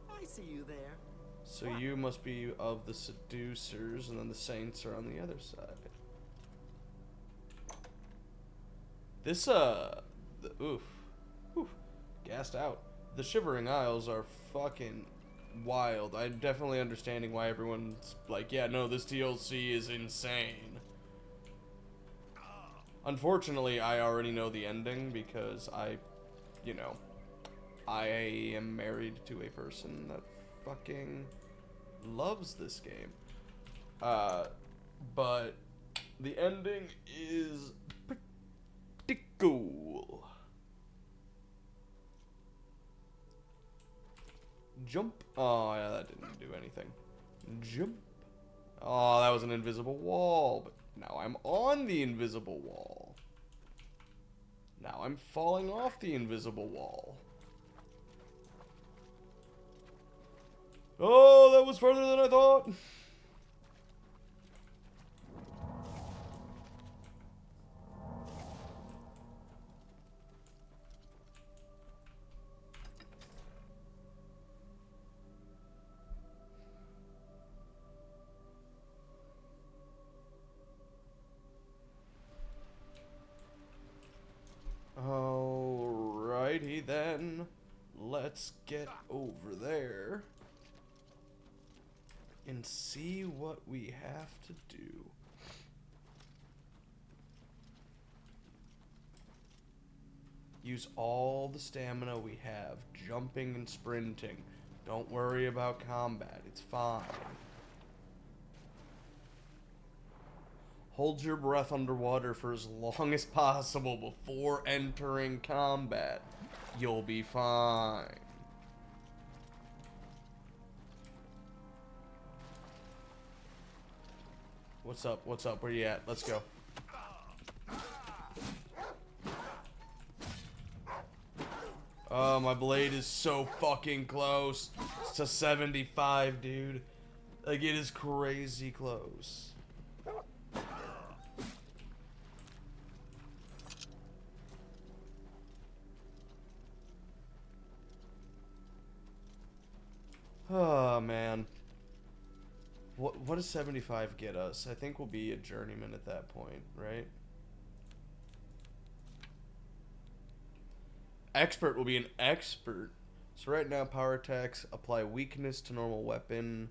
Speaker 16: I see you there.
Speaker 1: So you must be of the seducers, and then the saints are on the other side. This, oof. Gassed out. The Shivering Isles are fucking wild. I'm definitely understanding why everyone's like, yeah, no, this DLC is insane. Unfortunately, I already know the ending because I am married to a person that fucking loves this game. But the ending is pretty cool. Jump. Oh, yeah, that didn't do anything. Jump. Oh, that was an invisible wall. But now I'm on the invisible wall. Now I'm falling off the invisible wall. Oh, that was further than I thought. Alrighty then. Let's get over there and see what we have to do. Use all the stamina we have, jumping and sprinting. Don't worry about combat, it's fine. Hold your breath underwater for as long as possible before entering combat. You'll be fine. What's up? What's up? Where you at? Let's go. Oh, my blade is so fucking close. It's to 75, dude. Like, it is crazy close. Oh, man. What does 75 get us? I think we'll be a journeyman at that point, right? Expert will be an expert. So right now, power attacks apply weakness to normal weapon.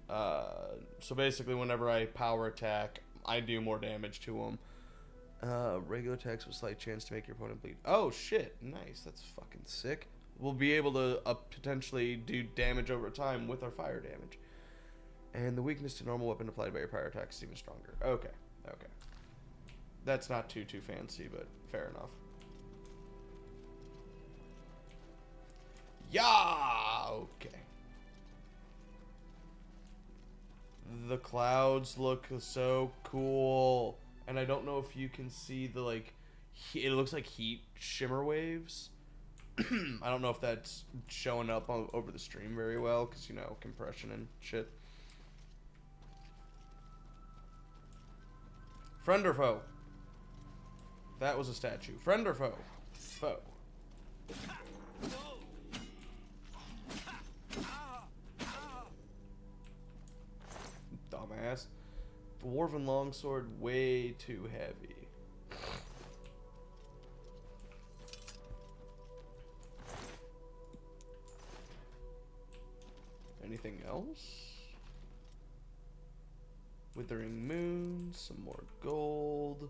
Speaker 1: So basically, whenever I power attack, I do more damage to them. Regular attacks with slight chance to make your opponent bleed. Oh, shit. Nice. That's fucking sick. We'll be able to potentially do damage over time with our fire damage. And the weakness to normal weapon applied by your power attack is even stronger. Okay. Okay. That's not too fancy, but fair enough. Yeah! Okay. The clouds look so cool. And I don't know if you can see the, like, it looks like heat shimmer waves. I don't know if that's showing up over the stream very well, because, you know, compression and shit. Friend or foe? That was a statue. Friend or foe? Foe. Dumbass. Dwarven longsword, way too heavy. Anything else? Withering Moon, some more gold.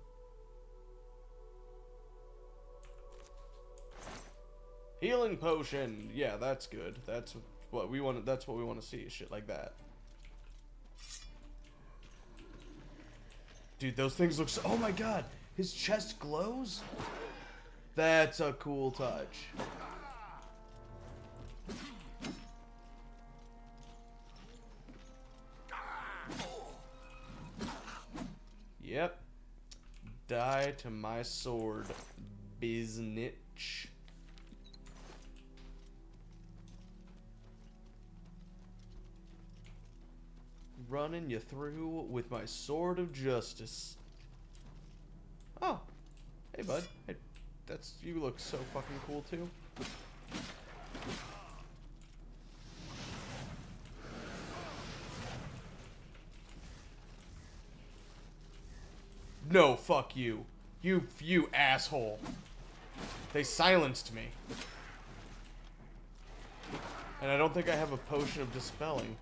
Speaker 1: Healing potion. Yeah, that's good. That's what we want. That's what we want to see. Shit like that. Dude, those things look so... Oh my god! His chest glows? That's a cool touch. Yep. Die to my sword, biznitch. Running you through with my sword of justice. Oh, hey bud. Hey, you look so fucking cool too. No, fuck you. You asshole. They silenced me. And I don't think I have a potion of dispelling.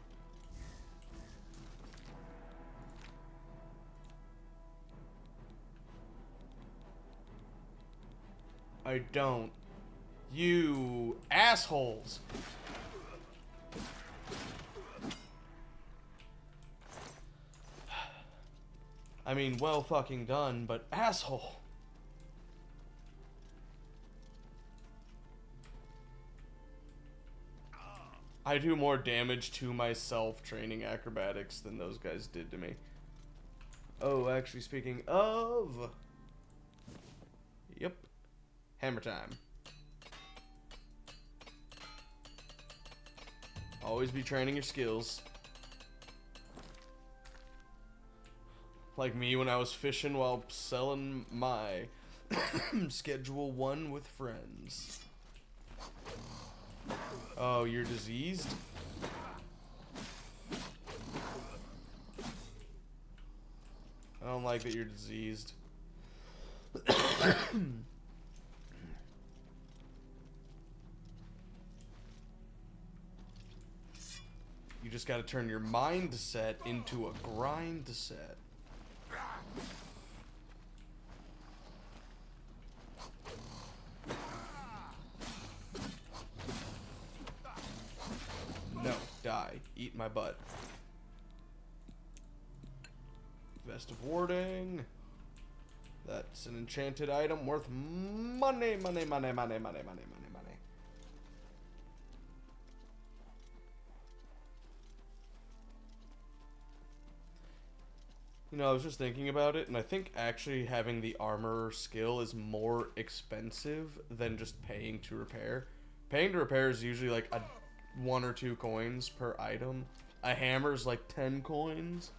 Speaker 1: I don't. You assholes. I mean, well fucking done, but asshole. I do more damage to myself training acrobatics than those guys did to me. Oh, actually, speaking of... Yep. Hammer time. Always be training your skills. Like me when I was fishing while selling my Schedule 1 with friends. Oh, you're diseased? I don't like that you're diseased. You just gotta turn your mind set into a grind set. No, die. Eat my butt. Vest of Warding. That's an enchanted item worth money, money, money, money, money, money, money, money. You know, I was just thinking about it, and I think actually having the armor skill is more expensive than just paying to repair. Paying to repair is usually like 1 or 2 coins per item. A hammer's like 10 coins,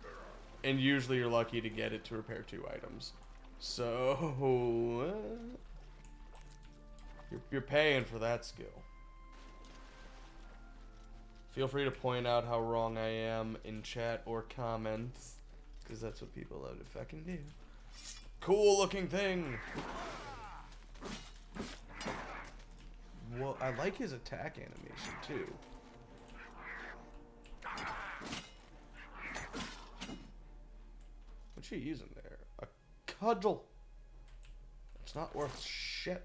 Speaker 1: and usually you're lucky to get it to repair 2 items. So, you're paying for that skill. Feel free to point out how wrong I am in chat or comments. Because that's what people love to fucking do. Cool looking thing! Well, I like his attack animation too. What's she using there? A cudgel! It's not worth shit.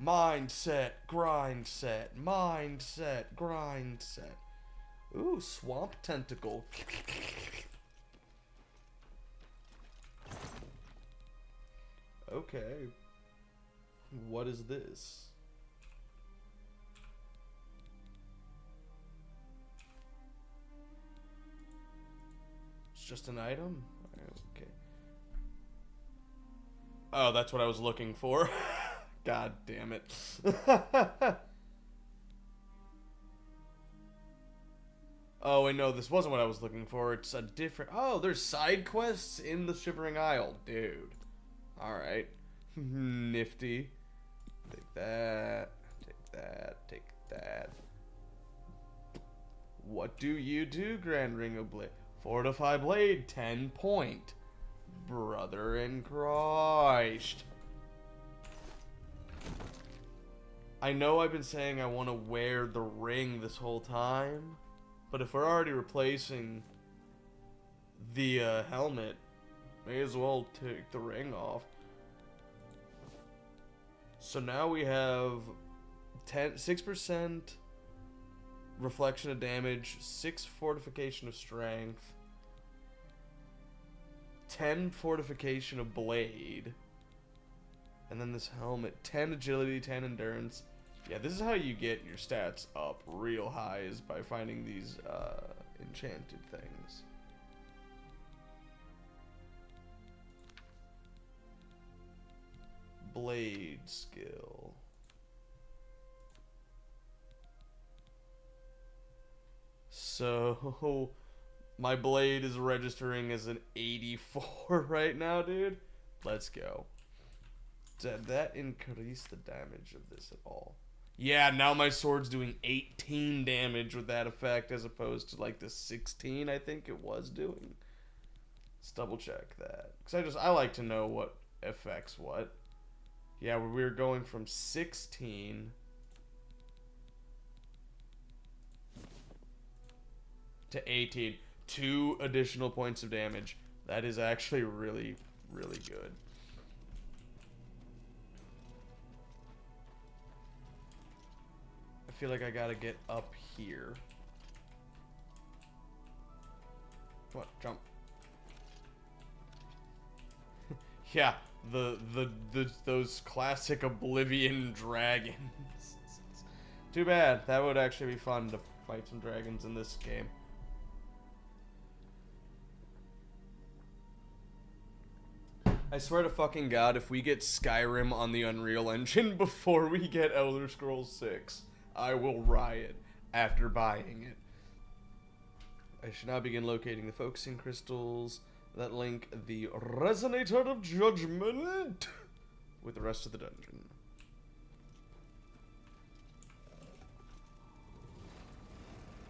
Speaker 1: Mindset, grind set, mindset, grind set. Ooh, swamp tentacle. Okay. What is this? It's just an item? Okay. Oh, that's what I was looking for. God damn it. Oh, wait, no, this wasn't what I was looking for. It's a different... Oh, there's side quests in the Shivering Isle. Dude. Alright. Nifty. Take that. Take that. Take that. What do you do, Grand Ring of Blade? Fortify Blade, 10 point. Brother in Christ. I know I've been saying I want to wear the ring this whole time, but if we're already replacing the helmet, may as well take the ring off. So now we have 6% reflection of damage, 6 fortification of strength, 10 fortification of blade, and then this helmet, 10 agility, 10 endurance. Yeah, this is how you get your stats up real high, is by finding these enchanted things. Blade skill. So, my blade is registering as an 84 right now, dude. Let's go. Did that increase the damage of this at all? Yeah, now my sword's doing 18 damage with that effect as opposed to like the 16 I think it was doing. Let's double check that. Because I like to know what affects what. Yeah, we're going from 16 to 18. 2 additional points of damage. That is actually really, really good. I feel like I gotta get up here. What? Jump. Yeah, those classic Oblivion dragons. Too bad. That would actually be fun to fight some dragons in this game. I swear to fucking God, if we get Skyrim on the Unreal Engine before we get Elder Scrolls 6, I will riot after buying it. I should now begin locating the focusing crystals that link the Resonator of Judgment with the rest of the dungeon.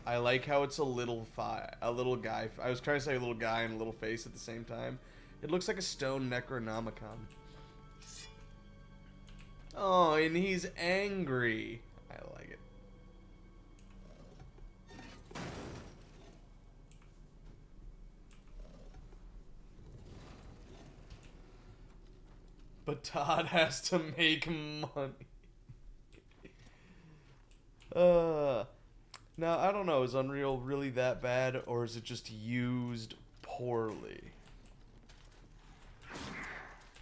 Speaker 1: I like how it's a little guy. I was trying to say a little guy and a little face at the same time. It looks like a stone Necronomicon. Oh, and he's angry. I like it. But Todd has to make money. Now, I don't know. Is Unreal really that bad, or is it just used poorly?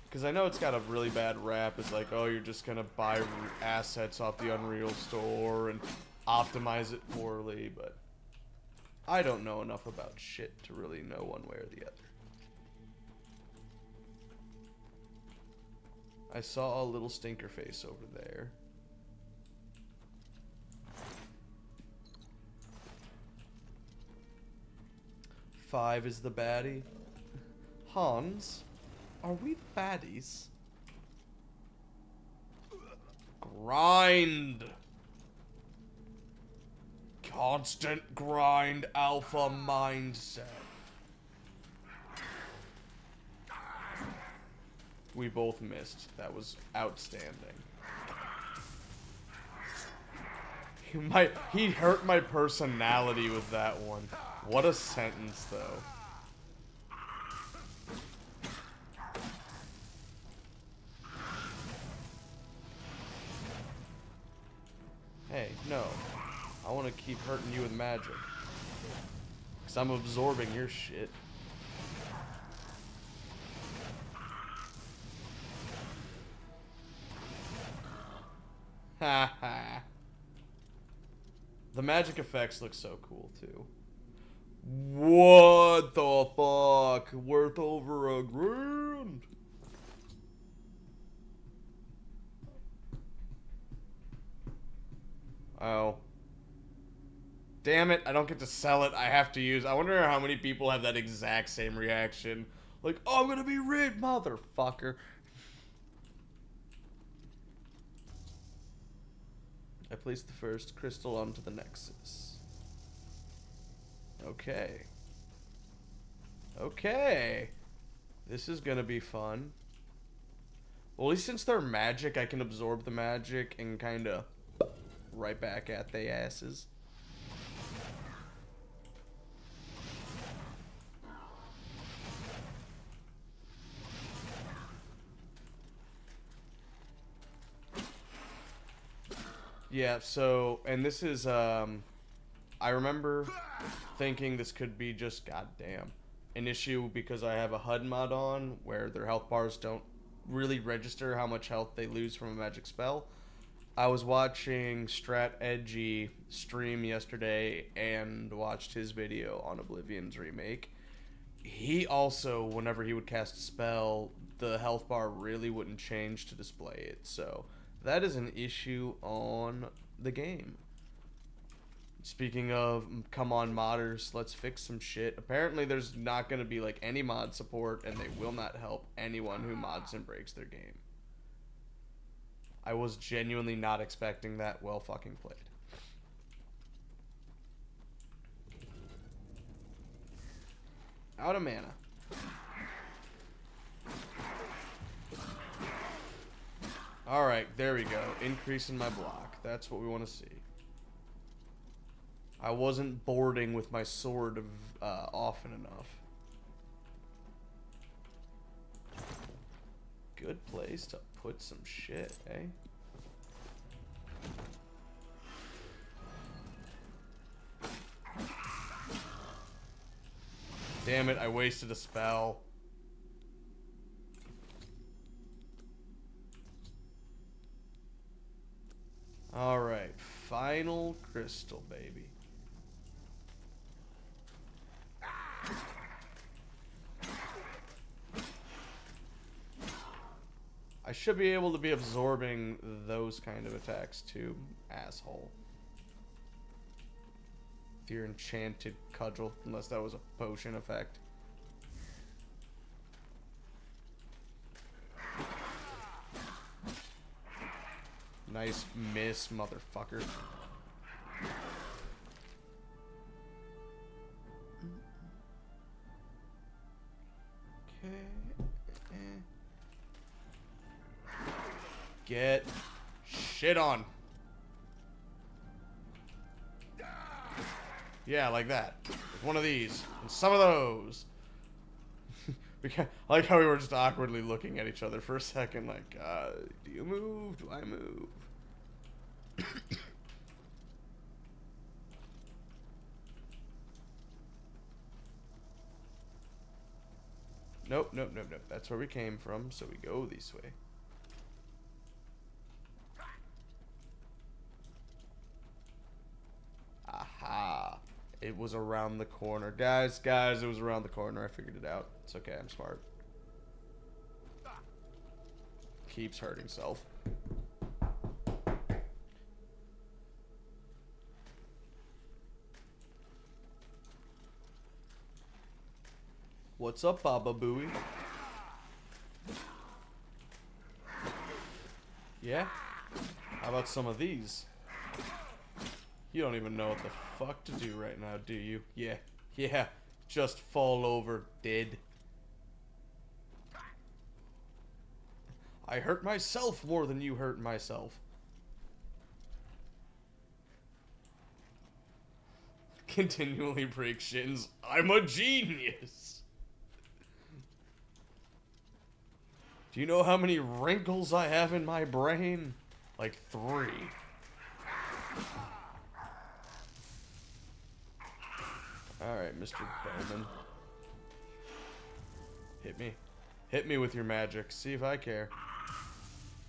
Speaker 1: Because I know it's got a really bad rap. It's like, oh, you're just going to buy assets off the Unreal Store and optimize it poorly, but I don't know enough about shit to really know one way or the other. I saw a little stinker face over there. Five is the baddie. Hans, are we the baddies? Grind. Constant grind alpha mindset. We both missed. That was outstanding. He hurt my personality with that one. What a sentence, though. Hey, no. I want to keep hurting you with magic. Because I'm absorbing your shit. Ha ha. The magic effects look so cool too. What the fuck? Worth over $1,000. Oh. Damn it, I don't get to sell it. I have to use... I wonder how many people have that exact same reaction. Like, oh, I'm gonna be rich, motherfucker. I placed the first crystal onto the Nexus. Okay. Okay. This is gonna be fun. Well, at least since they're magic, I can absorb the magic and kinda right back at they asses. Yeah, so, and this is, I remember thinking this could be just, goddamn, an issue because I have a HUD mod on where their health bars don't really register how much health they lose from a magic spell. I was watching Strat Edgy stream yesterday and watched his video on Oblivion's remake. He also, whenever he would cast a spell, the health bar really wouldn't change to display it, so that is an issue on the game. Speaking of, come on modders, let's fix some shit. Apparently there's not going to be like any mod support, and they will not help anyone who mods and breaks their game. I was genuinely not expecting that. Well fucking played. Out of mana. Alright, there we go. Increasing my block. That's what we want to see. I wasn't boarding with my sword often enough. Good place to put some shit, eh? Damn it, I wasted a spell. Alright, final crystal, baby. I should be able to be absorbing those kind of attacks too, asshole. Fear enchanted cudgel, unless that was a potion effect. Nice miss, motherfucker. Okay. Get shit on. Yeah, like that. Like one of these. And some of those. I like how we were just awkwardly looking at each other for a second, like, do you move? Do I move? Nope, nope, nope, nope. That's where we came from, so we go this way. Aha. It was around the corner. Guys, it was around the corner. I figured it out. It's okay, I'm smart. Keeps hurting self. What's up, Baba Booey? Yeah? How about some of these? You don't even know what the fuck to do right now, do you? Yeah. Yeah. Just fall over dead. I hurt myself more than you hurt myself. Continually break shins. I'm a genius. Do you know how many wrinkles I have in my brain? Like 3. Alright, Mr. Bowman. Hit me. Hit me with your magic. See if I care.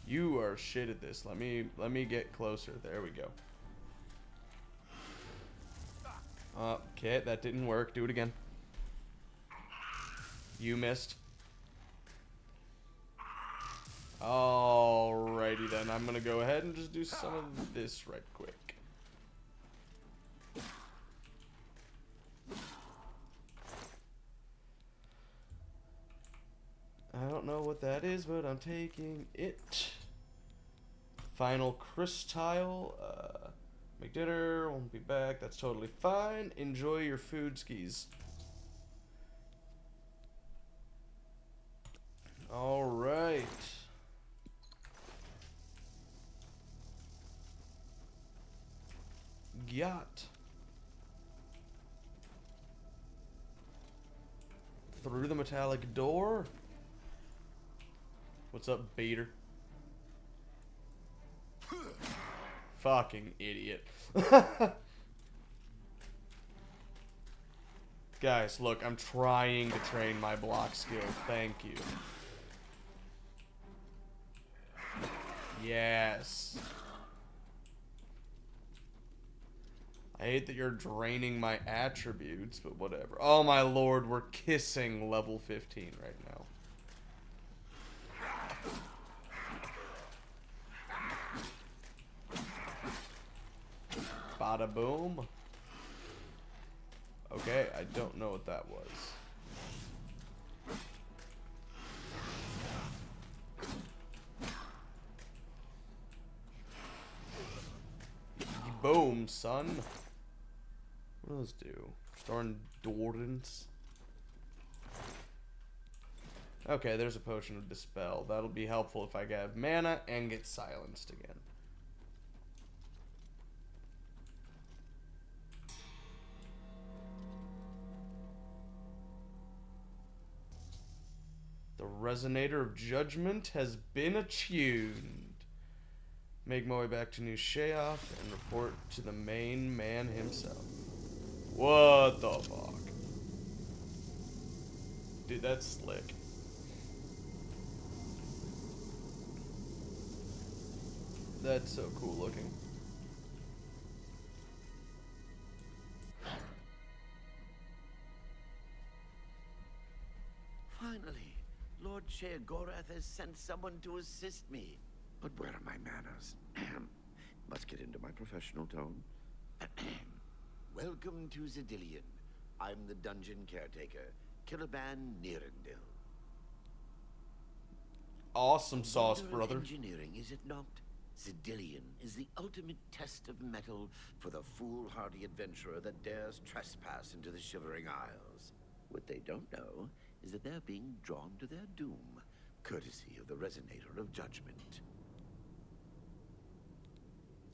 Speaker 1: You are shit at this. Let me get closer. There we go. Okay, that didn't work. Do it again. You missed. Alrighty then. I'm gonna go ahead and just do some of this right quick. I don't know what that is, but I'm taking it. Final crystile. Make dinner. Won't be back. That's totally fine. Enjoy your food skis. All right. Yacht. Through the metallic door. What's up, Bader? Fucking idiot. Guys, look, I'm trying to train my block skill. Thank you. Yes. I hate that you're draining my attributes, but whatever. Oh my lord, we're kissing level 15 right now. Bada boom. Okay, I don't know what that was. Boom, son. What do those do? Restore endurance. Okay, there's a potion of dispel. That'll be helpful if I get mana and get silenced again. The resonator of judgment has been attuned. Make my way back to New Sheo and report to the main man himself. What the fuck? Dude, that's slick. That's so cool looking.
Speaker 18: Finally, Lord Sheogorath has sent someone to assist me. But where are my manners? Must get into my professional tone. Welcome to Zidillion. I'm the dungeon caretaker, Killaban Nirendil.
Speaker 1: Awesome sauce, brother.
Speaker 18: Engineering, is it not? Zidillion is the ultimate test of metal for the foolhardy adventurer that dares trespass into the Shivering Isles. What they don't know is that they're being drawn to their doom, courtesy of the Resonator of Judgment.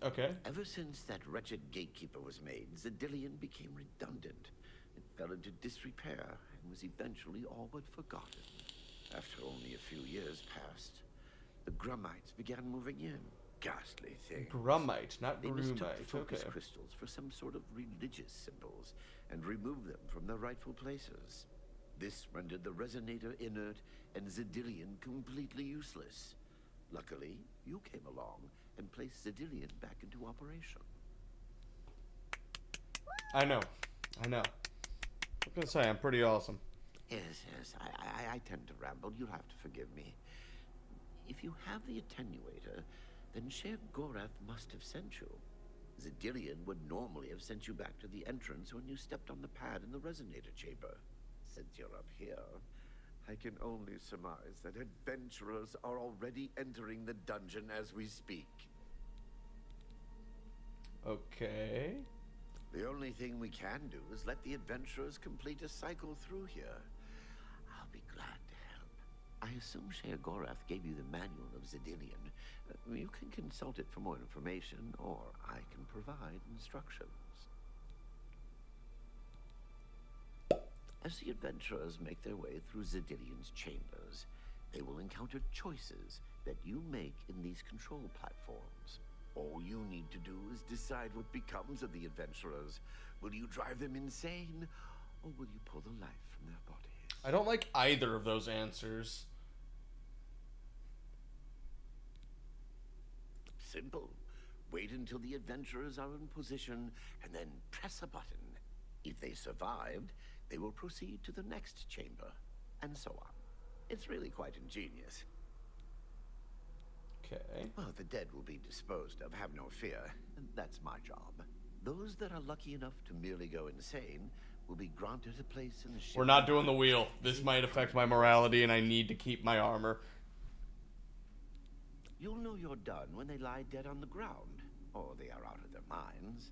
Speaker 1: Okay.
Speaker 18: Ever since that wretched gatekeeper was made, Zidillion became redundant. It fell into disrepair and was eventually all but forgotten. After only a few years passed, the Grummites began moving in. Ghastly things.
Speaker 1: Grummite, not
Speaker 18: They mistook
Speaker 1: Grumite.
Speaker 18: focus
Speaker 1: Okay.
Speaker 18: crystals for some sort of religious symbols and removed them from their rightful places. This rendered the Resonator inert and Zidillion completely useless. Luckily, you came along and placed Zidillion back into operation.
Speaker 1: I know. I know. I'm gonna say I'm pretty awesome.
Speaker 18: Yes, I tend to ramble. You'll have to forgive me. If you have the attenuator, then Sheogorath must have sent you. Zidillion would normally have sent you back to the entrance when you stepped on the pad in the Resonator chamber. Since you're up here, I can only surmise that adventurers are already entering the dungeon as we speak.
Speaker 1: Okay.
Speaker 18: The only thing we can do is let the adventurers complete a cycle through here. I'll be glad to help. I assume Sheogorath gave you the manual of Zidillion. You can consult it for more information, or I can provide instructions. As the adventurers make their way through Zidillion's chambers, they will encounter choices that you make in these control platforms. All you need to do is decide what becomes of the adventurers. Will you drive them insane, or will you pull the life from their bodies?
Speaker 1: I don't like either of those answers.
Speaker 18: simple. Wait until the adventurers are in position, and then press a button. If they survived, they will proceed to the next chamber, and so on. It's really quite ingenious.
Speaker 1: Okay.
Speaker 18: Well, the dead will be disposed of, have no fear. That's my job. Those that are lucky enough to merely go insane will be granted a place in the ship.
Speaker 1: We're not doing the wheel. This might affect my morality, and I need to keep my armor.
Speaker 18: You'll know you're done when they lie dead on the ground, or they are out of their minds.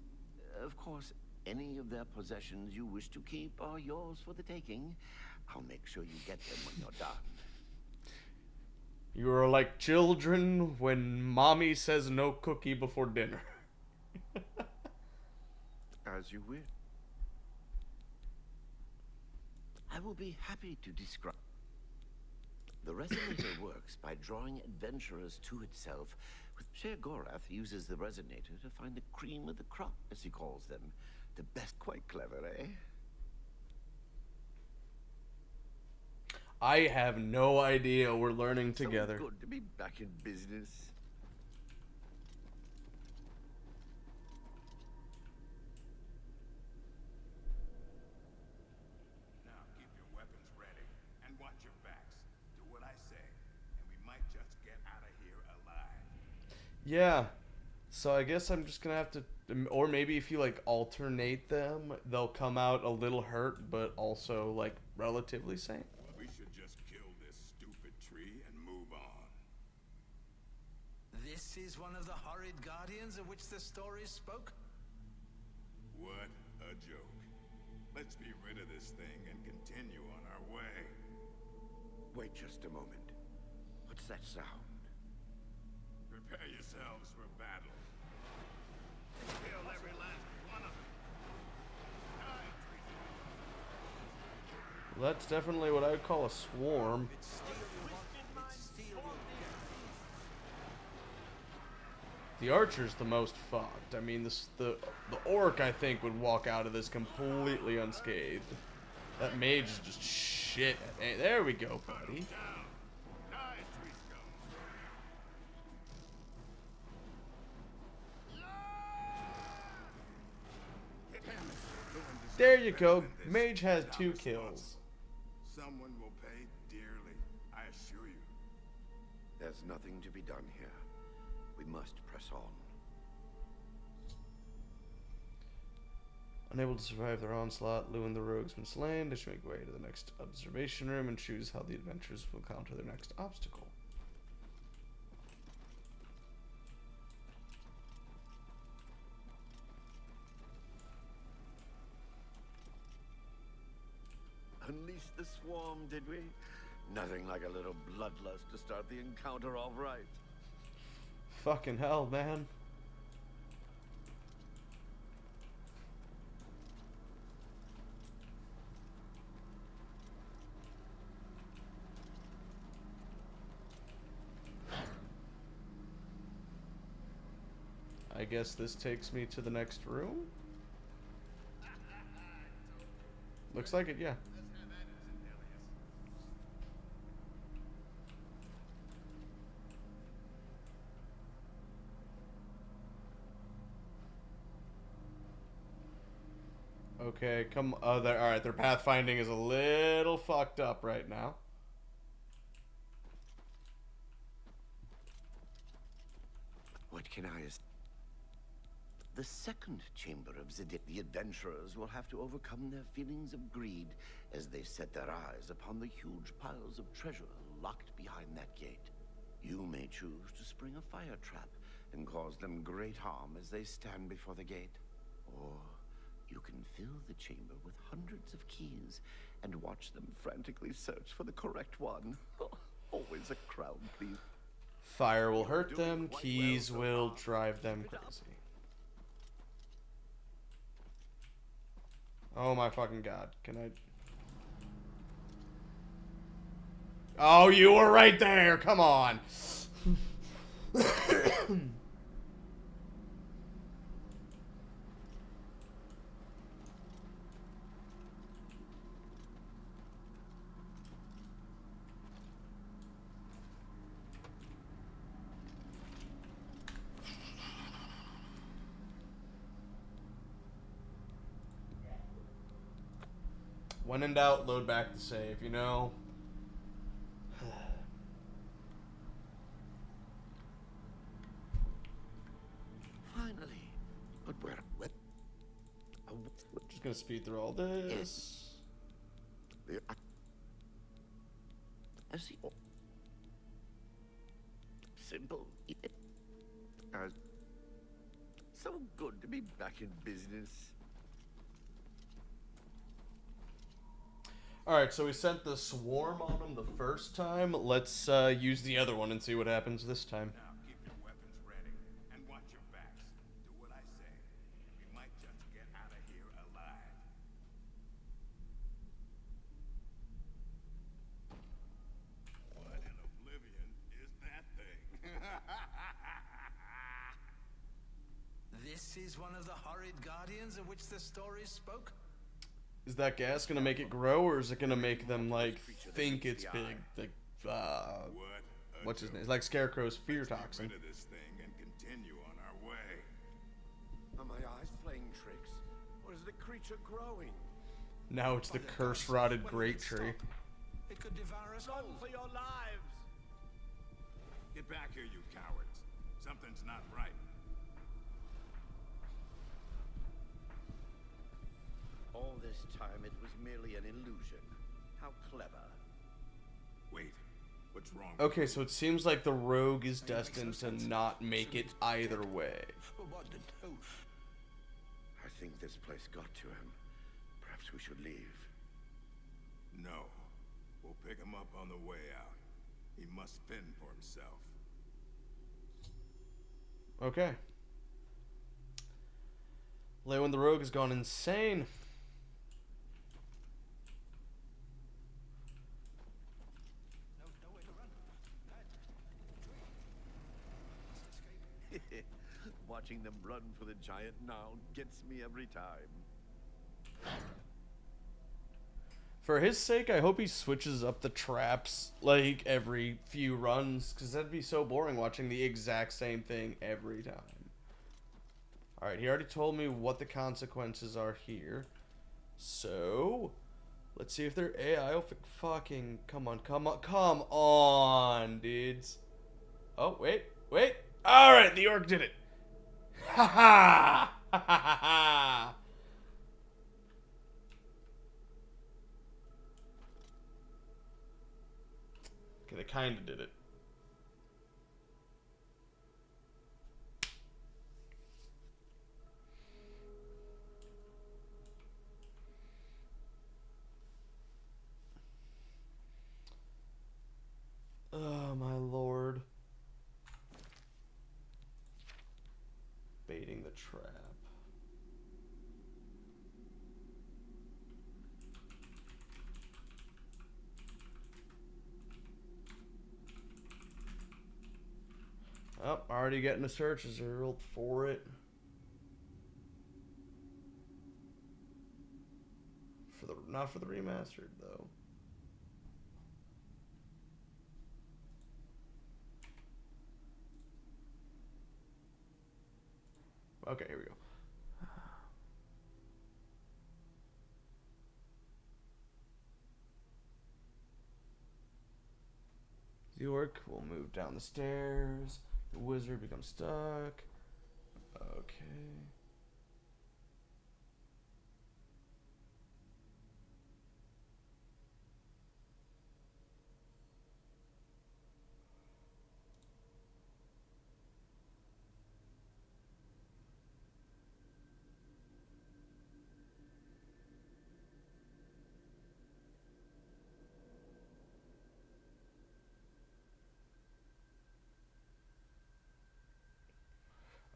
Speaker 18: Of course, any of their possessions you wish to keep are yours for the taking. I'll make sure you get them when you're done.
Speaker 1: You are like children when mommy says no cookie before dinner.
Speaker 18: As you wish. I will be happy to describe. The resonator works by drawing adventurers to itself. Sheo uses the resonator to find the cream of the crop, as he calls them. The best. Quite clever, eh?
Speaker 1: I have no idea. We're learning together.
Speaker 18: So good to be back in business.
Speaker 11: Now keep your weapons ready and watch your backs. Do what I say, and we might just get out of here alive.
Speaker 1: Yeah. So I guess I'm just gonna have to, or maybe if you like alternate them, they'll come out a little hurt, but also like relatively sane.
Speaker 11: We should just kill this stupid tree and move on.
Speaker 6: This is one of the horrid guardians of which the stories spoke?
Speaker 11: What a joke. Let's be rid of this thing and continue on our way.
Speaker 18: Wait just a moment. What's that sound?
Speaker 11: Prepare yourselves for battle. Kill every last one of them.
Speaker 1: Well, that's definitely what I would call a swarm. The archer's the most fucked. I mean, the orc, I think, would walk out of this completely unscathed. That mage is just shit. Hey, there we go, buddy. There you go. Mage has 2 kills.
Speaker 11: Someone will pay dearly, I assure you.
Speaker 18: There's nothing to be done here. We must press on.
Speaker 1: Unable to survive their onslaught, Lou and the rogue's been slain. They should make way to the next observation room and choose how the adventurers will counter their next obstacle.
Speaker 18: Unleash the swarm, did we? Nothing like a little bloodlust to start the encounter all right.
Speaker 1: Fucking hell, man. I guess this takes me to the next room? Looks like it, yeah. Okay, come. Oh, all right. Their pathfinding is a little fucked up right now.
Speaker 18: What can I? The second chamber of Zidit, the adventurers will have to overcome their feelings of greed as they set their eyes upon the huge piles of treasure locked behind that gate. You may choose to spring a fire trap and cause them great harm as they stand before the gate, or you can fill the chamber with hundreds of keys and watch them frantically search for the correct one. Always a crowd, please.
Speaker 1: Fire will hurt them, keys will drive them crazy. Oh my fucking god. Can I... Oh, you were right there! Come on! When in doubt, load back the save, you know?
Speaker 18: Finally. But where?
Speaker 1: Just gonna speed through all this.
Speaker 18: Simple. So good to be back in business.
Speaker 1: Alright, so we sent the swarm on them the first time. Let's use the other one and see what happens this time.
Speaker 11: Now, keep your weapons ready and watch your backs. Do what I say. We might just get out of here alive. What in Oblivion is that thing?
Speaker 6: This is one of the horrid guardians of which the stories spoke?
Speaker 1: Is that gas gonna make it grow, or is it gonna make them, like, think it's big? Like, what's his name? It's like Scarecrow's fear toxin.
Speaker 11: Rid of this thing and continue on our way.
Speaker 5: Are my eyes playing tricks? Or is the creature growing?
Speaker 1: Now it's the curse-rotted great tree.
Speaker 6: It could devour us all.
Speaker 8: Run for your lives!
Speaker 11: Get back here, you cowards. Something's not right.
Speaker 18: All this time it was merely an illusion. How clever.
Speaker 11: Wait, what's wrong?
Speaker 1: Okay, so it seems like the rogue is destined to not make it either way.
Speaker 18: I think this place got to him. Perhaps we should leave.
Speaker 11: No. We'll pick him up on the way out. He must fend for himself.
Speaker 1: Okay. Leywin the rogue has gone insane.
Speaker 18: Watching them run for the giant now gets me every time.
Speaker 1: For his sake, I hope he switches up the traps, like, every few runs, because that'd be so boring watching the exact same thing every time. Alright, he already told me what the consequences are here. So, let's see if their AI will fucking... Come on, dudes. Oh, wait. Alright, the orc did it. Ha ha! Ha ha ha ha! Okay, they kinda did it. Oh, my lord. Baiting the trap. Oh, already getting a search result for it. Not for the remastered though. Okay, here we go. The orc will move down the stairs. The wizard becomes stuck. Okay.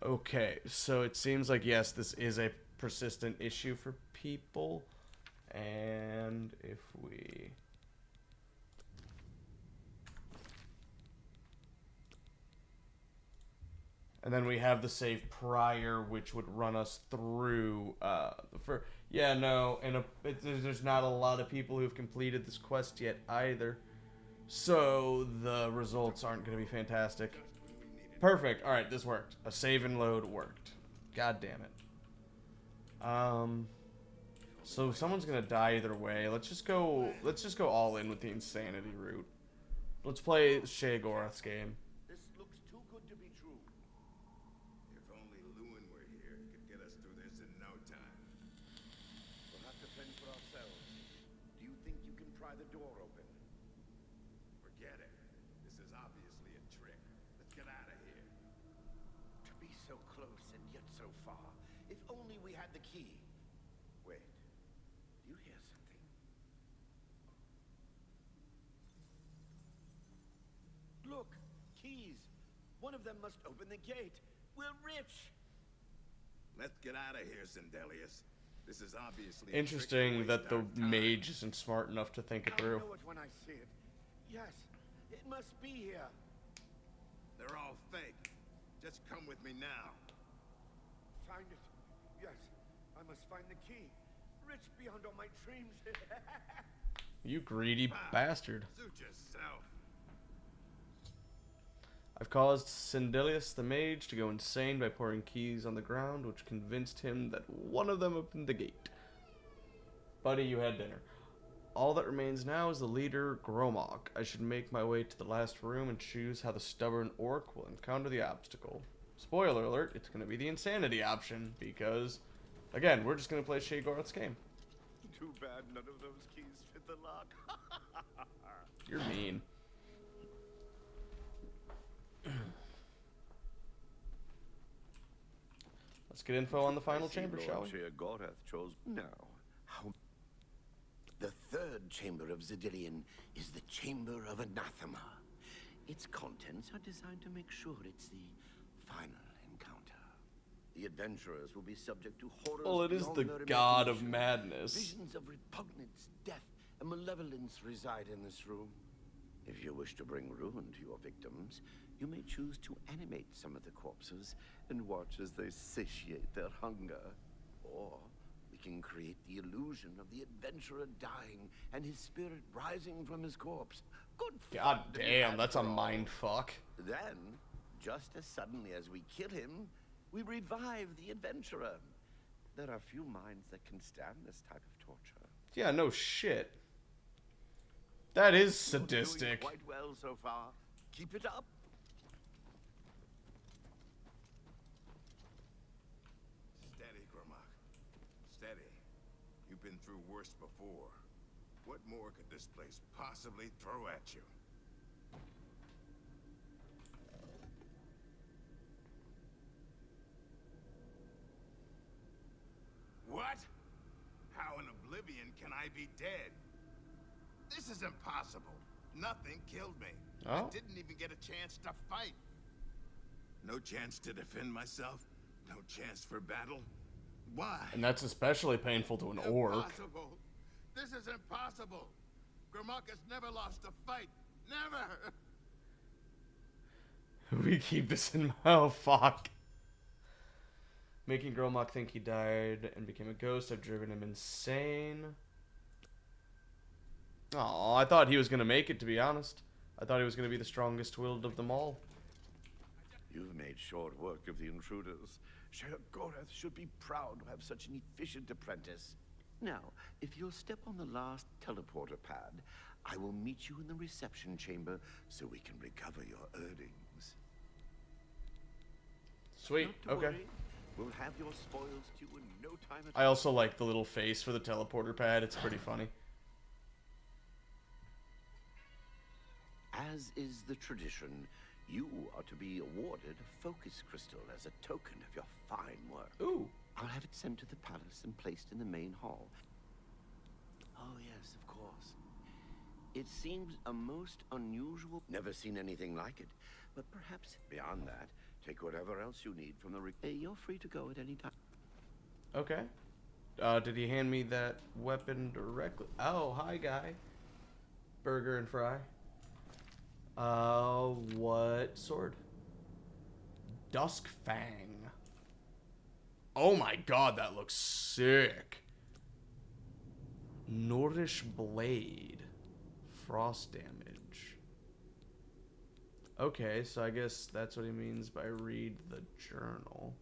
Speaker 1: Okay, so it seems like, yes, this is a persistent issue for people. And if we... And then we have the save prior, which would run us through yeah, no, and there's not a lot of people who've completed this quest yet either. So the results aren't going to be fantastic. Perfect. All right, this worked. A save and load worked. God damn it. So someone's gonna die either way. Let's just go all in with the insanity route. Let's play Sheogorath's game.
Speaker 11: This looks too good to be true. If only Lewin were here, he could get us through this in no time.
Speaker 18: We'll have to fend for ourselves. Do you think you can pry the door open?
Speaker 11: Forget it. This is obviously a trick. Let's get out of here.
Speaker 18: To be so close and yet so far. If only we had the key. Wait. Do you hear something? Look! Keys! One of them must open the gate. We're rich!
Speaker 11: Let's get out of here, Sindelius. This is obviously
Speaker 1: Interesting that the mage isn't smart enough to think it through.
Speaker 18: I know it when I see it. Yes, it must be here.
Speaker 11: They're all fake. Just come with me now.
Speaker 18: Find it. Yes, I must find the key. Rich beyond all my dreams.
Speaker 1: You greedy bastard.
Speaker 11: Suit yourself.
Speaker 1: I've caused Sindelius the mage to go insane by pouring keys on the ground, which convinced him that one of them opened the gate. Buddy, you had dinner. All that remains now is the leader, Gromok. I should make my way to the last room and choose how the stubborn orc will encounter the obstacle. Spoiler alert, it's going to be the insanity option, because, again, we're just going to play Sheogorath's game.
Speaker 18: Too bad none of those keys fit the lock.
Speaker 1: You're mean. Let's get info on the final chamber, shall we?
Speaker 18: Sheogorath chose now. How? The third chamber of Zedillion is the Chamber of Anathema. Its contents are designed to make sure it's the final encounter. The adventurers will be subject to horrors.
Speaker 1: Well, it is
Speaker 18: beyond
Speaker 1: the
Speaker 18: their
Speaker 1: god of
Speaker 18: imagination.
Speaker 1: madness.
Speaker 18: Visions of repugnance, death, and malevolence reside in this room. If you wish to bring ruin to your victims, you may choose to animate some of the corpses and watch as they satiate their hunger. Or we can create the illusion of the adventurer dying and his spirit rising from his corpse. Good
Speaker 1: God
Speaker 18: fun to be
Speaker 1: damn,
Speaker 18: had
Speaker 1: that's a
Speaker 18: for all.
Speaker 1: mind fuck.
Speaker 18: Then, just as suddenly as we kill him, we revive the adventurer. There are few minds that can stand this type of torture.
Speaker 1: Yeah, no shit. That is
Speaker 18: You're doing
Speaker 1: sadistic.
Speaker 18: quite well so far. Keep it up.
Speaker 11: Steady, Gromok. Steady. You've been through worse before. What more could this place possibly throw at you? What? How in Oblivion can I be dead? This is impossible. Nothing killed me. I
Speaker 1: Oh.
Speaker 11: didn't even get a chance to fight. No chance to defend myself. No chance for battle. Why?
Speaker 1: And that's especially painful to an orc.
Speaker 11: Impossible. This is impossible. Gromok has never lost a fight. Never.
Speaker 1: We keep this in. Oh, fuck. Making Gromok think he died and became a ghost. I've driven him insane. Oh, I thought he was going to make it, to be honest. I thought he was going to be the strongest willed of them all.
Speaker 18: You've made short work of the intruders. Sheogorath should be proud to have such an efficient apprentice. Now, if you'll step on the last teleporter pad, I will meet you in the reception chamber so we can recover your earnings.
Speaker 1: Sweet,
Speaker 18: Not to
Speaker 1: okay.
Speaker 18: worry. We'll have your spoils to you in no time at
Speaker 1: I also like the little face for the teleporter pad. It's pretty funny.
Speaker 18: As is the tradition, you are to be awarded a focus crystal as a token of your fine work.
Speaker 1: Ooh.
Speaker 18: I'll have it sent to the palace and placed in the main hall. Oh, yes, of course. It seems a most unusual... Never seen anything like it. But perhaps beyond that, take whatever else you need from the... You're free to go at any time.
Speaker 1: Okay. Did he hand me that weapon directly? Oh, hi, guy. Burger and fry. What sword? Dusk Fang. Oh my god, that looks sick. Nourish Blade. Frost damage. Okay, so I guess that's what he means by read the journal.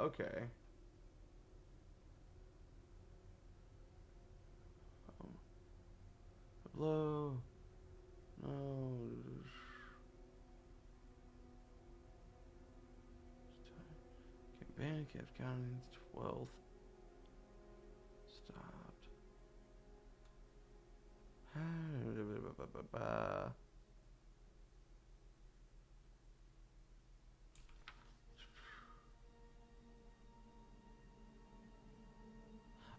Speaker 1: Okay. Hello. No. Campaign kept counting 12th. Stopped.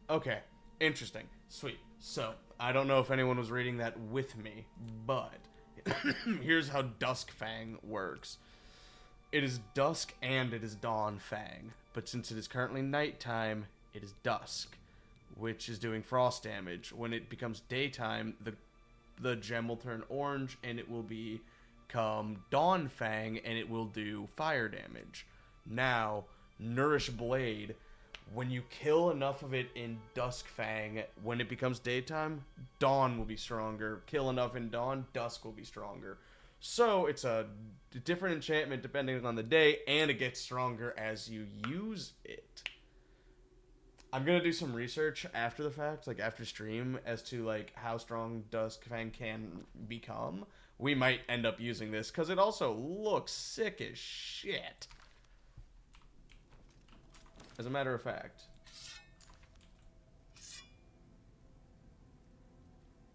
Speaker 1: Okay, interesting. Sweet. So, I don't know if anyone was reading that with me, but here's how Duskfang works. It is dusk and it is Dawnfang, but since it is currently nighttime, it is dusk, which is doing frost damage. When it becomes daytime, the gem will turn orange and it will become Dawnfang and it will do fire damage. Now, Nourish Blade, when you kill enough of it in Duskfang, when it becomes daytime, Dawn will be stronger. Kill enough in Dawn, Dusk will be stronger. So it's a different enchantment depending on the day, and it gets stronger as you use it. I'm gonna do some research after the fact, like after stream, as to like how strong Duskfang can become. We might end up using this because it also looks sick as shit. As a matter of fact.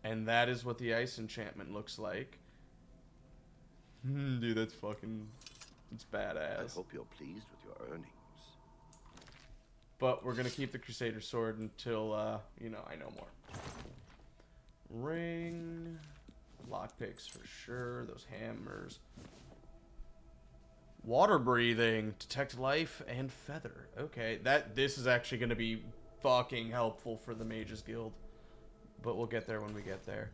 Speaker 1: And that is what the ice enchantment looks like. Dude, that's fucking... it's badass.
Speaker 18: I hope you're pleased with your earnings.
Speaker 1: But we're gonna keep the Crusader Sword until, you know, I know more. Ring... lockpicks for sure. Those hammers. Water breathing, detect life and feather. Okay, this is actually going to be fucking helpful for the Mages Guild, but we'll get there when we get there.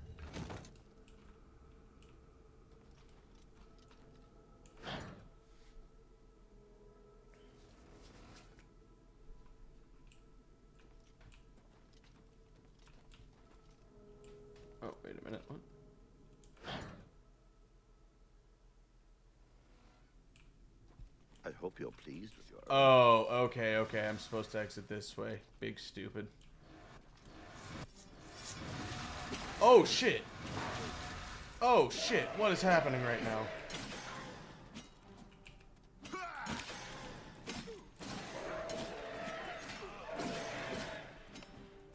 Speaker 1: Oh, wait a minute. What?
Speaker 18: I hope you're pleased with your...
Speaker 1: Oh, okay. I'm supposed to exit this way. Big stupid. Oh, shit. Oh, shit. What is happening right now?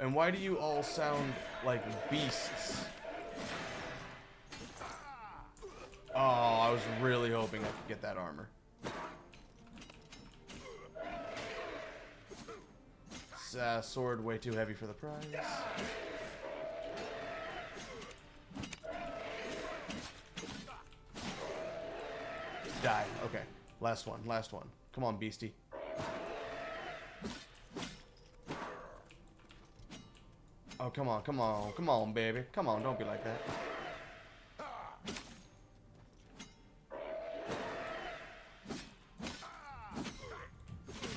Speaker 1: And why do you all sound like beasts? Oh, I was really hoping I could get that armor. Sword way too heavy for the prize. Die. Okay. Last one. Come on, beastie. Oh, come on, baby. Come on, don't be like that.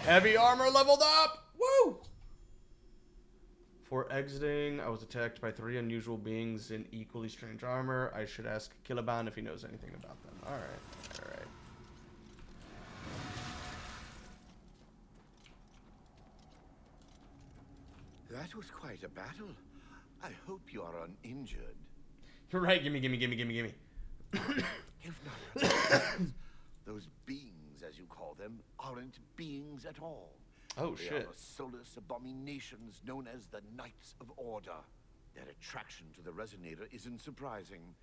Speaker 1: Heavy armor leveled up! Woo! For exiting, I was attacked by 3 unusual beings in equally strange armor. I should ask Killaban if he knows anything about them. Alright.
Speaker 18: That was quite a battle. I hope you are uninjured.
Speaker 1: You're right, gimme.
Speaker 18: If not, those beings, as you call them, aren't beings at all.
Speaker 1: Oh,
Speaker 18: they
Speaker 1: shit.
Speaker 18: are soulless abominations known as the Knights of Order. Their attraction to the Resonator isn't surprising.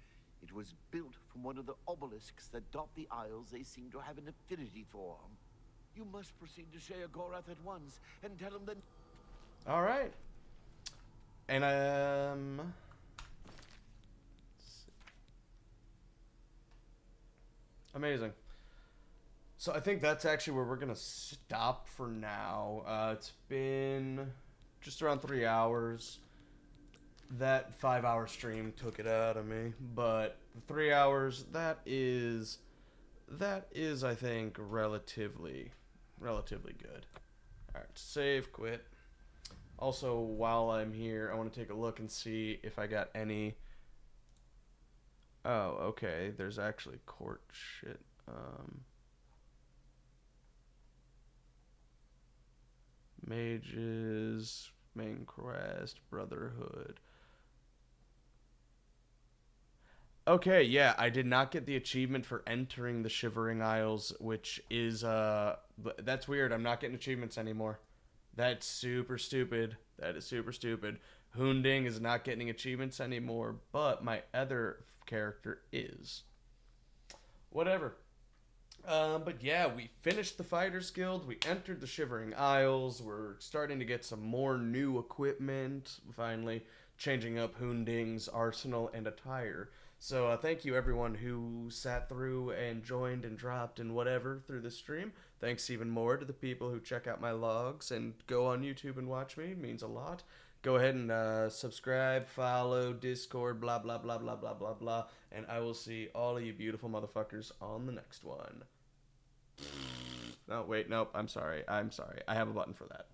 Speaker 18: It was built from one of the obelisks that dot the Isles they seem to have an affinity for. You must proceed to Sheo at once and tell him that...
Speaker 1: Alright. And, amazing. So I think that's actually where we're going to stop for now. It's been just around 3 hours. That 5-hour stream took it out of me. But 3 hours, that is I think, relatively good. Alright, save, quit. Also, while I'm here, I want to take a look and see if I got any... Oh, okay. There's actually court shit. Mages, main quest, Brotherhood. Okay, yeah, I did not get the achievement for entering the Shivering Isles, which is, that's weird. I'm not getting achievements anymore. That's super stupid. That is super stupid. Hunding is not getting achievements anymore, but my other character is. Whatever. But yeah, we finished the Fighters Guild. We entered the Shivering Isles. We're starting to get some more new equipment. Finally, changing up Hunding's arsenal and attire. So thank you everyone who sat through and joined and dropped and whatever through the stream. Thanks even more to the people who check out my logs and go on YouTube and watch me. It means a lot. Go ahead and subscribe, follow, Discord, blah, blah, blah, blah, blah, blah, blah. And I will see all of you beautiful motherfuckers on the next one. No, wait, nope, I'm sorry. I have a button for that.